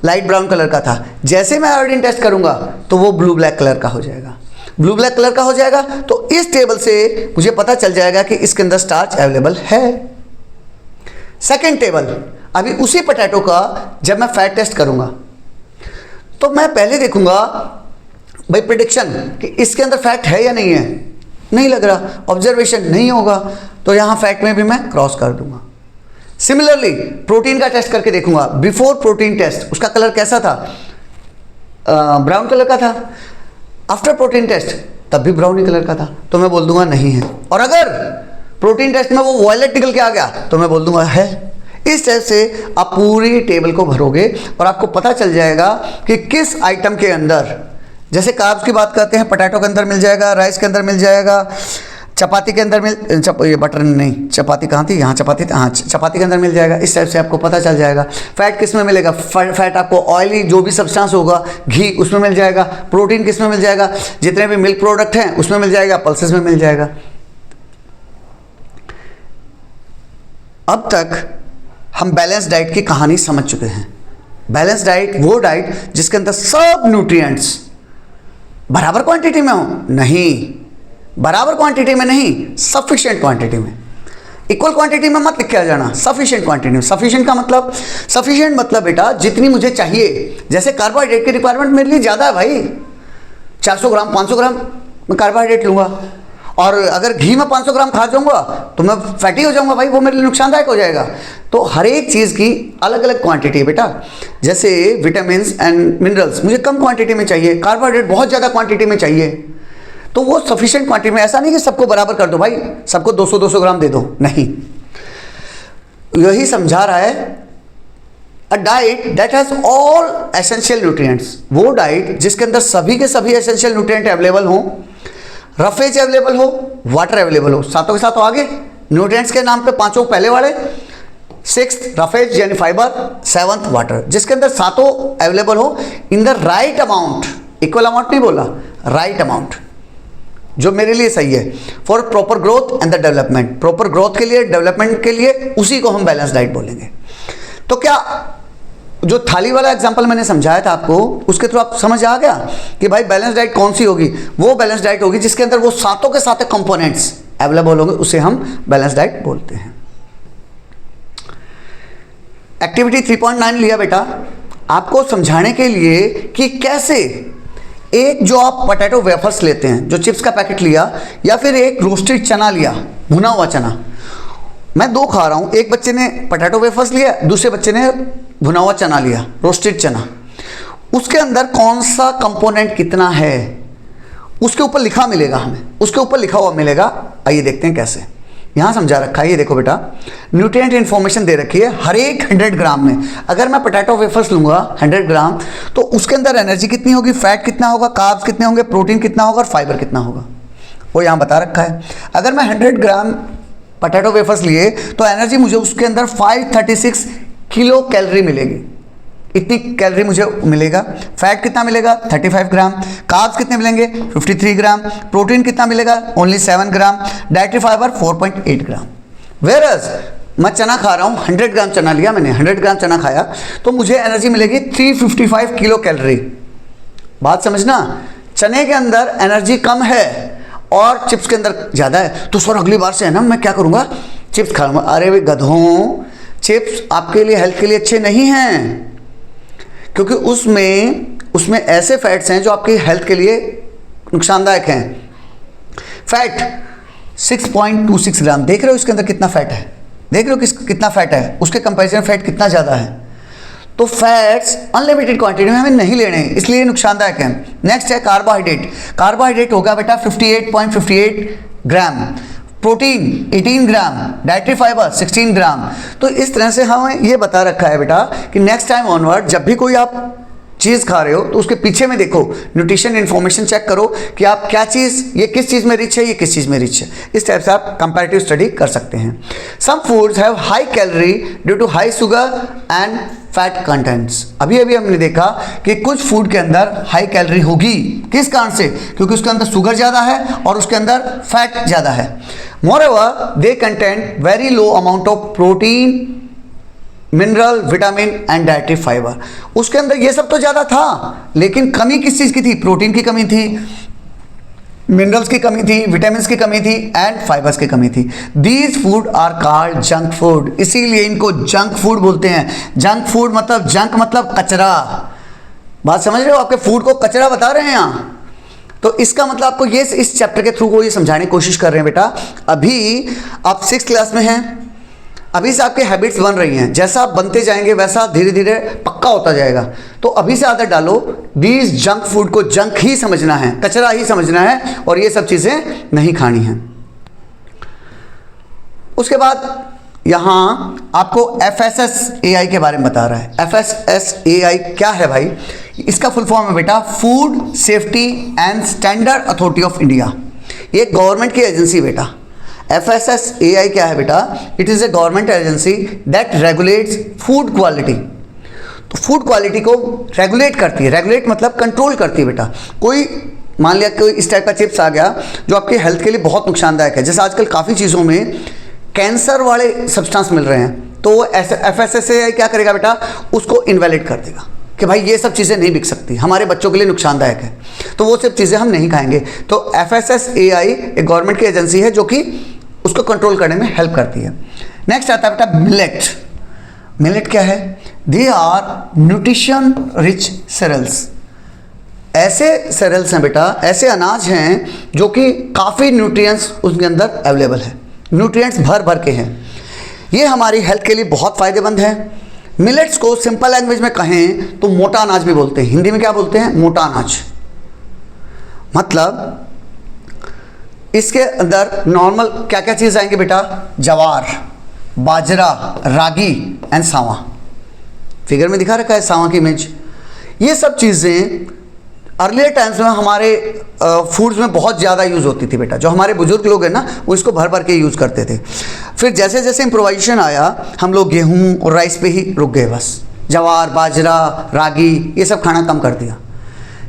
लाइट ब्राउन कलर का था। जैसे मैं आयोडीन टेस्ट करूंगा तो वो ब्लू ब्लैक कलर का हो जाएगा। ब्लू ब्लैक कलर का हो जाएगा तो इस टेबल से मुझे पता चल जाएगा कि इसके अंदर स्टार्च अवेलेबल है। सेकेंड टेबल, अभी उसी पोटैटो का जब मैं फैट टेस्ट करूंगा तो मैं पहले देखूंगा भाई प्रेडिक्शन कि इसके अंदर फैट है या नहीं है। नहीं लग रहा, ऑब्जर्वेशन नहीं होगा, तो यहां फैट में भी मैं क्रॉस कर दूंगा। सिमिलरली प्रोटीन का टेस्ट करके देखूंगा। बिफोर प्रोटीन टेस्ट उसका कलर कैसा था? ब्राउन कलर का था। आफ्टर प्रोटीन टेस्ट तब भी ब्राउन ही कलर का था, तो मैं बोल दूंगा नहीं है। और अगर प्रोटीन टेस्ट में वो वॉयलेट निकल के आ गया तो मैं बोल दूंगा है। इस तरह से आप पूरी टेबल को भरोगे और आपको पता चल जाएगा कि किस आइटम के अंदर, जैसे कार्ब्स की बात करते हैं, पोटैटो के अंदर मिल जाएगा, राइस के अंदर मिल जाएगा, चपाती के अंदर ये बटर नहीं, चपाती कहाँ थी? यहाँ चपाती थी, हाँ चपाती के अंदर मिल जाएगा। इस टाइप से आपको पता चल जाएगा। फैट किस में मिलेगा? फैट आपको ऑयली जो भी सब्सटेंस होगा, घी उसमें मिल जाएगा। प्रोटीन किस में मिल जाएगा? जितने भी मिल्क प्रोडक्ट हैं उसमें मिल जाएगा, पल्सेस में मिल जाएगा। अब तक हम बैलेंस डाइट की कहानी समझ चुके हैं। बैलेंस डाइट वो डाइट जिसके अंदर सब न्यूट्रिएंट्स बराबर क्वांटिटी में हो। नहीं, बराबर क्वांटिटी में नहीं, सफिशिएंट क्वांटिटी में। इक्वल क्वांटिटी में मत लिख के आ जाना, सफिशिएंट क्वांटिटी में। सफिशिएंट का मतलब, सफिशिएंट मतलब बेटा जितनी मुझे चाहिए। जैसे कार्बोहाइड्रेट की रिक्वायरमेंट मेरे लिए ज़्यादा है भाई, 400 ग्राम 500 ग्राम मैं कार्बोहाइड्रेट लूँगा, और अगर घी में 500 ग्राम खा जाऊंगा तो मैं फैटी हो जाऊंगा भाई, वो मेरे लिए नुकसानदायक हो जाएगा। तो हर एक चीज़ की अलग अलग क्वांटिटी है बेटा। जैसे विटामिन एंड मिनरल्स मुझे कम क्वांटिटी में चाहिए, कार्बोहाइड्रेट बहुत ज़्यादा क्वांटिटी में चाहिए, तो वो सफिशिएंट क्वांटिटी में। ऐसा नहीं कि सबको बराबर कर दो भाई, सबको 200-200 ग्राम दे दो, नहीं। यही समझा रहा है a diet that has all essential nutrients, वो डाइट जिसके अंदर सभी के सभी एसेंशियल न्यूट्रिएंट अवेलेबल हों, रफेज अवेलेबल हो, वाटर अवेलेबल हो। सातों के साथ आगे न्यूट्रिएंट्स के नाम पे 5 पहले वाले, 6th रफेज यानी फाइबर, 7th वाटर, जिसके अंदर सातों अवेलेबल हो in the right amount. Equal amount नहीं बोला, राइट अमाउंट, जो मेरे लिए सही है for proper growth and the development. Proper growth के लिए, डेवलपमेंट के लिए, उसी को हम बैलेंस डाइट बोलेंगे। तो क्या जो थाली वाला एग्जांपल मैंने समझाया था आपको, उसके थ्रू आप समझ आ गया कि भाई बैलेंस डाइट कौन सी होगी। वो बैलेंस डाइट होगी जिसके अंदर वो सातों के साथ कंपोनेंट्स अवेलेबल होंगे, उसे हम बैलेंस डाइट बोलते हैं। एक्टिविटी 3.9 लिया बेटा आपको समझाने के लिए कि कैसे एक जो आप पोटैटो वेफर्स लेते हैं, जो चिप्स का पैकेट लिया, या फिर एक रोस्टेड चना लिया, भुना हुआ चना। मैं दो खा रहा हूँ, एक बच्चे ने पोटैटो वेफर्स लिया, दूसरे बच्चे ने भुना हुआ चना लिया, रोस्टेड चना। उसके अंदर कौन सा कंपोनेंट कितना है उसके ऊपर लिखा मिलेगा, हमें उसके ऊपर लिखा हुआ मिलेगा। आइए देखते हैं कैसे। यहाँ समझा रखा है, ये देखो बेटा, न्यूट्रिएंट इन्फॉर्मेशन दे रखी है हर एक 100 ग्राम में। अगर मैं पोटैटो वेफर्स लूँगा 100 ग्राम, तो उसके अंदर एनर्जी कितनी होगी, फैट कितना होगा, कार्ब्स कितने होंगे, प्रोटीन कितना होगा और फाइबर कितना होगा, वो यहाँ बता रखा है। अगर मैं 100 ग्राम पोटैटो वेफर्स लिए तो एनर्जी मुझे उसके अंदर 536 किलो कैलोरी मिलेगी, इतनी कैलोरी मुझे मिलेगा। फैट कितना मिलेगा, 35 ग्राम। कार्ब्स कितने मिलेंगे, 53 ग्राम। प्रोटीन कितना मिलेगा, ओनली 7 ग्राम। डाइटरी फाइबर 4.8 ग्राम। वेरस मैं चना खा रहा हूँ, 100 ग्राम चना लिया मैंने, 100 ग्राम चना खाया तो मुझे एनर्जी मिलेगी 355 किलो कैलोरी। बात समझना, चने के अंदर एनर्जी कम है और चिप्स के अंदर ज़्यादा है। तो सर अगली बार से है ना मैं क्या करूँगा, चिप्स खाऊंगा। अरे वे गधों, चिप्स आपके लिए हेल्थ के लिए अच्छे नहीं हैं, क्योंकि उसमें ऐसे फैट्स हैं जो आपकी हेल्थ के लिए नुकसानदायक हैं। फैट 6.26 ग्राम, देख रहे हो इसके अंदर कितना फैट है, देख रहे हो कितना फैट है, उसके कंपैरिजन फैट कितना ज़्यादा है। तो फैट्स अनलिमिटेड क्वांटिटी में हमें नहीं लेने हैं, इसलिए नुकसानदायक है। नेक्स्ट है कार्बोहाइड्रेट। कार्बोहाइड्रेट होगा बेटा 58.58 ग्राम। प्रोटीन 18 ग्राम। डाइटरी फाइबर 16 ग्राम। तो इस तरह से हमें ये बता रखा है बेटा कि नेक्स्ट टाइम ऑनवर्ड जब भी कोई आप चीज़ खा रहे हो तो उसके पीछे में देखो, न्यूट्रिशन इन्फॉर्मेशन चेक करो कि आप क्या चीज़, ये किस चीज़ में रिच है, ये किस चीज़ में रिच है। इस टाइप से आप कंपैरेटिव स्टडी कर सकते हैं। Some foods have high calorie due to high sugar and fat contents. अभी हमने देखा कि कुछ फूड के अंदर हाई कैलोरी होगी, किस कारण से, क्योंकि उसके अंदर शुगर ज़्यादा है और उसके अंदर फैट ज़्यादा है। Moreover they contain very low amount of protein, mineral, vitamin and dietary fibre. उसके अंदर ये सब तो ज़्यादा था, लेकिन कमी किस चीज़ की थी, प्रोटीन की कमी थी, मिनरल्स की कमी थी, विटामिन की कमी थी एंड फाइबर्स की कमी थी। These food are called junk food, इसीलिए इनको जंक फूड बोलते हैं। जंक फूड मतलब, जंक मतलब कचरा। बात समझ रहे हो, आपके फूड को कचरा बता रहे हैं यहाँ। तो इसका मतलब आपको ये इस चैप्टर के थ्रू को ये समझाने की कोशिश कर रहे हैं बेटा। अभी आप 6th क्लास में हैं, अभी से आपके हैबिट्स बन रही हैं, जैसा आप बनते जाएंगे वैसा धीरे धीरे पक्का होता जाएगा। तो अभी से आदत डालो, दीज जंक फूड को जंक ही समझना है, कचरा ही समझना है, और ये सब चीज़ें नहीं खानी हैं। उसके बाद यहाँ आपको FSSAI के बारे में बता रहा है। FSSAI क्या है भाई, इसका फुल फॉर्म है बेटा food safety and standard authority of India. ये गवर्नमेंट की एजेंसी बेटा। FSSAI क्या है बेटा, it is a government agency that regulates food quality. तो फूड क्वालिटी को रेगुलेट करती है, रेगुलेट मतलब कंट्रोल करती है बेटा। कोई मान लिया कोई इस टाइप का चिप्स आ गया जो आपके हेल्थ के लिए बहुत नुकसानदायक है, जैसे आजकल काफ़ी चीज़ों में कैंसर वाले सब्सटेंस मिल रहे हैं, तो FSSAI क्या करेगा बेटा, उसको इनवैलिड कर देगा कि भाई ये सब चीज़ें नहीं बिक सकती, हमारे बच्चों के लिए नुकसानदायक है, तो वो सब चीज़ें हम नहीं खाएंगे। तो FSSAI एक गवर्नमेंट की एजेंसी है जो कि उसको कंट्रोल करने में हेल्प करती है। नेक्स्ट आता है बेटा मिलेट। मिलेट क्या है, दे आर न्यूट्रिशन रिच सेरेल्स। ऐसे सेरेल्स हैं बेटा, ऐसे अनाज हैं जो कि काफ़ी न्यूट्रिएंट्स उसके अंदर अवेलेबल है, न्यूट्रिएंट्स भर भर के हैं। ये हमारी हेल्थ के लिए बहुत फ़ायदेमंद है। मिलेट्स को सिंपल लैंग्वेज में कहें तो मोटा अनाज भी बोलते हैं। हिंदी में क्या बोलते हैं, मोटा अनाज। मतलब इसके अंदर नॉर्मल क्या क्या चीज़ आएंगे बेटा, जवार, बाजरा, रागी एंड सावा। फिगर में दिखा रखा है सावा की इमेज। ये सब चीज़ें अर्लियर टाइम्स में हमारे फूड्स में बहुत ज़्यादा यूज़ होती थी बेटा। जो हमारे बुजुर्ग लोग हैं ना, वो इसको भर भर के यूज़ करते थे। फिर जैसे जैसे इम्प्रोवाइजेशन आया, हम लोग गेहूँ और राइस पे ही रुक गए बस। जवार, बाजरा, रागी ये सब खाना कम कर दिया,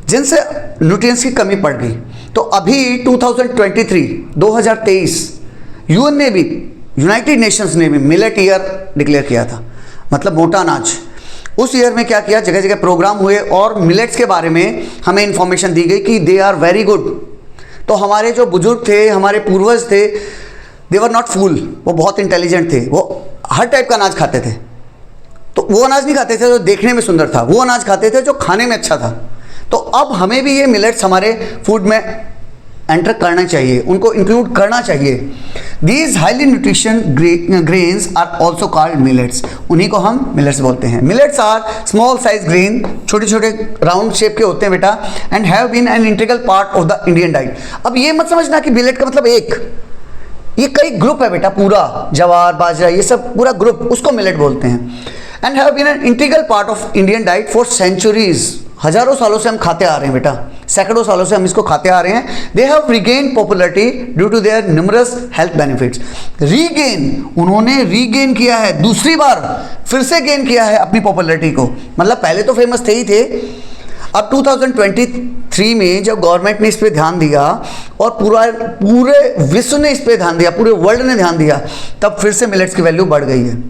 जिनसे न्यूट्रिएंट्स की कमी पड़ गई। तो अभी 2023 यूएन ने भी, यूनाइटेड नेशंस ने भी मिलेट ईयर डिक्लेयर किया था, मतलब मोटा अनाज। उस ईयर में क्या किया, जगह जगह प्रोग्राम हुए और मिलेट्स के बारे में हमें इंफॉर्मेशन दी गई कि दे आर वेरी गुड। तो हमारे जो बुजुर्ग थे, हमारे पूर्वज थे, दे वर नॉट फूल, वो बहुत इंटेलिजेंट थे, वो हर टाइप का अनाज खाते थे। तो वो अनाज नहीं खाते थे जो देखने में सुंदर था, वो अनाज खाते थे जो खाने में अच्छा था। तो अब हमें भी ये मिलेट्स हमारे फूड में एंटर करना चाहिए, उनको इंक्लूड करना चाहिए। These highly nutrition grains are also called millets, उन्हीं को हम मिलेट्स बोलते हैं। Millets are small size grain, छोटे छोटे राउंड शेप के होते हैं बेटा, and have been an integral part of the Indian diet. अब ये मत समझना कि मिलेट का मतलब एक, ये कई ग्रुप है बेटा, पूरा जवार बाजरा ये सब पूरा ग्रुप, उसको मिलेट बोलते हैं। And have been an integral part of Indian diet for centuries, हजारों सालों से हम खाते आ रहे हैं बेटा, सैकड़ों सालों से हम इसको खाते आ रहे हैं। They have regain popularity due to their numerous health benefits. Regain, उन्होंने रीगेन किया है, दूसरी बार फिर से गेन किया है अपनी पॉपुलरिटी को, मतलब पहले तो फेमस थे ही थे। अब 2023 में जब गवर्नमेंट ने इस पे ध्यान दिया और पूरे विश्व ने इस पे ध्यान दिया, पूरे वर्ल्ड ने ध्यान दिया, तब फिर से मिलेट्स की वैल्यू बढ़ गई है।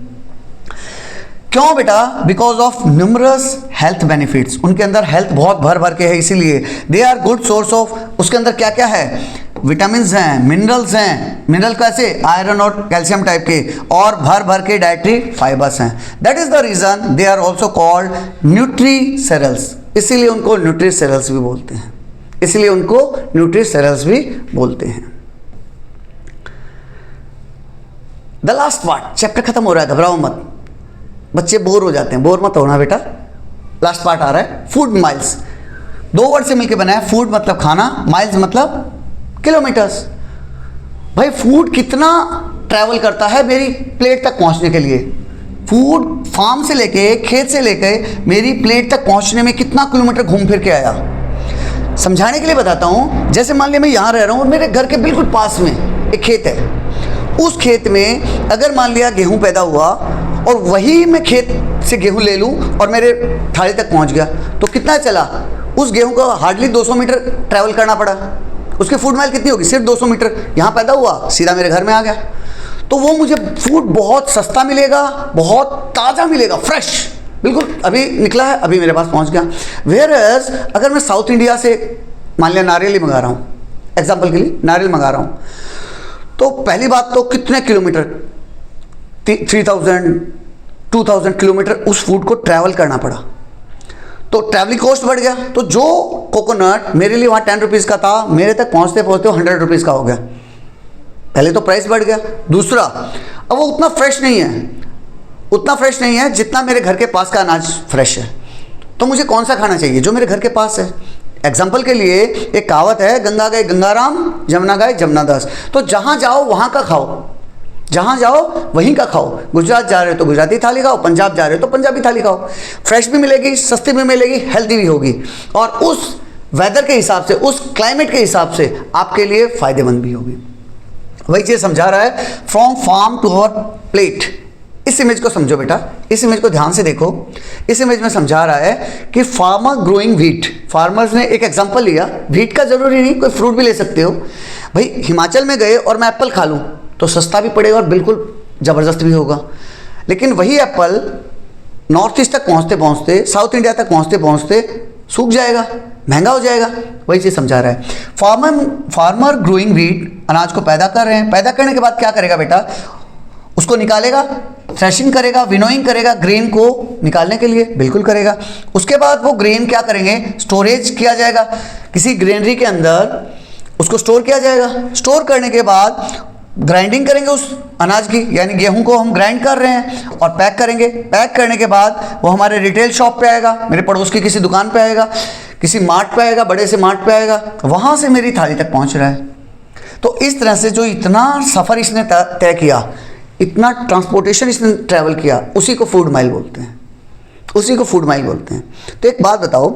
क्यों बेटा? Because of numerous health benefits, उनके अंदर हेल्थ बहुत भर भर के है, इसीलिए they are good source of, उसके अंदर क्या क्या है, विटामिन हैं, मिनरल्स हैं, मिनरल कैसे, आयरन और कैल्शियम टाइप के, और भर भर के डाइटरी फाइबर्स हैं। That is the reason they are also called nutricereals, इसीलिए उनको न्यूट्रीसेरल्स भी बोलते हैं, इसलिए उनको न्यूट्रीसेरल्स भी बोलते हैं। द लास्ट पार्ट, चैप्टर खत्म हो रहा है, घबराओ मत, बच्चे बोर हो जाते हैं, बोर मत होना बेटा। लास्ट पार्ट आ रहा है, फूड माइल्स, दो वर्ड से मिलकर बना है, फूड मतलब खाना, माइल्स मतलब किलोमीटर्स। भाई फूड कितना ट्रैवल करता है मेरी प्लेट तक पहुंचने के लिए, फूड फार्म से लेके, खेत से लेके मेरी प्लेट तक पहुंचने में कितना किलोमीटर घूम फिर के आया। समझाने के लिए बताता हूं, जैसे मान लिया मैं यहाँ रह रहा हूँ, मेरे घर के बिल्कुल पास में एक खेत है, उस खेत में अगर मान लिया गेहूं पैदा हुआ और वही मैं खेत से गेहूं ले लूं और मेरे थाली तक पहुंच गया, तो कितना चला, उस गेहूं को हार्डली 200 मीटर ट्रैवल करना पड़ा। उसके फूड माइल कितनी होगी, सिर्फ 200 मीटर। यहाँ पैदा हुआ, सीधा मेरे घर में आ गया, तो वो मुझे फूड बहुत सस्ता मिलेगा, बहुत ताज़ा मिलेगा, फ्रेश, बिल्कुल अभी निकला है, अभी मेरे पास पहुंच गया। वेयर एज अगर मैं साउथ इंडिया से मान लिया नारियल ही मंगा रहा हूँ, एग्जाम्पल के लिए नारियल मंगा रहा हूँ, तो पहली बात तो कितने किलोमीटर, 3000 2000 किलोमीटर उस फूड को ट्रैवल करना पड़ा, तो ट्रैवलिंग कॉस्ट बढ़ गया। तो जो कोकोनट मेरे लिए वहाँ 10 रुपीज़ का था, मेरे तक पहुँचते पहुँचते 100 रुपीज़ का हो गया, पहले तो प्राइस बढ़ गया। दूसरा, अब वो उतना फ्रेश नहीं है, उतना फ्रेश नहीं है जितना मेरे घर के पास का अनाज फ्रेश है। तो मुझे कौन सा खाना चाहिए, जो मेरे घर के पास है। एग्जाम्पल के लिए एक कहावत है, गंगा गए गंगाराम, जमुना गए जमुनादास। तो जहाँ जाओ वहाँ का खाओ, जहाँ जाओ वहीं का खाओ। गुजरात जा रहे हो तो गुजराती थाली खाओ, पंजाब जा रहे हो तो पंजाबी थाली खाओ, फ्रेश भी मिलेगी, सस्ती भी मिलेगी, हेल्दी भी होगी, और उस वेदर के हिसाब से, उस क्लाइमेट के हिसाब से आपके लिए फ़ायदेमंद भी होगी। वही चीज़ समझा रहा है, from farm to our plate. इस इमेज को समझो बेटा, इस इमेज को ध्यान से देखो। इस इमेज में समझा रहा है कि फार्मर ग्रोइंग व्हीट, फार्मर्स ने एक एग्जांपल लिया, व्हीट का जरूरी नहीं, कोई फ्रूट भी ले सकते हो। भाई हिमाचल में गए और मैं एप्पल खा लूँ तो सस्ता भी पड़ेगा और बिल्कुल ज़बरदस्त भी होगा, लेकिन वही एप्पल नॉर्थ ईस्ट तक पहुँचते पहुँचते, साउथ इंडिया तक पहुँचते पहुँचते सूख जाएगा, महंगा हो जाएगा। वही चीज़ समझा रहा है। फार्मर ग्रोइंग व्हीट, अनाज को पैदा कर रहे हैं, पैदा करने के बाद क्या करेगा बेटा, उसको निकालेगा, थ्रेशिंग करेगा, विनोइंग करेगा, ग्रेन को निकालने के लिए बिल्कुल करेगा। उसके बाद वो ग्रेन क्या करेंगे, स्टोरेज किया जाएगा, किसी ग्रेनरी के अंदर उसको स्टोर किया जाएगा। स्टोर करने के बाद ग्राइंडिंग करेंगे उस अनाज की, यानी गेहूं को हम ग्राइंड कर रहे हैं, और पैक करेंगे। पैक करने के बाद वो हमारे रिटेल शॉप पे आएगा, मेरे पड़ोस की किसी दुकान पे आएगा, किसी मार्ट पे आएगा, बड़े से मार्ट पे आएगा, वहाँ से मेरी थाली तक पहुँच रहा है। तो इस तरह से जो इतना सफ़र इसने तय किया, इतना ट्रांसपोर्टेशन इसने ट्रैवल किया, उसी को फूड माइल बोलते हैं, उसी को फूड माइल बोलते हैं। तो एक बात बताओ,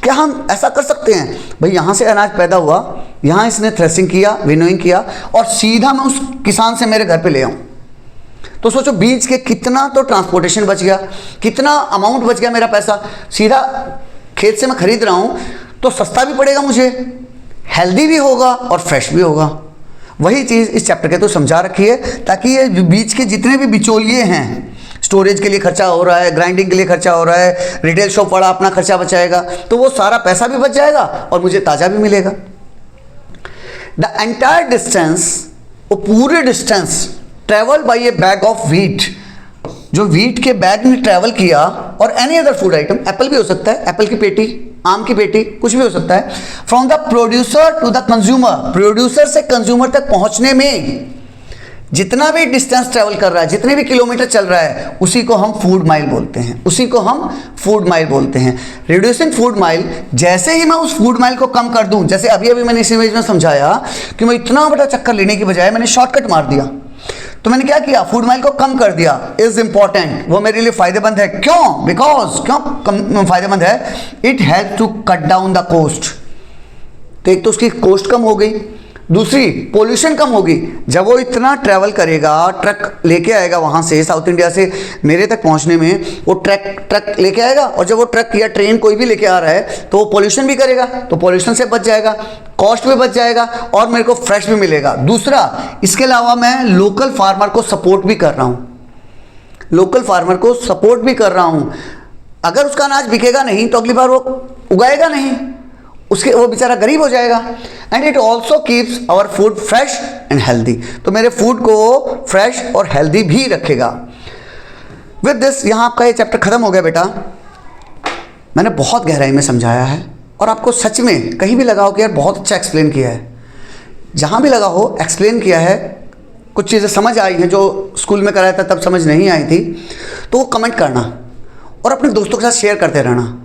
क्या हम ऐसा कर सकते हैं, भाई यहाँ से अनाज पैदा हुआ, यहाँ इसने थ्रेसिंग किया, विनोइंग किया, और सीधा मैं उस किसान से मेरे घर पे ले आऊँ, तो सोचो बीज के कितना तो ट्रांसपोर्टेशन बच गया, कितना अमाउंट बच गया मेरा पैसा। सीधा खेत से मैं खरीद रहा हूँ तो सस्ता भी पड़ेगा मुझे, हेल्दी भी होगा और फ्रेश भी होगा। वही चीज़ इस चैप्टर के तो समझा रखी है, ताकि ये बीज के जितने भी बिचौलिए हैं, स्टोरेज के लिए खर्चा हो रहा है, ग्राइंडिंग के लिए खर्चा हो रहा है, रिटेल शॉप वाला अपना खर्चा बचाएगा, तो वो सारा पैसा भी बच जाएगा और मुझे ताज़ा भी मिलेगा। द एंटायर डिस्टेंस, वो पूरे distance travel by A bag of wheat, जो व्हीट के बैग में ट्रेवल किया, और any other food item, Apple भी हो सकता है, एप्पल की पेटी, आम की पेटी, कुछ भी हो सकता है, from the producer to the consumer, producer से कंज्यूमर तक पहुंचने में जितना भी डिस्टेंस ट्रेवल कर रहा है, जितने भी किलोमीटर चल रहा है, उसी को हम फूड माइल बोलते हैं, उसी को हम फूड माइल बोलते हैं। रिड्यूसिंग फूड माइल, जैसे ही मैं उस फूड माइल को कम कर दूं, जैसे अभी अभी मैंने इस इमेज में समझाया कि मैं इतना बड़ा चक्कर लेने की बजाय मैंने शॉर्टकट मार दिया, तो मैंने क्या किया, फूड माइल को कम कर दिया। इज इंपॉर्टेंट, वो मेरे लिए फायदेमंद है। क्यों? बिकॉज क्यों फायदेमंद है? It help to cut down the cost. तो एक तो उसकी कोस्ट कम हो गई, दूसरी पोल्यूशन कम होगी। जब वो इतना ट्रैवल करेगा, ट्रक लेके आएगा वहाँ से, साउथ इंडिया से मेरे तक पहुँचने में वो ट्रक लेके आएगा, और जब वो ट्रक या ट्रेन कोई भी लेके आ रहा है तो वो पोल्यूशन भी करेगा, तो पोल्यूशन से बच जाएगा, कॉस्ट भी बच जाएगा, और मेरे को फ्रेश भी मिलेगा। दूसरा, इसके अलावा मैं लोकल फार्मर को सपोर्ट भी कर रहा हूँ, लोकल फार्मर को सपोर्ट भी कर रहा हूँ। अगर उसका अनाज बिकेगा नहीं तो अगली बार वो उगाएगा नहीं, उसके वो बेचारा गरीब हो जाएगा। And it also keeps our food fresh and healthy, तो मेरे फूड को फ्रेश और हेल्दी भी रखेगा। विद दिस यहाँ आपका ये चैप्टर खत्म हो गया बेटा। मैंने बहुत गहराई में समझाया है, और आपको सच में कहीं भी लगा हो कि यार बहुत अच्छा एक्सप्लेन किया है, जहाँ भी लगा हो एक्सप्लेन किया है, कुछ चीज़ें समझ आई हैं जो स्कूल में कराया था तब समझ नहीं आई थी, तो वो कमेंट करना और अपने दोस्तों के साथ शेयर करते रहना।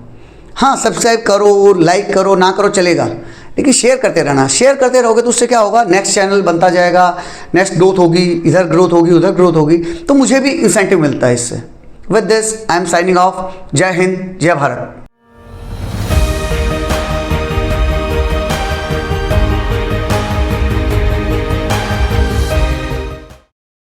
हाँ, सब्सक्राइब करो, लाइक करो, ना करो चलेगा, लेकिन शेयर करते रहना। शेयर करते रहोगे तो उससे क्या होगा, नेक्स्ट चैनल बनता जाएगा, नेक्स्ट ग्रोथ होगी, इधर ग्रोथ होगी, उधर ग्रोथ होगी, तो मुझे भी इंसेंटिव मिलता है इससे। With this I am signing off. जय हिंद, जय भारत।